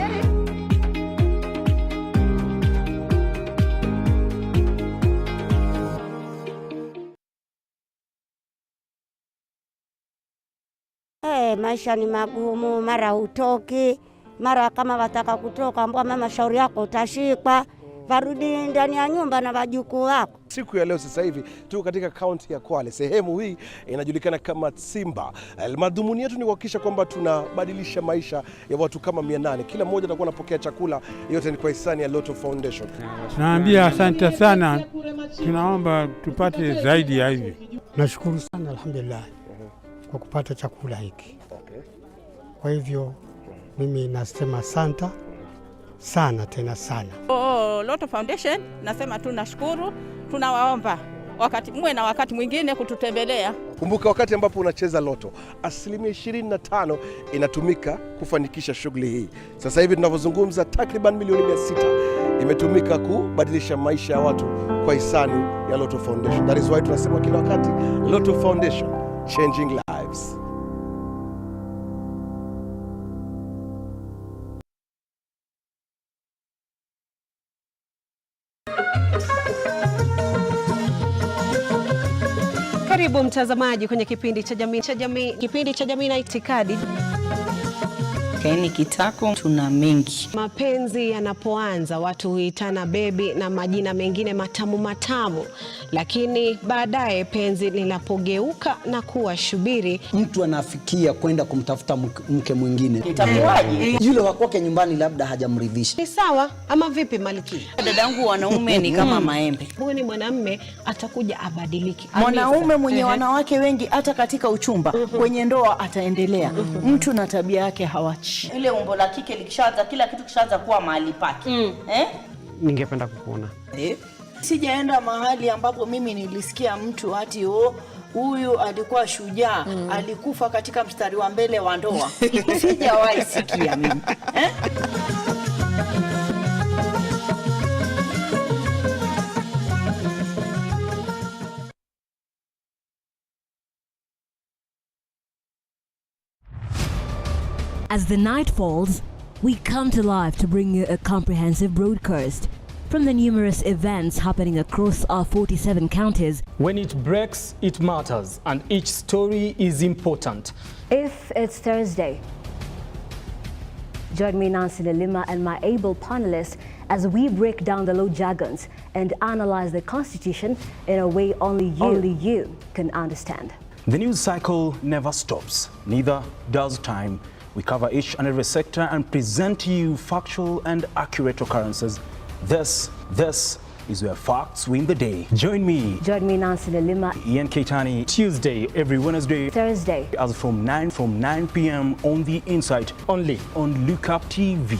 Maisha ni magumu, mara hutoki, mara kama wataka kutoka ambao mama shauri yako utashikwa, varudi ndani ya nyumba na wajukuu wako. Siku ya leo sasa hivi tuko katika kaunti ya Kwale. Sehemu hii inajulikana kama Simba. Madhumuni yetu ni kuhakikisha kwamba tunabadilisha maisha ya watu kama 800. Kila mmoja atakuwa anapokea chakula, yote ni kwa hisani ya RUTO Foundation. Tunaambia asante sana. Tunaomba tupate zaidi ya hivi. Nashukuru sana alhamdulillah kwa kupata chakula hiki. Kwa hivyo mimi nasema asante sana tena sana. RUTO Foundation nasema tunashukuru, tunawaomba muwe na wakati mwingine kututembelea. Kumbuka wakati ambapo unacheza loto, 25% inatumika kufanikisha shughuli hii. Sasa hivi tunavyozungumza takriban milioni 600 imetumika kubadilisha maisha ya watu kwa hisani ya RUTO Foundation. That is why tunasema kila wakati RUTO Foundation, changing lives. Karibu mtazamaji kwenye kipindi cha jamii na itikadi. Kaini kitako tuna mengi. Mapenzi yanapoanza watu huitana bebi na majina mengine matamu, lakini baadaye penzi linapogeuka na kuwa shubiri, mtu anafikia kwenda kumtafuta mke mwingine. Itakuwaje? Yule wa kwake nyumbani labda hajamridhisha. Ni sawa ama vipi Malkia? Dadangu, wanaume ni kama maembe. Huyu ni mwanamume atakuja abadiliki. Mwanaume mwenye wanawake wengi hata katika uchumba, kwenye ndoa ataendelea. Mtu na tabia yake hawachi. Ile umbo la kike likishaanza, kila kitu kishaanza kuwa mahali pake. Ningependa kukuona. Sijaenda mahali ambapo mimi nilisikia mtu ati huyu alikuwa shujaa, alikufa katika mstari wa mbele wa ndoa. Sijawahi sikia mimi. As the night falls, we come to life to bring you a comprehensive broadcast from the numerous events happening across our 47 counties. When it breaks, it matters, and each story is important. If it's Thursday, join me, Nancy Lima, and my able panelists as we break down the law jargons and analyze the Constitution in a way only you can understand. The news cycle never stops, neither does time. We cover each and every sector and present to you factual and accurate occurrences. This is where facts win the day. Join me, Nancy Lima, Ian Keitani, Tuesday, every Wednesday, Thursday, as from 9 p.m. on The Insight, only on Lookuptv.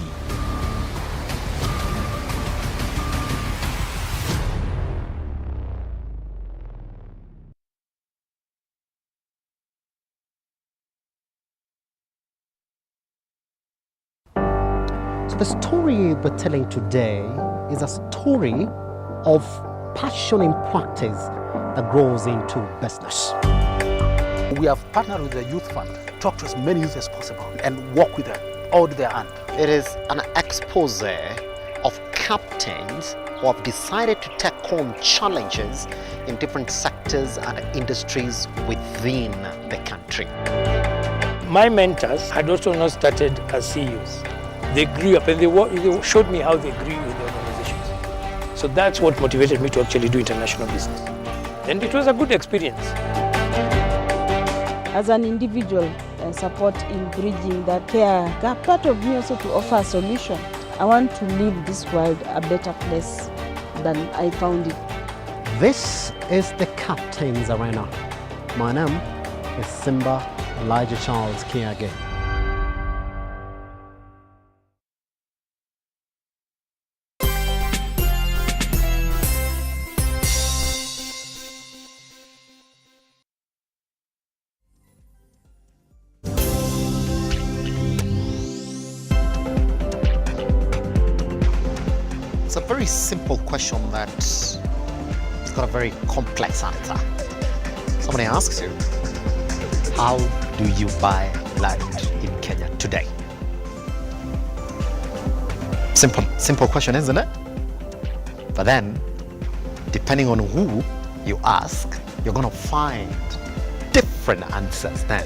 The story we're telling today is a story of passion in practice that grows into business. We have partnered with the Youth Fund, talk to as many youth as possible and work with them, hold their hand. It is an expose of captains who have decided to take on challenges in different sectors and industries within the country. My mentors had also not started as CEOs. They grew up and they showed me how they grew in the organizations. So that's what motivated me to actually do international business. And it was a good experience. As an individual, I support in bridging that care gap. Part of me also to offer a solution. I want to leave this world a better place than I found it. This is the Captain's Arena. My name is Simba Kiage. It's a very simple question that's got a very complex answer. somebody asks you, how do you buy land in Kenya today? Simple question, isn't it? But then, depending on who you ask, you're going to find different answers then.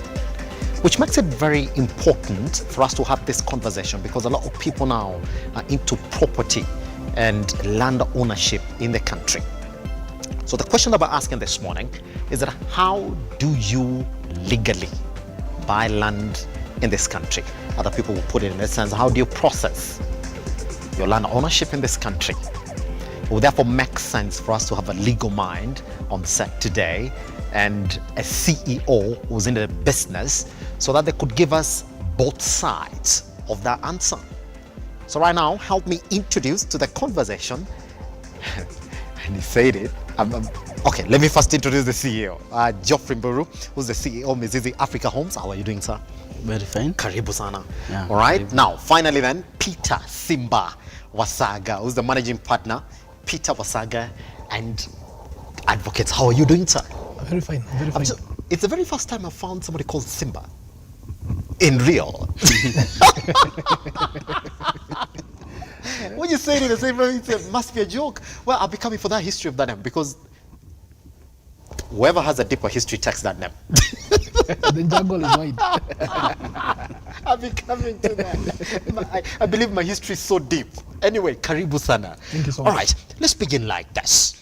Which makes it very important for us to have this conversation, because a lot of people now are into property and land ownership in the country. So the question that we're asking this morning is that how do you legally buy land in this country? Other people will put it in the sense, how do you process your land ownership in this country? It will therefore make sense for us to have a legal mind on set today and a CEO who's in the business, so that they could give us both sides of that answer. So right now, help me introduce to the conversation, and he said it. Okay, let me first introduce the CEO, Geoffrey Mburu, who's the CEO of Mizizi Africa Homes. How are you doing, sir? Very fine. Karibu sana. Yeah, all right, karibu. Now, finally then, Peter Simba Wasaga, who's the managing partner, Peter Wasaga and Advocates. How are you doing, sir? Very fine, very fine. It's the very first time I found somebody called Simba in real. When you say it in the same way, it must be a joke. Well, I'll be coming for that history of that name, because whoever has a deeper history takes that name. The jungle is wide. I'll be coming to that. I believe my history is so deep. Anyway, karibu sana. Thank you so much. All right, let's begin like this.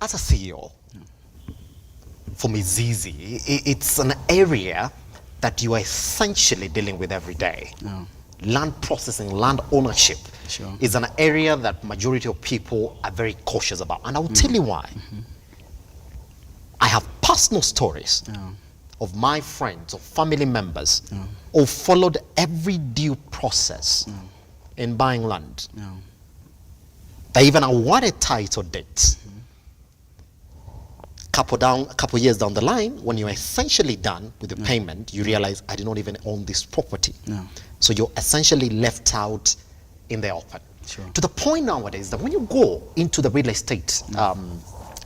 As a CEO, for Mizizi, it's an area that you are essentially dealing with every day. Yeah. Land processing, land ownership is an area that majority of people are very cautious about. And I will tell you why. I have personal stories of my friends or family members who followed every due process in buying land. They even awarded title deeds. Couple years down the line, when you're essentially done with the payment, you realize I did not even own this property. So you're essentially left out in the open. To the point nowadays that when you go into the real estate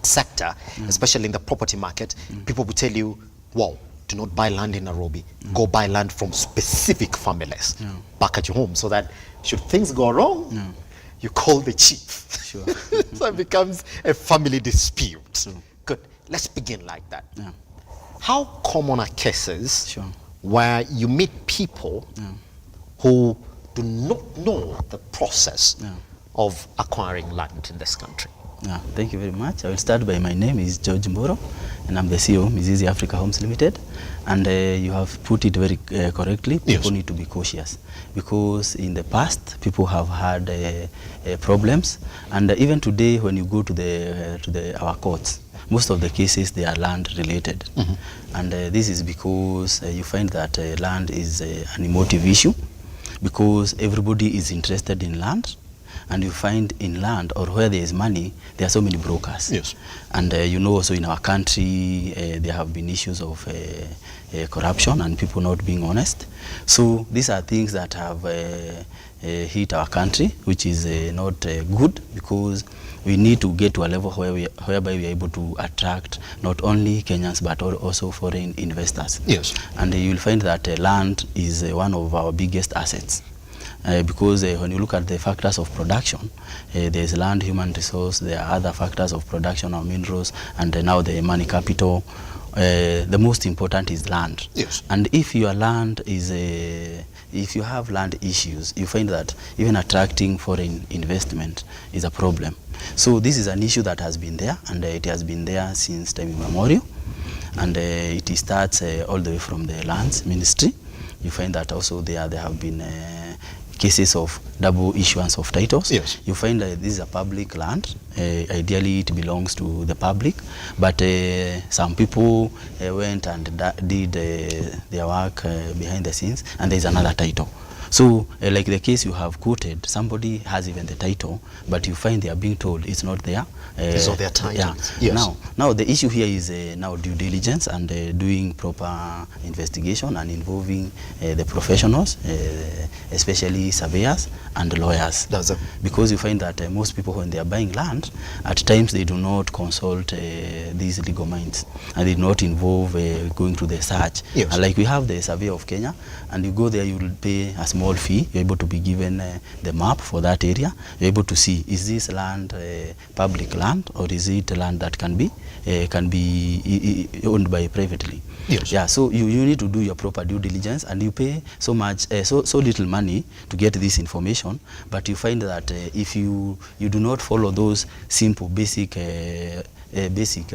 sector, especially in the property market, people will tell you, wow, do not buy land in Nairobi. Go buy land from specific families back at your home, so that should things go wrong, you call the chief. So it becomes a family dispute. Good. Let's begin like that. How common are cases where you meet people who do not know the process of acquiring land in this country? Thank you very much. I will start by, my name is George Mboro, and I'm the CEO of Mizizi Africa Homes Limited. And you have put it very correctly. People need to be cautious, because in the past people have had problems, and even today when you go to our courts, most of the cases, they are land related. And this is because you find that land is an emotive issue, because everybody is interested in land. And you find in land, or where there is money, there are so many brokers. And you know, also in our country, there have been issues of corruption and people not being honest. So these are things that have hit our country, which is not good, because we need to get to a level whereby we are able to attract not only Kenyans but also foreign investors. And you'll find that land is one of our biggest assets. Because when you look at the factors of production, there's land, human resource, there are other factors of production of minerals, and now the money capital. The most important is land. And if your land is if you have land issues, you find that even attracting foreign investment is a problem. So this is an issue that has been there, and it has been there since time immemorial. And it starts all the way from the lands ministry. You find that also there have been cases of double issuance of titles. You find that this is a public land. Ideally, it belongs to the public, but some people went and did their work behind the scenes, and there is another title. So like the case you have quoted, somebody has even the title, but you find they are being told it's not there. It's not their title. Yeah. Yes. Now the issue here is now due diligence and doing proper investigation and involving the professionals, especially surveyors and lawyers. Because you find that most people, when they are buying land, at times they do not consult these legal minds, and they do not involve going to the search. Yes. Like we have the Survey of Kenya, and you go there, you will pay a small fee. You're able to be given the map for that area. You're able to see, is this land public land, or is it land that can be owned by privately? Yes. Yeah. So you need to do your proper due diligence, and you pay so much, so little money to get this information. But you find that if you do not follow those simple basic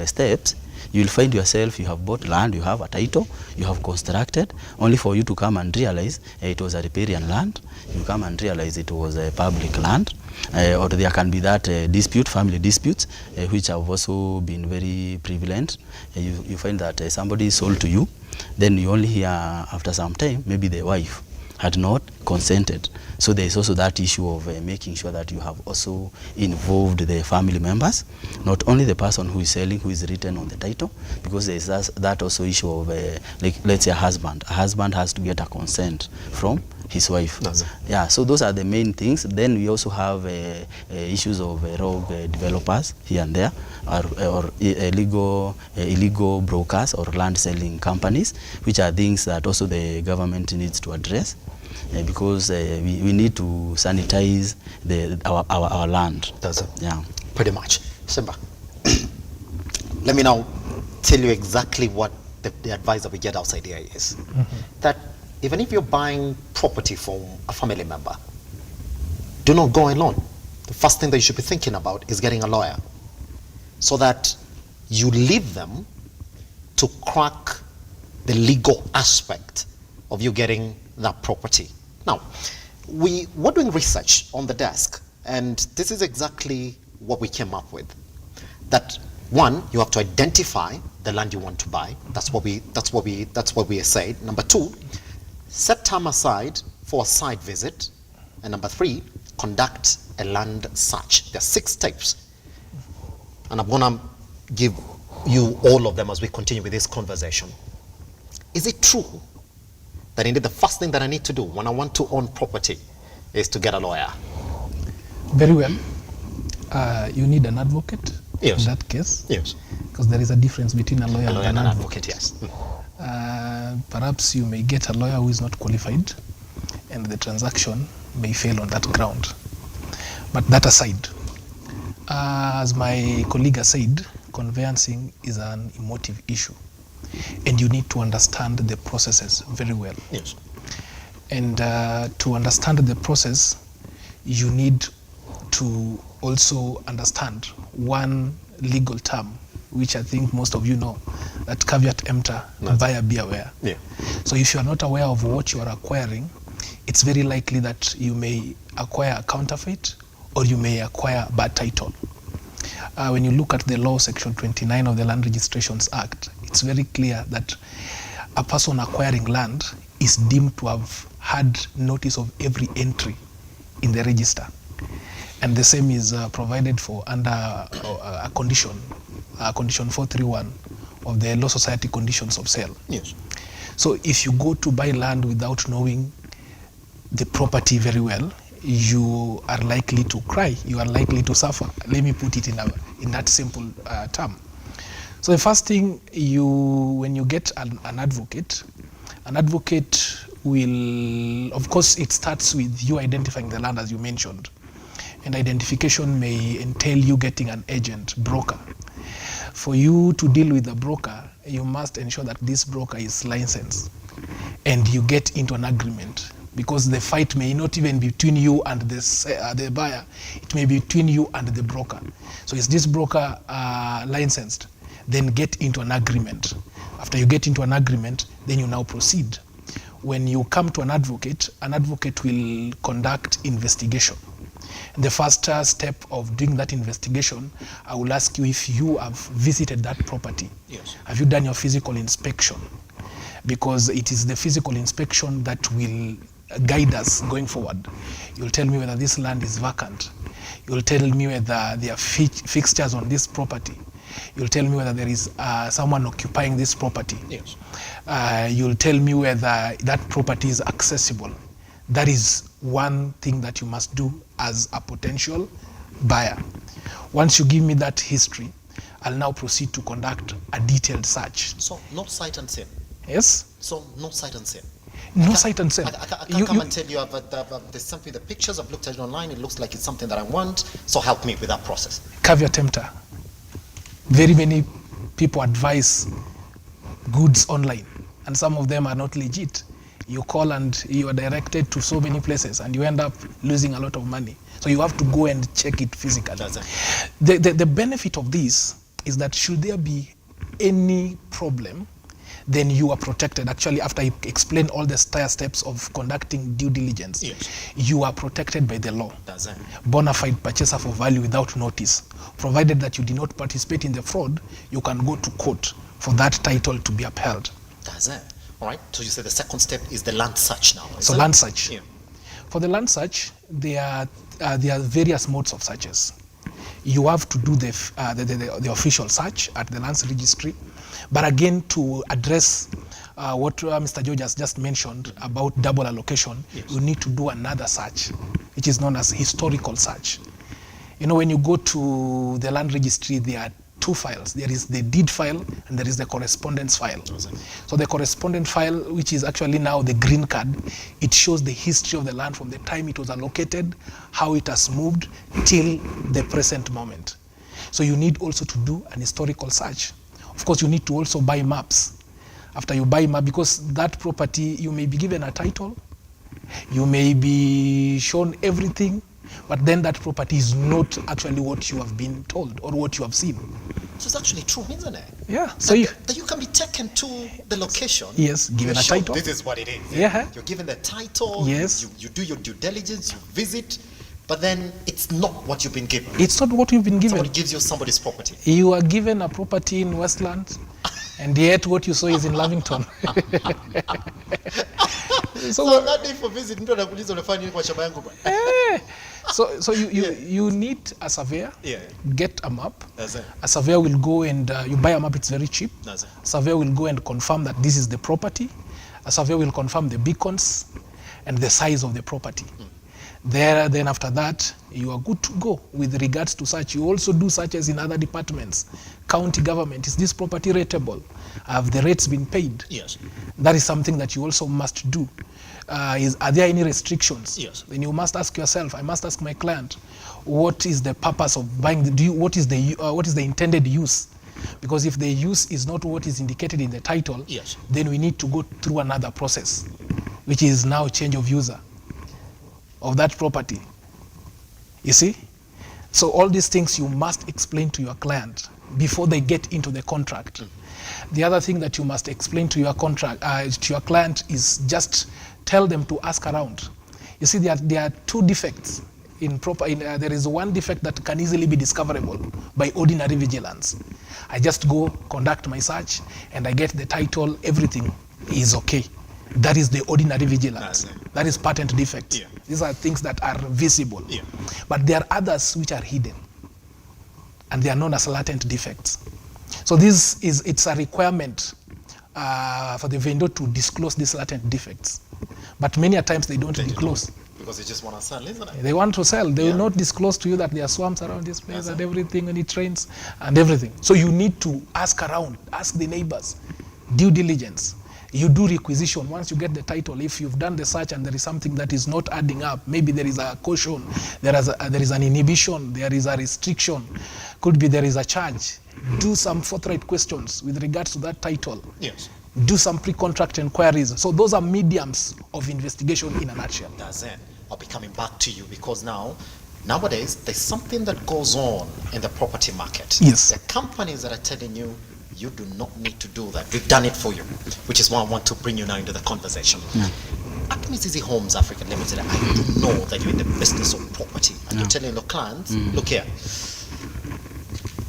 steps, you will find yourself, you have bought land, you have a title, you have constructed, only for you to come and realize it was a riparian land. You come and realize it was a public land, or there can be that dispute, family disputes, which have also been very prevalent. You find that somebody is sold to you, then you only hear after some time, maybe the wife had not consented. So there is also that issue of making sure that you have also involved the family members, not only the person who is selling, who is written on the title, because there is that also issue of, like, let's say a husband has to get a consent from his wife. Yeah, so those are the main things. Then we also have issues of rogue developers here and there, or illegal brokers or land selling companies, which are things that also the government needs to address, because we need to sanitize our land. Yeah, pretty much. Simba, let me now tell you exactly what the advice that we get outside here is. That even if you're buying property from a family member, do not go alone. The first thing that you should be thinking about is getting a lawyer, so that you leave them to crack the legal aspect of you getting that property. Now, we were doing research on the desk, and this is exactly what we came up with. That one, you have to identify the land you want to buy. That's what we said. Number two, set time aside for a site visit. And number three, conduct a land search. There are 6 steps. And I'm gonna give you all of them as we continue with this conversation. Is it true that indeed the first thing that I need to do when I want to own property is to get a lawyer? Very well. You need an advocate. Yes. In that case. Yes. Because there is a difference between a lawyer and an advocate. Yes. Perhaps you may get a lawyer who is not qualified, and the transaction may fail on that ground. But that aside, as my colleague has said, conveyancing is an emotive issue, and you need to understand the processes very well. Yes. And to understand the process, you need to also understand one legal term, which I think most of you know, that caveat emptor, buyer be aware. Yeah. So if you are not aware of what you are acquiring, it's very likely that you may acquire a counterfeit, or you may acquire a bad title. When you look at the law, section 29 of the Land Registrations Act, it's very clear that a person acquiring land is deemed to have had notice of every entry in the register. And the same is provided for under a condition, condition 431 of the Law Society Conditions of Sale. Yes. So if you go to buy land without knowing the property very well, you are likely to cry, you are likely to suffer. Let me put it in that simple term. So the first thing, when you get an advocate will, of course, it starts with you identifying the land, as you mentioned. And identification may entail you getting an agent, broker. For you to deal with a broker, you must ensure that this broker is licensed, and you get into an agreement, because the fight may not even be between you and the buyer, it may be between you and the broker. So is this broker licensed? Then get into an agreement. After you get into an agreement, then you now proceed. When you come to an advocate will conduct investigation. And the first step of doing that investigation, I will ask you if you have visited that property. Yes. Have you done your physical inspection? Because it is the physical inspection that will guide us going forward. You'll tell me whether this land is vacant. You'll tell me whether there are fixtures on this property. You'll tell me whether there is someone occupying this property. Yes. You'll tell me whether that property is accessible. That is one thing that you must do as a potential buyer. Once you give me that history, I'll now proceed to conduct a detailed search. So no sight unseen? Yes? So no sight unseen? No sight unseen. I can't come and tell you there's something, the pictures, I've looked at it online, it looks like it's something that I want, so help me with that process. Caveat emptor. Very many people advise goods online, and some of them are not legit. You call and you are directed to so many places, and you end up losing a lot of money. So you have to go and check it physically. The benefit of this is that should there be any problem, then you are protected. Actually, after I explain all the steps of conducting due diligence, yes, you are protected by the law. That's it. Bona fide purchaser for value without notice. Provided that you did not participate in the fraud, you can go to court for that title to be upheld. That's it. All right. So you said the second step is the land search now. So land search. Yeah. For the land search, there are various modes of searches. You have to do the official search at the lands registry. But again, to address what Mr. George has just mentioned about double allocation, yes, you need to do another search, which is known as historical search. You know, when you go to the land registry, there are two files. There is the deed file and there is the correspondence file. So the correspondence file, which is actually now the green card, it shows the history of the land from the time it was allocated, how it has moved till the present moment. So you need also to do an historical search. Of course, you need to also buy maps. After you buy map, because that property, you may be given a title, you may be shown everything, but then that property is not actually what you have been told or what you have seen. So it's actually true, isn't it? Yeah. So that you can be taken to the location. Yes, given a title. This is what it is. Yeah. You're given the title. Yes. You do your due diligence, you visit, but then it's not what you've been given. It's not what you've been given. Somebody gives you somebody's property. You are given a property in Westlands, and yet what you saw is in Lavington. So that day for visit, So you need a surveyor, yeah, get a map. That's it. A surveyor will go and you buy a map, it's very cheap. That's it. A surveyor will go and confirm that this is the property. A surveyor will confirm the beacons and the size of the property. Then after that, you are good to go with regards to search. You also do searches in other departments. County government, is this property rateable? Have the rates been paid? Yes. That is something that you also must do. Are there any restrictions? Yes. Then you must ask yourself, I must ask my client, what is the purpose of buying? What is the intended use? Because if the use is not what is indicated in the title, yes, then we need to go through another process, which is now change of user of that property. You see? So all these things you must explain to your client before they get into the contract. The other thing that you must explain to your to your client is just tell them to ask around. You see, there are two defects in there is one defect that can easily be discoverable by ordinary vigilance. I just go conduct my search and I get the title, everything is okay. That is the ordinary vigilance. That is patent defect. Yeah. These are things that are visible. Yeah. But there are others which are hidden, and they are known as latent defects. So it's a requirement for the vendor to disclose these latent defects. But many a times they don't disclose. Because they just want to sell, isn't it? They want to sell. They will not disclose to you that there are swamps around this place and everything, when it rains and everything. So you need to ask around, ask the neighbors, due diligence. You do requisition. Once you get the title, if you've done the search and there is something that is not adding up, maybe there is a caution, there is an inhibition, there is a restriction, could be there is a charge. Do some forthright questions with regards to that title. Yes. Do some pre-contract inquiries. So those are mediums of investigation in a nutshell. That's it. I'll be coming back to you because nowadays, there's something that goes on in the property market. Yes. The companies that are telling you, you do not need to do that. We've done it for you, which is why I want to bring you now into the conversation. Alchemist Easy Homes Africa Limited, I know that you're in the business of property. And you're telling your clients, look here,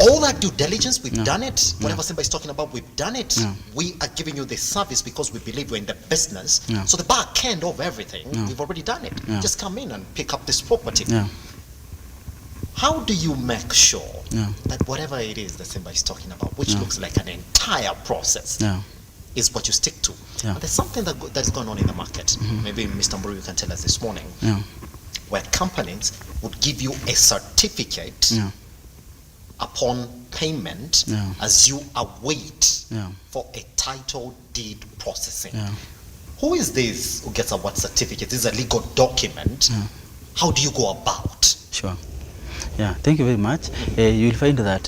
all that due diligence, we've done it. Whatever Simba is talking about, we've done it. We are giving you the service because we believe we're in the business. So the back end of everything, we've already done it. Just come in and pick up this property. How do you make sure that whatever it is that Simba is talking about, which looks like an entire process, is what you stick to? And there's something that is going on in the market. Maybe Mr. Mburu, you can tell us this morning, where companies would give you a certificate upon payment as you await for a title deed processing. Who is this who gets a what certificate? This is a legal document. How do you go about? Sure. Yeah, thank you very much. You will find that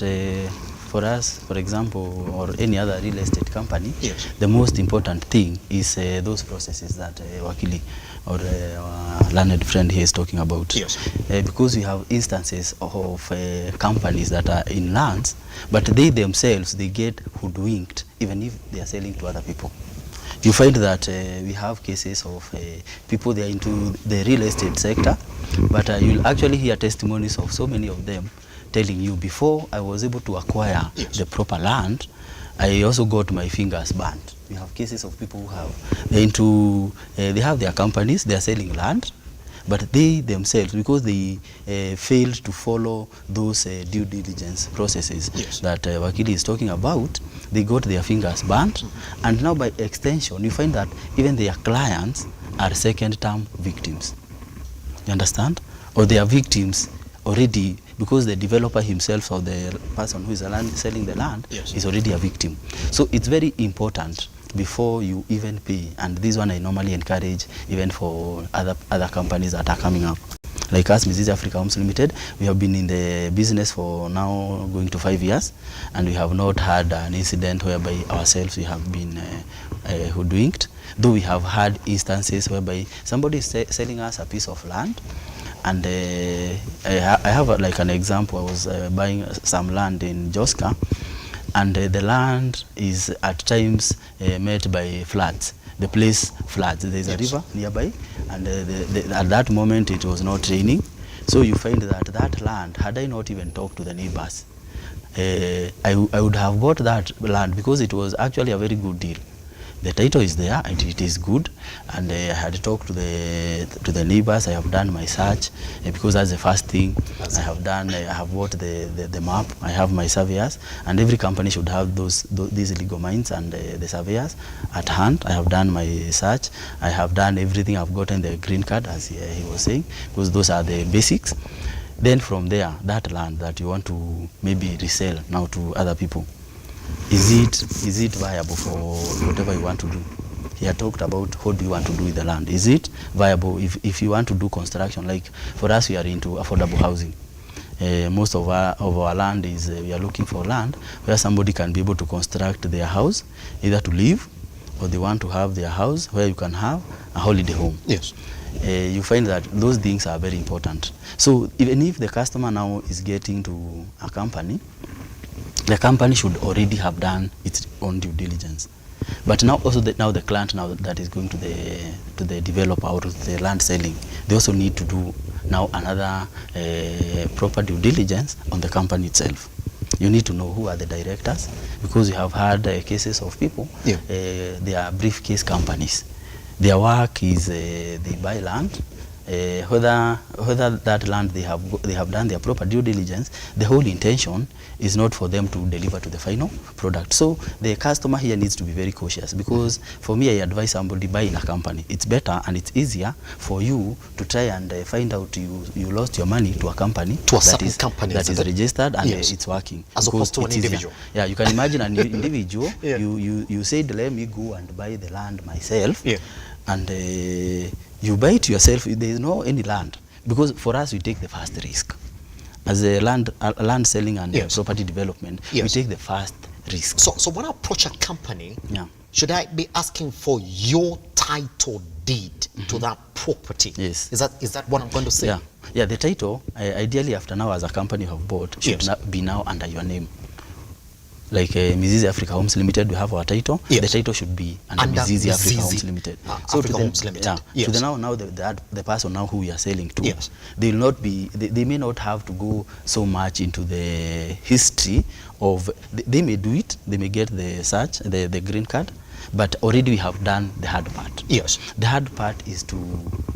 for us, for example, or any other real estate company, the most important thing is those processes that Wakili or our learned friend here is talking about. Because we have instances of companies that are in lands, but they themselves, they get hoodwinked even if they are selling to other people. You find that we have cases of people, they are into the real estate sector, but you'll actually hear testimonies of so many of them telling you, before I was able to acquire the proper land, I also got my fingers burnt. We have cases of people who have, they have their companies, they are selling land, but they themselves, because they failed to follow those due diligence processes that Wakili is talking about, they got their fingers burnt. And now by extension, you find that even their clients are second-term victims. You understand? Or they are victims already because the developer himself or the person who is selling the land is already a victim. So it's very important before you even pay, and this one I normally encourage even for other companies that are coming up. Like us, Mizizi Africa Homes Limited, we have been in the business for now going to 5 years, and we have not had an incident whereby ourselves we have been hoodwinked, though we have had instances whereby somebody is selling us a piece of land. And I have like an example. I was buying some land in Joska, and the land is at times met by floods. The place floods. There is a river nearby, and at that moment it was not raining. So you find that that land, had I not even talked to the neighbors, I would have bought that land because it was actually a very good deal. The title is there and it is good, and I had talked to the neighbors. I have done my search because that's the first thing I have done. I have bought the map. I have my surveyors, and every company should have these legal minds and the surveyors at hand. I have done my search. I have done everything. I've gotten the green card, as he was saying, because those are the basics. Then from there, that land that you want to maybe resell now to other people, is it viable for whatever you want to do? He had talked about what do you want to do with the land. Is it viable if you want to do construction? Like for us, we are into affordable housing. Most of our land is, we are looking for land where somebody can be able to construct their house, either to live, or they want to have their house where you can have a holiday home. You find that those things are very important. So even if the customer now is getting to a company, the company should already have done its own due diligence. But now also the client now that is going to the developer or to the land selling, they also need to do now another proper due diligence on the company itself. You need to know who are the directors, because you have had cases of people, they are briefcase companies. Their work is they buy land, whether that land they have done their proper due diligence. The whole intention is not for them to deliver to the final product. So the customer here needs to be very cautious, because for me, I advise somebody buy in a company. It's better and it's easier for you to try and find out you lost your money to a company that is registered and it's working, as opposed to an individual. Yeah, you can imagine an individual. You said, let me go and buy the land myself, and you buy it yourself. There is no any land, because for us we take the first risk as a land selling and property development. We take the first risk. So when I approach a company, should I be asking for your title deed to that property? Yes. Is that what I'm going to say? Yeah. The title ideally after now as a company you have bought should not be now under your name. like Mizizi Africa Homes Limited, we have our title. Yes. The title should be under Mizizi Africa Homes Limited. So Africa Homes Limited. Yeah. Yes. To the person now who we are selling to, yes, they will not be. They may not have to go so much into the history of. They may do it. They may get the search, the green card, but already we have done the hard part. Yes. The hard part is to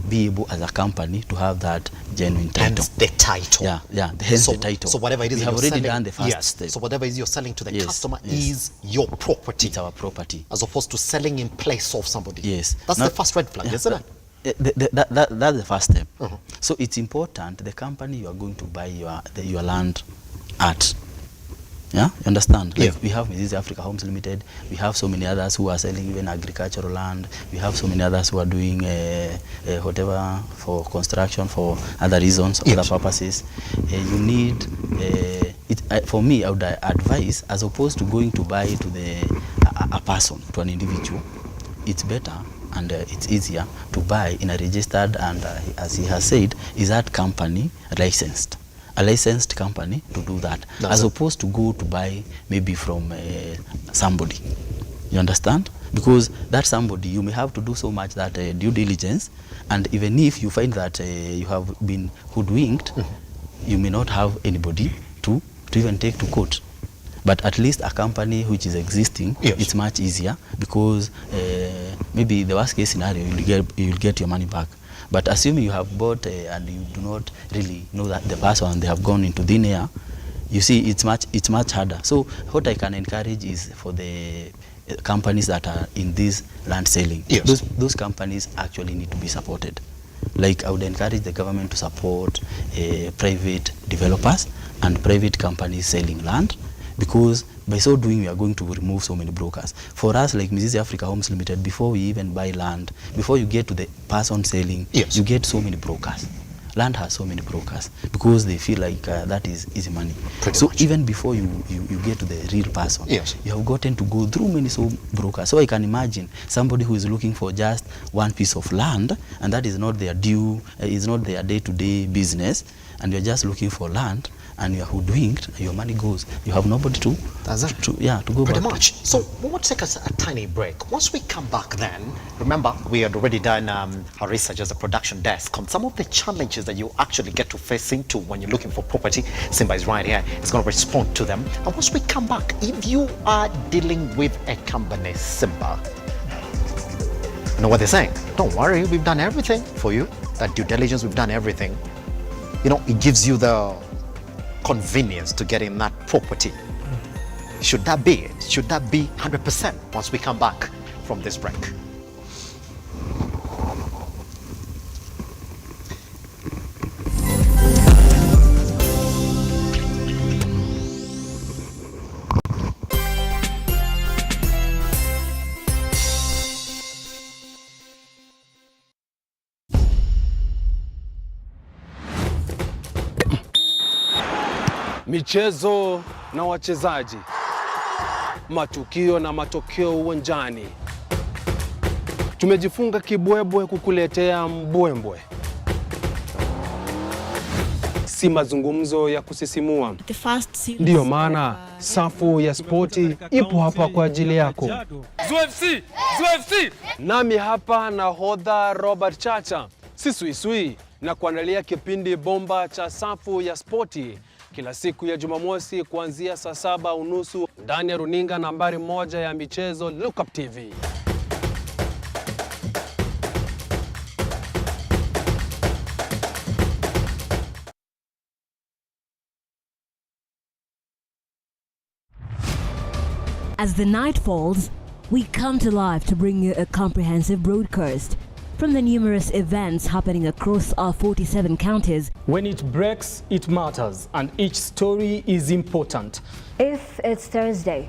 be able as a company to have that genuine title. Hence the title. Yeah, yeah. Hence the title. So whatever it is we that have you're already selling, done the first yes. step. So whatever it is you're selling to the Yes, customer yes. is your property. It's our property. As opposed to selling in place of somebody. Yes. That's Now, the first red flag, isn't it? That's the first step. So it's important the company you are going to buy your land at. Yeah, you understand? Like we have Mizizi Africa Homes Limited. We have so many others who are selling even agricultural land. We have so many others who are doing whatever for construction for other reasons, other purposes. You need for me, I would advise, as opposed to going to buy to a person, to an individual, it's better and it's easier to buy in a registered and as he has said, is that company licensed? A licensed company to do that, as opposed to go to buy maybe from somebody. You understand? Because that somebody, you may have to do so much that due diligence, and even if you find that you have been hoodwinked, you may not have anybody to even take to court. But at least a company which is existing, it's much easier, because maybe the worst case scenario, you'll get your money back. But assuming you have bought and you do not really know that the person and they have gone into thin air, you see it's much harder. So what I can encourage is for the companies that are in this land selling, those companies actually need to be supported. Like I would encourage the government to support private developers and private companies selling land, because by so doing we are going to remove so many brokers. For us, like Mizizi Africa Homes Limited, before we even buy land, before you get to the person selling, you get so many brokers. Land has so many brokers because they feel like that is easy money. So even before you get to the real person, you have gotten to go through many brokers. So I can imagine somebody who is looking for just one piece of land, and that is not their is not their day-to-day business, and you're just looking for land, and you're hoodwinked, your money goes. You have nobody to go Pretty back much. So we'll take us a tiny break. Once we come back then, remember we had already done our research as a production desk on some of the challenges that you actually get to face into when you're looking for property. Simba is right here. He's going to respond to them. And once we come back, if you are dealing with a company, Simba, you know what they're saying? Don't worry, we've done everything for you. That due diligence, we've done everything. You know, it gives you the convenience to get in that property. Should that be it? Should that be 100% once we come back from this break? Michezo na wachezaji, matukio na matokeo uwanjani. Tumejifunga kibwebwe kukuletea mbwembwe, si mazungumzo ya kusisimua. Ndiyo maana safu ya spoti ipo hapa kwa ajili yako. ZFC! Nami hapa nahodha Robert Chacha, sisuisui na kuandalia kipindi bomba cha safu ya spoti kila siku ya Jumamosi kuanzia saa 7:30 ndani ya runinga nambari 1 ya michezo Lookuptv. As the night falls, we come to life to bring you a comprehensive broadcast from the numerous events happening across our 47 counties. When it breaks, it matters, and each story is important. If it's Thursday,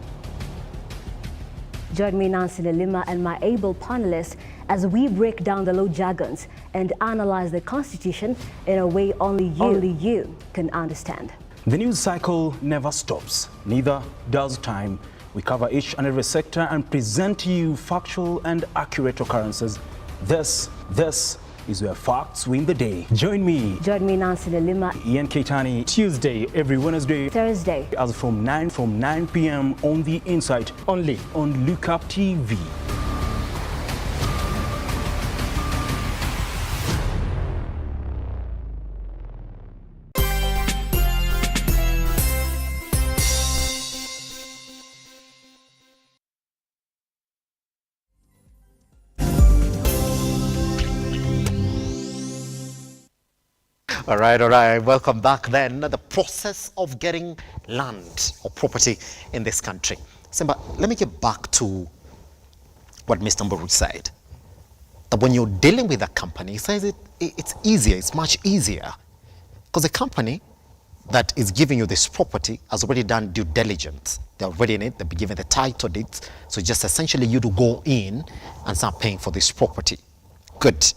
join me, Nancy Lelima, and my able panelists as we break down the law jargons and analyze the Constitution in a way only you can understand. The news cycle never stops, neither does time. We cover each and every sector and present you factual and accurate occurrences. This is where facts win the day. Join me, Nancy Lima, Ian Keitani, Tuesday, every Wednesday, Thursday, as from 9 p.m. on The Insight, only on Lookuptv. All right. Welcome back then. The process of getting land or property in this country. Simba, let me get back to what Mr. Mburu said. That when you're dealing with a company, he says it's easier, it's much easier. Because the company that is giving you this property has already done due diligence. They're already in it, they've been given the title deeds. So just essentially you to go in and start paying for this property. Good.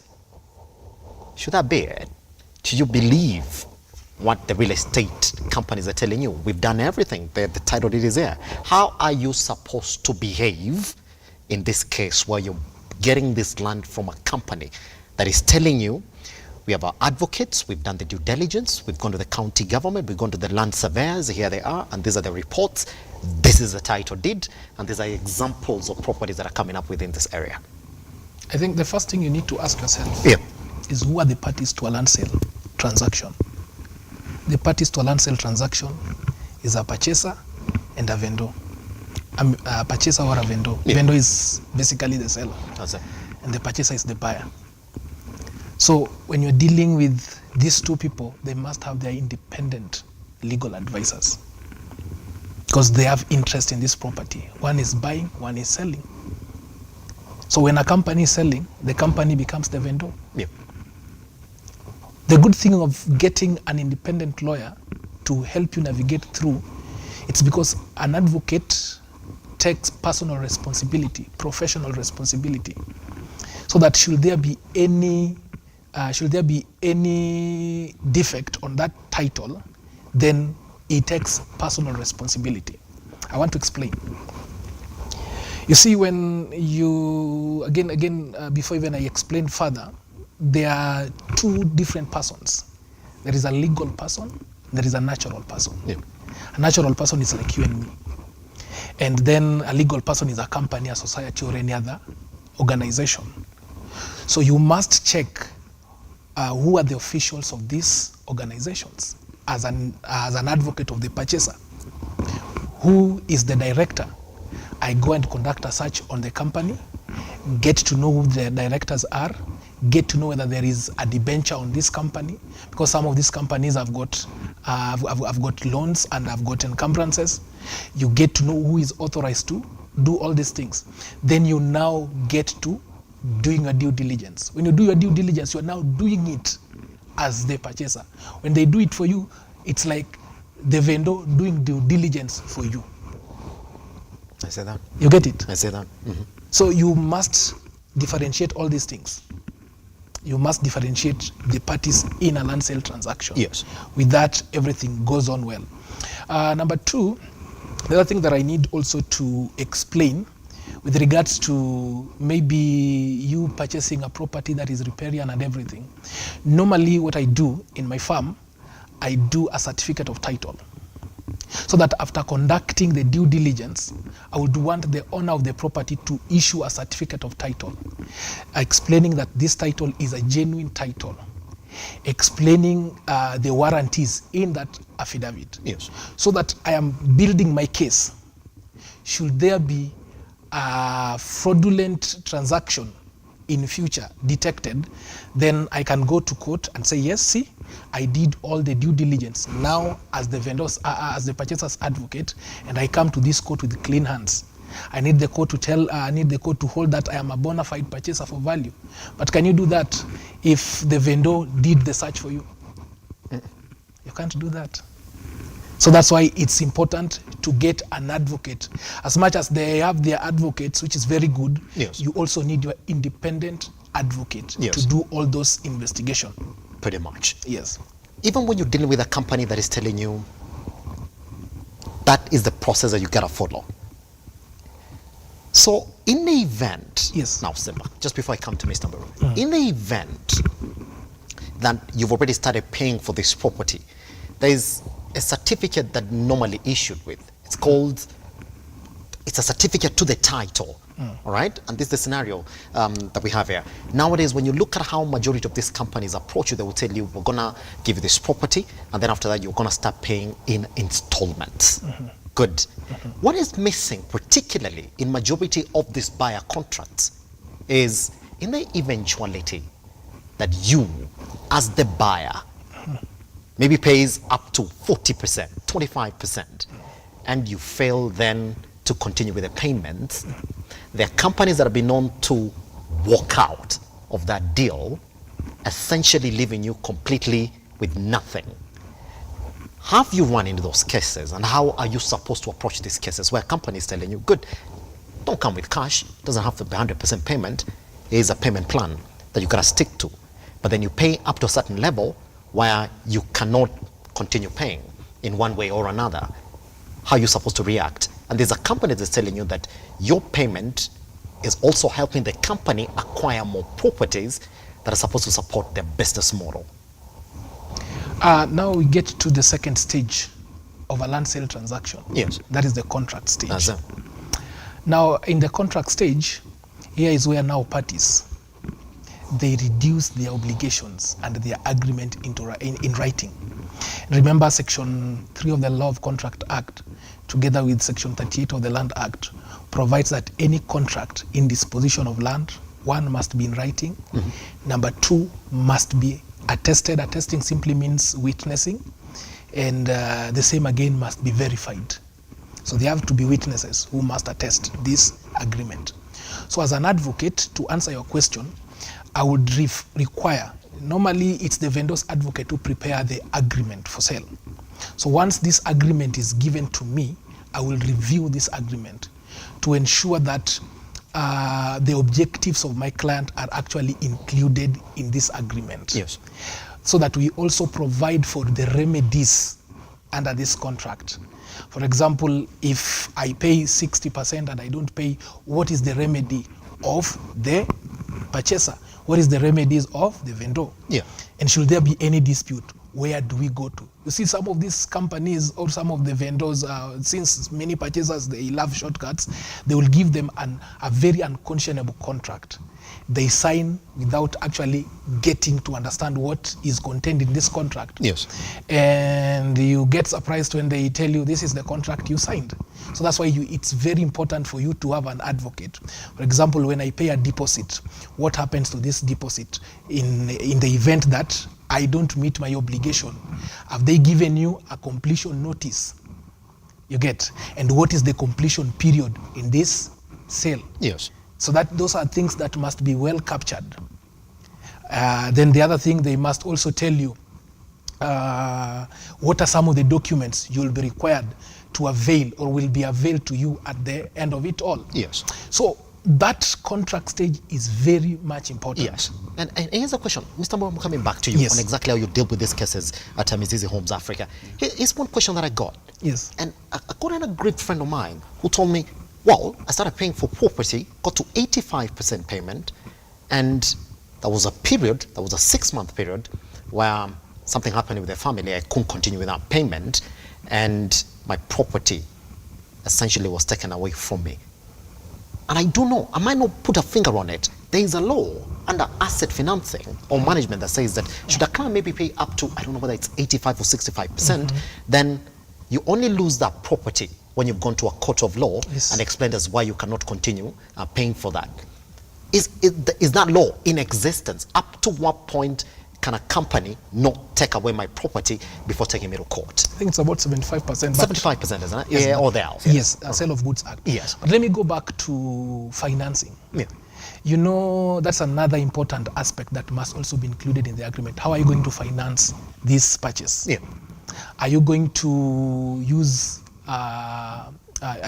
Should that be it? Do you believe what the real estate companies are telling you? We've done everything. The title deed is there. How are you supposed to behave in this case where you're getting this land from a company that is telling you, we have our advocates, we've done the due diligence, we've gone to the county government, we've gone to the land surveyors, here they are, and these are the reports, this is the title deed, and these are examples of properties that are coming up within this area? I think the first thing you need to ask yourself is who are the parties to a land sale transaction. The parties to a land sale transaction is a purchaser and a vendor. A purchaser or a vendor. Vendor is basically the seller. And the purchaser is the buyer. So when you're dealing with these two people, they must have their independent legal advisors because they have interest in this property. One is buying, one is selling. So when a company is selling, the company becomes the vendor. The good thing of getting an independent lawyer to help you navigate through, it's because an advocate takes personal responsibility, professional responsibility, so that should there be any defect on that title, then he takes personal responsibility. I want to explain. You see, when you, before even I explain further, there are two different persons. There is a legal person, there is a natural person. A natural person is like you and me. And then a legal person is a company, a society, or any other organization. So you must check who are the officials of these organizations as an advocate of the purchaser. Who is the director? I go and conduct a search on the company, get to know who the directors are, get to know whether there is a debenture on this company, because some of these companies have got loans and have got encumbrances. You get to know who is authorized to do all these things. Then you now get to doing a due diligence. When you do your due diligence, you are now doing it as the purchaser. When they do it for you, it's like the vendor doing due diligence for you. I say that. You get it? I say that. Mm-hmm. So you must differentiate all these things. You must differentiate the parties in a land sale transaction. Yes. With that, everything goes on well. Number two, the other thing that I need also to explain with regards to maybe you purchasing a property that is riparian and everything. Normally what I do in my farm, I do a certificate of title. So that after conducting the due diligence, I would want the owner of the property to issue a certificate of title, explaining that this title is a genuine title, explaining the warranties in that affidavit. Yes. So that I am building my case. Should there be a fraudulent transaction in future detected, then I can go to court and say, yes, see, I did all the due diligence. Now, as the purchaser's advocate, and I come to this court with clean hands. I need the court to hold that I am a bona fide purchaser for value. But can you do that if the vendor did the search for you? You can't do that. So that's why it's important to get an advocate. As much as they have their advocates, which is very good, yes, you also need your independent advocate, yes, to do all those investigations. Pretty much. Yes. Even when you're dealing with a company that is telling you that is the process that you gotta follow. So In the event, yes. Now Simba, just before I come to Mr. Mburu, in the event that you've already started paying for this property, there is a certificate that normally issued with. It's a certificate to the title, all right? And this is the scenario that we have here. Nowadays, when you look at how majority of these companies approach you, they will tell you, we're gonna give you this property, and then after that, you're gonna start paying in installments. Good. What is missing, particularly in majority of these buyer contracts, is in the eventuality that you, as the buyer, maybe pays up to 40%, 25%, and you fail then to continue with the payments. There are companies that have been known to walk out of that deal, essentially leaving you completely with nothing. Have you run into those cases, and how are you supposed to approach these cases where companies telling you, good, don't come with cash, doesn't have to be 100% payment, here's a payment plan that you gotta stick to, but then you pay up to a certain level where you cannot continue paying in one way or another. How are you supposed to react? And there's a company that's telling you that your payment is also helping the company acquire more properties that are supposed to support their business model. Now we get to the second stage of a land sale transaction. Yes. That is the contract stage. That's it. Now, in the contract stage, here is where now parties, they reduce their obligations and their agreement in writing. Remember, Section 3 of the Law of Contract Act, together with Section 38 of the Land Act, provides that any contract in disposition of land, 1, must be in writing. Number 2, must be attested. Attesting simply means witnessing, and the same again must be verified. So there have to be witnesses who must attest this agreement. So as an advocate, to answer your question, I would require, normally it's the vendor's advocate to prepare the agreement for sale. So once this agreement is given to me, I will review this agreement to ensure that the objectives of my client are actually included in this agreement. Yes. So that we also provide for the remedies under this contract. For example, if I pay 60% and I don't pay, what is the remedy of the purchaser? What is the remedies of the vendor? Yeah. And should there be any dispute, where do we go to? You see, some of these companies or some of the vendors, since many purchasers, they love shortcuts, they will give them a very unconscionable contract. They sign without actually getting to understand what is contained in this contract. Yes. And you get surprised when they tell you this is the contract you signed. So that's why it's very important for you to have an advocate. For example, when I pay a deposit, what happens to this deposit in the event that I don't meet my obligation? Have they given you a completion notice? You get? And what is the completion period in this sale? Yes. So that those are things that must be well captured. Then the other thing, they must also tell you what are some of the documents you'll be required to avail or will be availed to you at the end of it all. Yes. So that contract stage is very much important. Yes. And here's a question. Mr. Mburu, I'm coming back to you on exactly how you deal with these cases at Mizizi Homes Africa. Here's one question that I got. Yes. And I got a great friend of mine who told me, well, I started paying for property, got to 85% payment, and there was a period, there was a 6-month period where something happened with the family. I couldn't continue without payment, and my property essentially was taken away from me. And I don't know, I might not put a finger on it. There is a law under asset financing or management that says that should a client maybe pay up to, I don't know whether it's 85 or 65%, then you only lose that property when you've gone to a court of law and explained as why you cannot continue paying for that. Is that law in existence? Up to what point can a company not take away my property before taking me to court? I think it's about 75%. 75%, isn't it? Yes, yeah, or thereof. Yes, a Sale of Goods Act. Yes. But let me go back to financing. Yeah. You know, that's another important aspect that must also be included in the agreement. How are you going to finance this purchase? Yeah. Are you going to use, are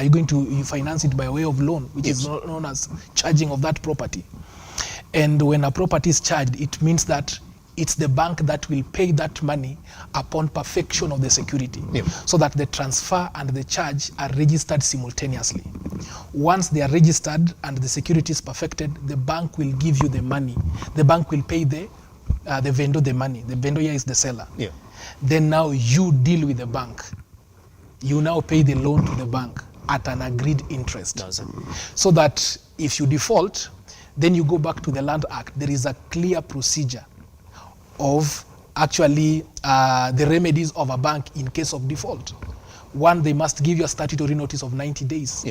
you going to finance it by way of loan, which is known as charging of that property? And when a property is charged, it means that it's the bank that will pay that money upon perfection of the security, so that the transfer and the charge are registered simultaneously. Once they are registered and the security is perfected, the bank will give you the money. The bank will pay the vendor the money. The vendor here is the seller. Then now you deal with the bank. You now pay the loan to the bank at an agreed interest. So that if you default, then you go back to the Land Act. There is a clear procedure of actually the remedies of a bank in case of default. One, they must give you a statutory notice of 90 days.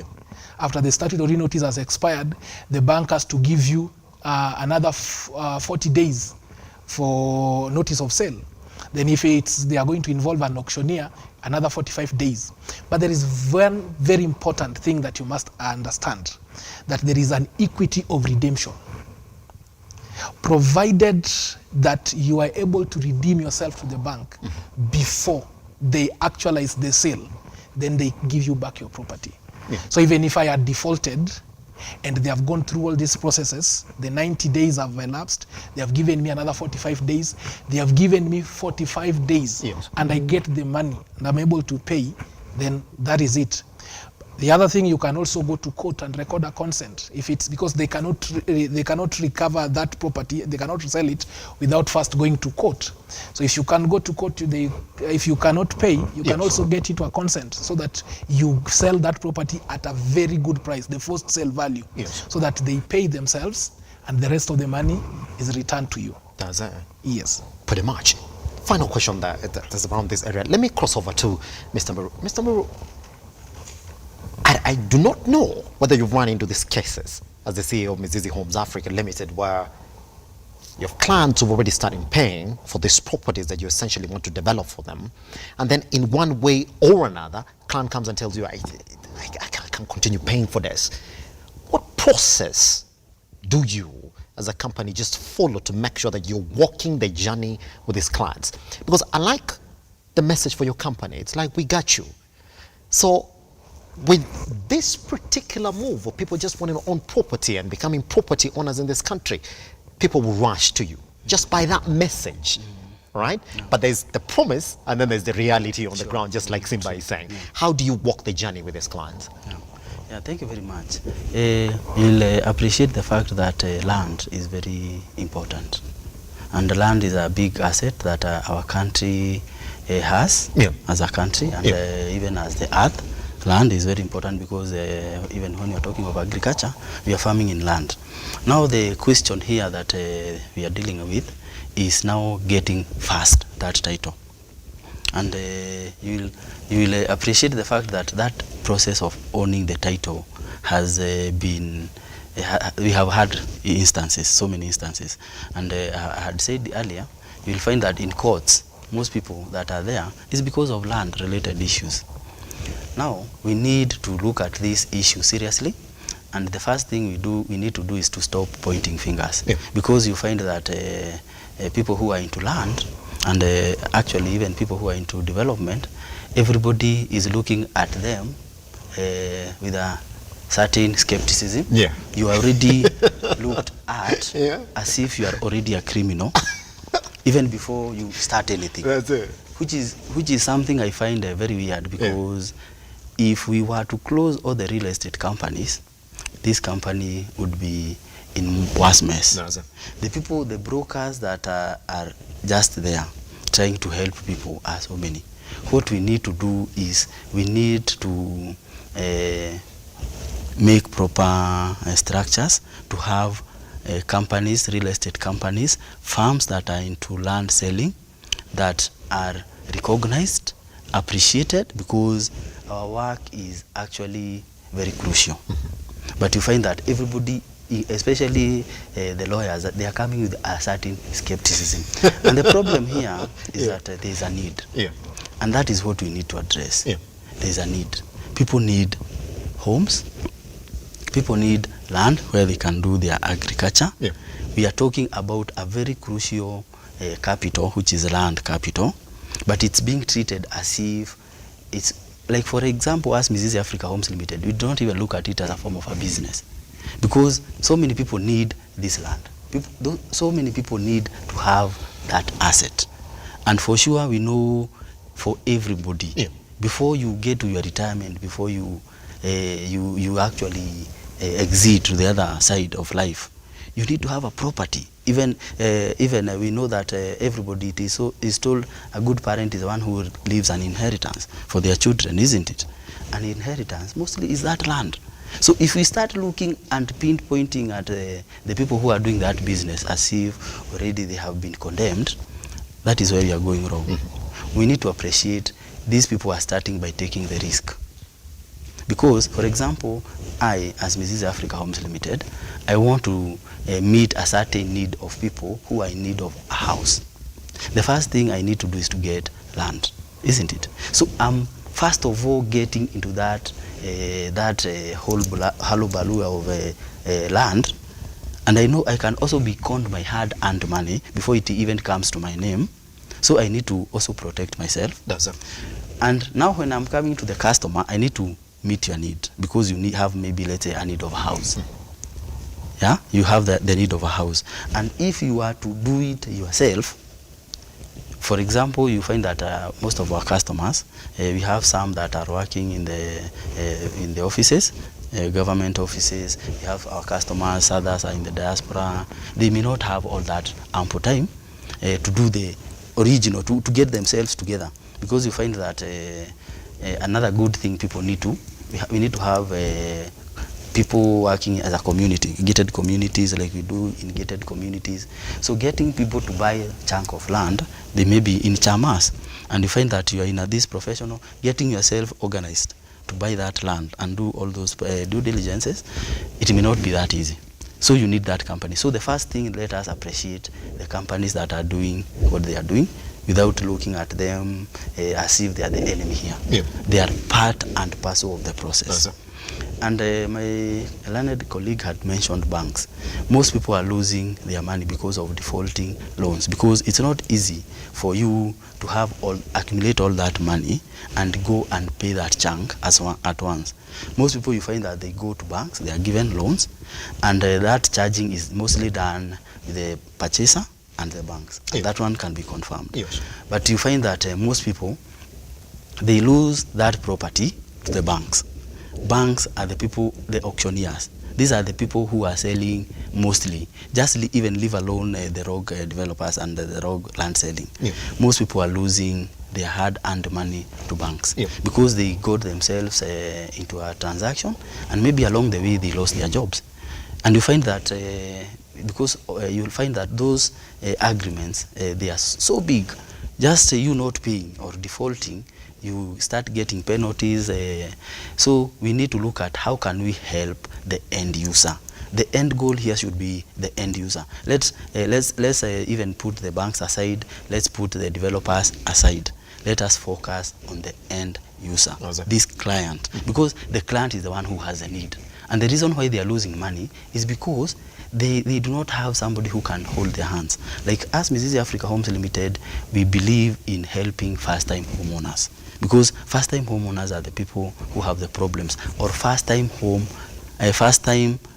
After the statutory notice has expired, the bank has to give you another 40 days for notice of sale. Then if they are going to involve an auctioneer, another 45 days. But there is one very important thing that you must understand, that there is an equity of redemption. Provided that you are able to redeem yourself to the bank before they actualize the sale, then they give you back your property. So even if I had defaulted and they have gone through all these processes, the 90 days have elapsed, they have given me another 45 days, they have given me 45 days, and I get the money and I'm able to pay, then that is it. The other thing, you can also go to court and record a consent. If it's because they cannot recover that property, they cannot sell it without first going to court. So if you can go to court, if you cannot pay, you can also get into a consent, so that you sell that property at a very good price, the first sale value, so that they pay themselves and the rest of the money is returned to you. That's it. Yes. Pretty much. Final question that's around this area. Let me cross over to Mr. Muru. Mr. Muru, I do not know whether you've run into these cases as the CEO of Mizizi Homes Africa Limited, where your clients have already started paying for these properties that you essentially want to develop for them, and then in one way or another, client comes and tells you, I can't continue paying for this. What process do you as a company just follow to make sure that you're walking the journey with these clients? Because I like the message for your company. It's like, we got you. So with this particular move of people just wanting to own property and becoming property owners in this country, people will rush to you just by that message, right? But there's the promise and then there's the reality on the ground, just like Simba is saying. How do you walk the journey with these clients? Yeah, thank you very much. You'll appreciate the fact that land is very important. And the land is a big asset that our country has as a country, and even as the earth. Land is very important because even when you're talking of agriculture, we are farming in land. Now the question here that we are dealing with is now getting first that title. And you will appreciate the fact that that process of owning the title has been, we have had instances, so many instances. And I had said earlier, you will find that in courts, most people that are there is because of land-related issues. Now, we need to look at this issue seriously, and the first thing we need to do is to stop pointing fingers. Because you find that people who are into land, and actually even people who are into development, everybody is looking at them with a certain skepticism. You are already looked at as if you are already a criminal, even before you start anything. That's it. Which is something I find very weird, because if we were to close all the real estate companies, this company would be in worse mess. The people, the brokers that are just there trying to help people are so many. What we need to do is we need to make proper structures to have companies, real estate companies, firms that are into land selling, that are recognized, appreciated, because our work is actually very crucial. But you find that everybody, especially the lawyers, they are coming with a certain skepticism. And the problem here is that there is a need. And that is what we need to address. There is a need. People need homes. People need land where they can do their agriculture. We are talking about a very crucial capital, which is land capital, but it's being treated as if it's, like for example, as Mizizi Africa Homes Limited, we don't even look at it as a form of a business, because so many people need this land. so many people need to have that asset. And for sure, we know for everybody, before you get to your retirement, before you actually exit to the other side of life, you need to have a property. Even we know that everybody is told a good parent is the one who leaves an inheritance for their children, isn't it? An inheritance mostly is that land. So if we start looking and pinpointing at the people who are doing that business as if already they have been condemned, that is where we are going wrong. We need to appreciate these people are starting by taking the risk. Because, for example, I, as Mrs. Africa Homes Limited, I want to meet a certain need of people who are in need of a house. The first thing I need to do is to get land, isn't it? So I'm first of all getting into that whole hullabaloo of land, and I know I can also be conned my hard-earned money before it even comes to my name. So I need to also protect myself. That's it. And now when I'm coming to the customer, I need to meet your need, because you have maybe, let's say, a need of a house. Yeah, you have the need of a house. And if you are to do it yourself, for example, you find that most of our customers, we have some that are working in the offices, government offices. We have our customers, others are in the diaspora. They may not have all that ample time to do the original, to get themselves together. Because you find that another good thing people need to, we need to have people working as a community, gated communities like we do in gated communities. So getting people to buy a chunk of land, they may be in chamas, and you find that you are in this professional, getting yourself organized to buy that land and do all those due diligences, it may not be that easy. So you need that company. So the first thing, let us appreciate the companies that are doing what they are doing without looking at them as if they are the enemy here. Yeah. They are part and parcel of the process. And my learned colleague had mentioned banks. Most people are losing their money because of defaulting loans, because it's not easy for you to have accumulate all that money and go and pay that chunk at once. Most people, you find that they go to banks, they are given loans, and that charging is mostly done with the purchaser and the banks. And that one can be confirmed. Yes. But you find that most people, they lose that property to the banks. Banks are the people, the auctioneers. These are the people who are selling mostly. Just even leave alone the rogue developers and the rogue land selling. Yeah. Most people are losing their hard-earned money to banks, because they got themselves into a transaction, and maybe along the way they lost their jobs. And you find that because you'll find that those agreements, they are so big. Just you not paying or defaulting, you start getting penalties. So we need to look at how can we help the end user. The end goal here should be the end user. Let's even put the banks aside. Let's put the developers aside. Let us focus on the end user, this client, because the client is the one who has a need. And the reason why they are losing money is because they do not have somebody who can hold their hands. Like us, Mrs. Africa Homes Limited, we believe in helping first-time homeowners, because first-time homeowners are the people who have the problems, or first-time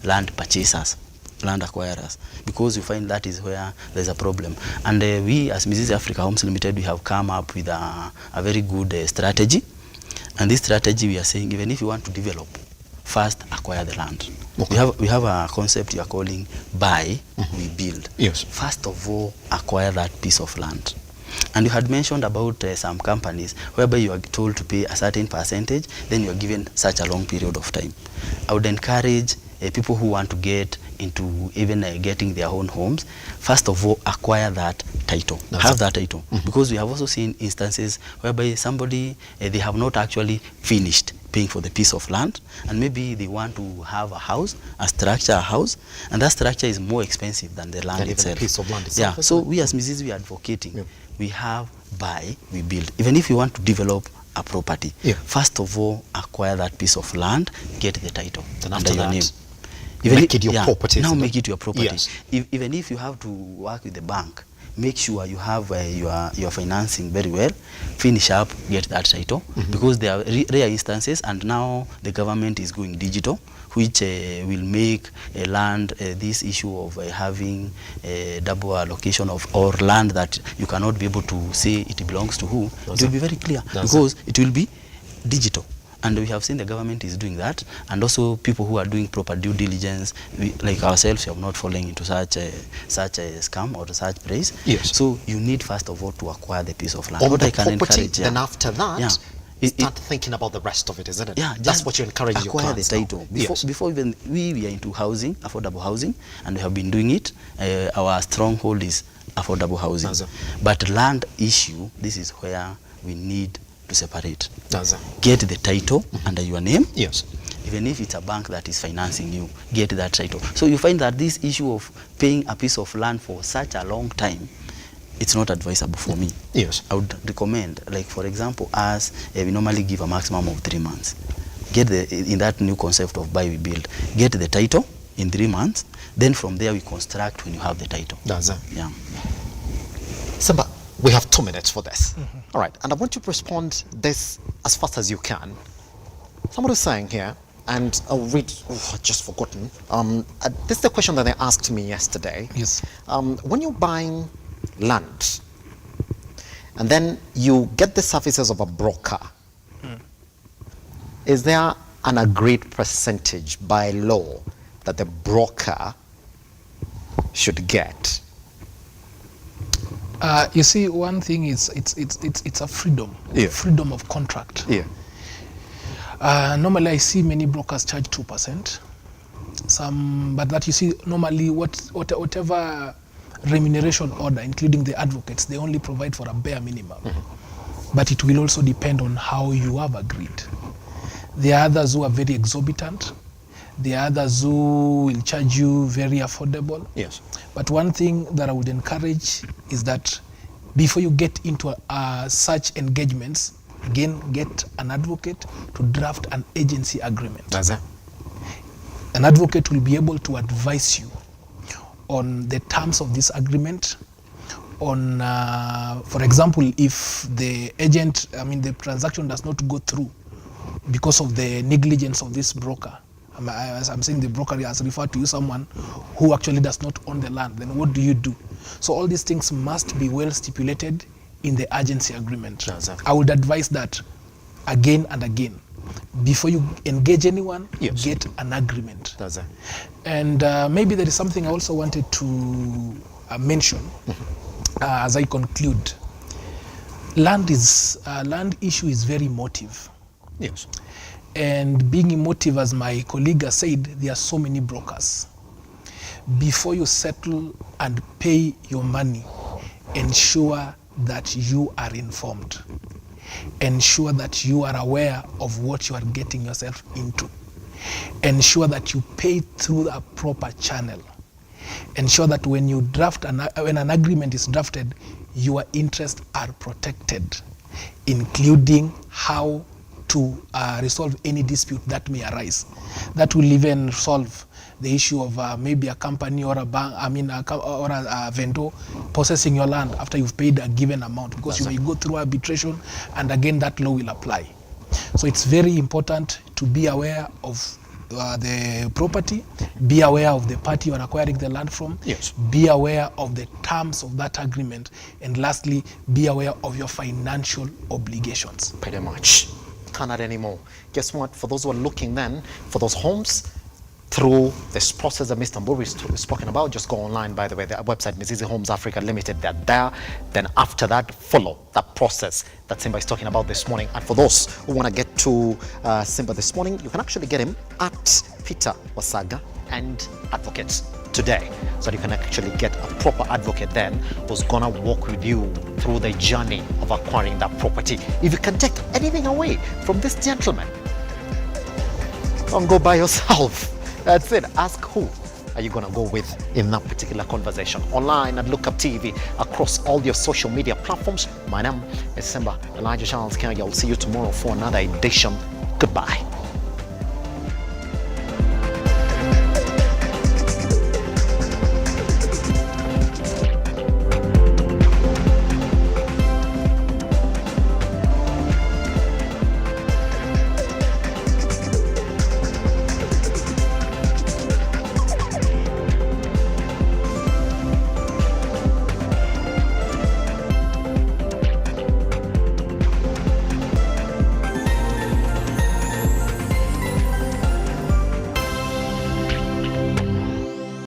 land purchasers, land acquirers, because you find that is where there's a problem. And we, as Mrs. Africa Homes Limited, we have come up with a very good strategy. And this strategy, we are saying, even if you want to develop, first acquire the land. Okay. We have a concept we are calling buy, we build. Yes. First of all, acquire that piece of land. And you had mentioned about some companies whereby you are told to pay a certain percentage, then you are given such a long period of time. I would encourage people who want to get into even getting their own homes, first of all, acquire that title. Have that title. Because we have also seen instances whereby somebody, they have not actually finished paying for the piece of land, and maybe they want to have a house, a house, and that structure is more expensive than the land itself. Piece of land itself. Yeah. So we as Mrs. we are advocating, we have buy, we build. Even if you want to develop a property, first of all, acquire that piece of land, get the title under your name. make it your property. Now make it your property. Yes. Even if you have to work with the bank, make sure you have your financing very well, finish up, get that title, because there are rare instances, and now the government is going digital, which will make land this issue of having a double allocation of or land that you cannot be able to say it belongs to who. It will be very clear because it will be digital. And we have seen the government is doing that, and also people who are doing proper due diligence, like ourselves, we are not falling into such a scam or such praise. Yes. So you need first of all to acquire the piece of land. On What the I can property, encourage, then after that, start thinking about the rest of it, isn't it? Yeah, that's what you encourage your acquire clients the title. Before even we are into housing, affordable housing, and we have been doing it. Our stronghold is affordable housing. But land issue, this is where we need to separate. Get the title under your name. Yes. Even if it's a bank that is financing you, get that title. So you find that this issue of paying a piece of land for such a long time, it's not advisable for me. Yes. I would recommend, like for example, us, we normally give a maximum of 3 months. Get in that new concept of buy, we build. Get the title in 3 months. Then from there we construct when you have the title. That's it. Yeah. Simba, we have 2 minutes for this. All right, and I want you to respond this as fast as you can. Somebody is saying here, and I'll read, I've just forgotten. This is the question that they asked me yesterday. Yes. When you're buying land, and then you get the services of a broker, is there an agreed percentage by law that the broker should get? You see, one thing is it's a freedom, freedom of contract. Yeah. Normally, I see many brokers charge 2%. But that you see, normally whatever remuneration order, including the advocates, they only provide for a bare minimum. But it will also depend on how you have agreed. There are others who are very exorbitant. There are others who will charge you very affordable. Yes. But one thing that I would encourage is that before you get into such engagements, again, get an advocate to draft an agency agreement. That's it. An advocate will be able to advise you on the terms of this agreement, on, for example, if the the transaction does not go through because of the negligence of this broker. I'm saying the broker has referred to you someone who actually does not own the land, then what do you do? So all these things must be well stipulated in the agency agreement. I would advise that again and again. Before you engage anyone, get an agreement. And maybe there is something I also wanted to mention as I conclude. Land issue is very emotive. Yes. And being emotive, as my colleague has said, there are so many brokers. Before you settle and pay your money, ensure that you are informed. Ensure that you are aware of what you are getting yourself into. Ensure that you pay through a proper channel. Ensure that when you draft when an agreement is drafted, your interests are protected, including how to resolve any dispute that may arise. That will even solve the issue of maybe a company or a bank, or a vendor possessing your land after you've paid a given amount, because you may go through arbitration, and again that law will apply. So it's very important to be aware of the property, be aware of the party you are acquiring the land from, be aware of the terms of that agreement, and lastly, be aware of your financial obligations. Pretty much. Can't add anymore. Guess what? For those who are looking then for those homes through this process that Mr. Mburi is spoken about, just go online, by the way, the website, Mizizi Homes Africa Limited, they're there. Then after that, follow that process that Simba is talking about this morning. And for those who want to get to Simba this morning, you can actually get him at Peter Wasaga and Advocates today, so you can actually get a proper advocate then who's gonna walk with you through the journey of acquiring that property. If you can take anything away from this gentleman, don't go by yourself. That's it. Ask who are you gonna go with in that particular conversation. Online at Lookuptv, across all your social media platforms. My name is Simba Elijah Charles Kiage. I'll see you tomorrow for another edition. Goodbye.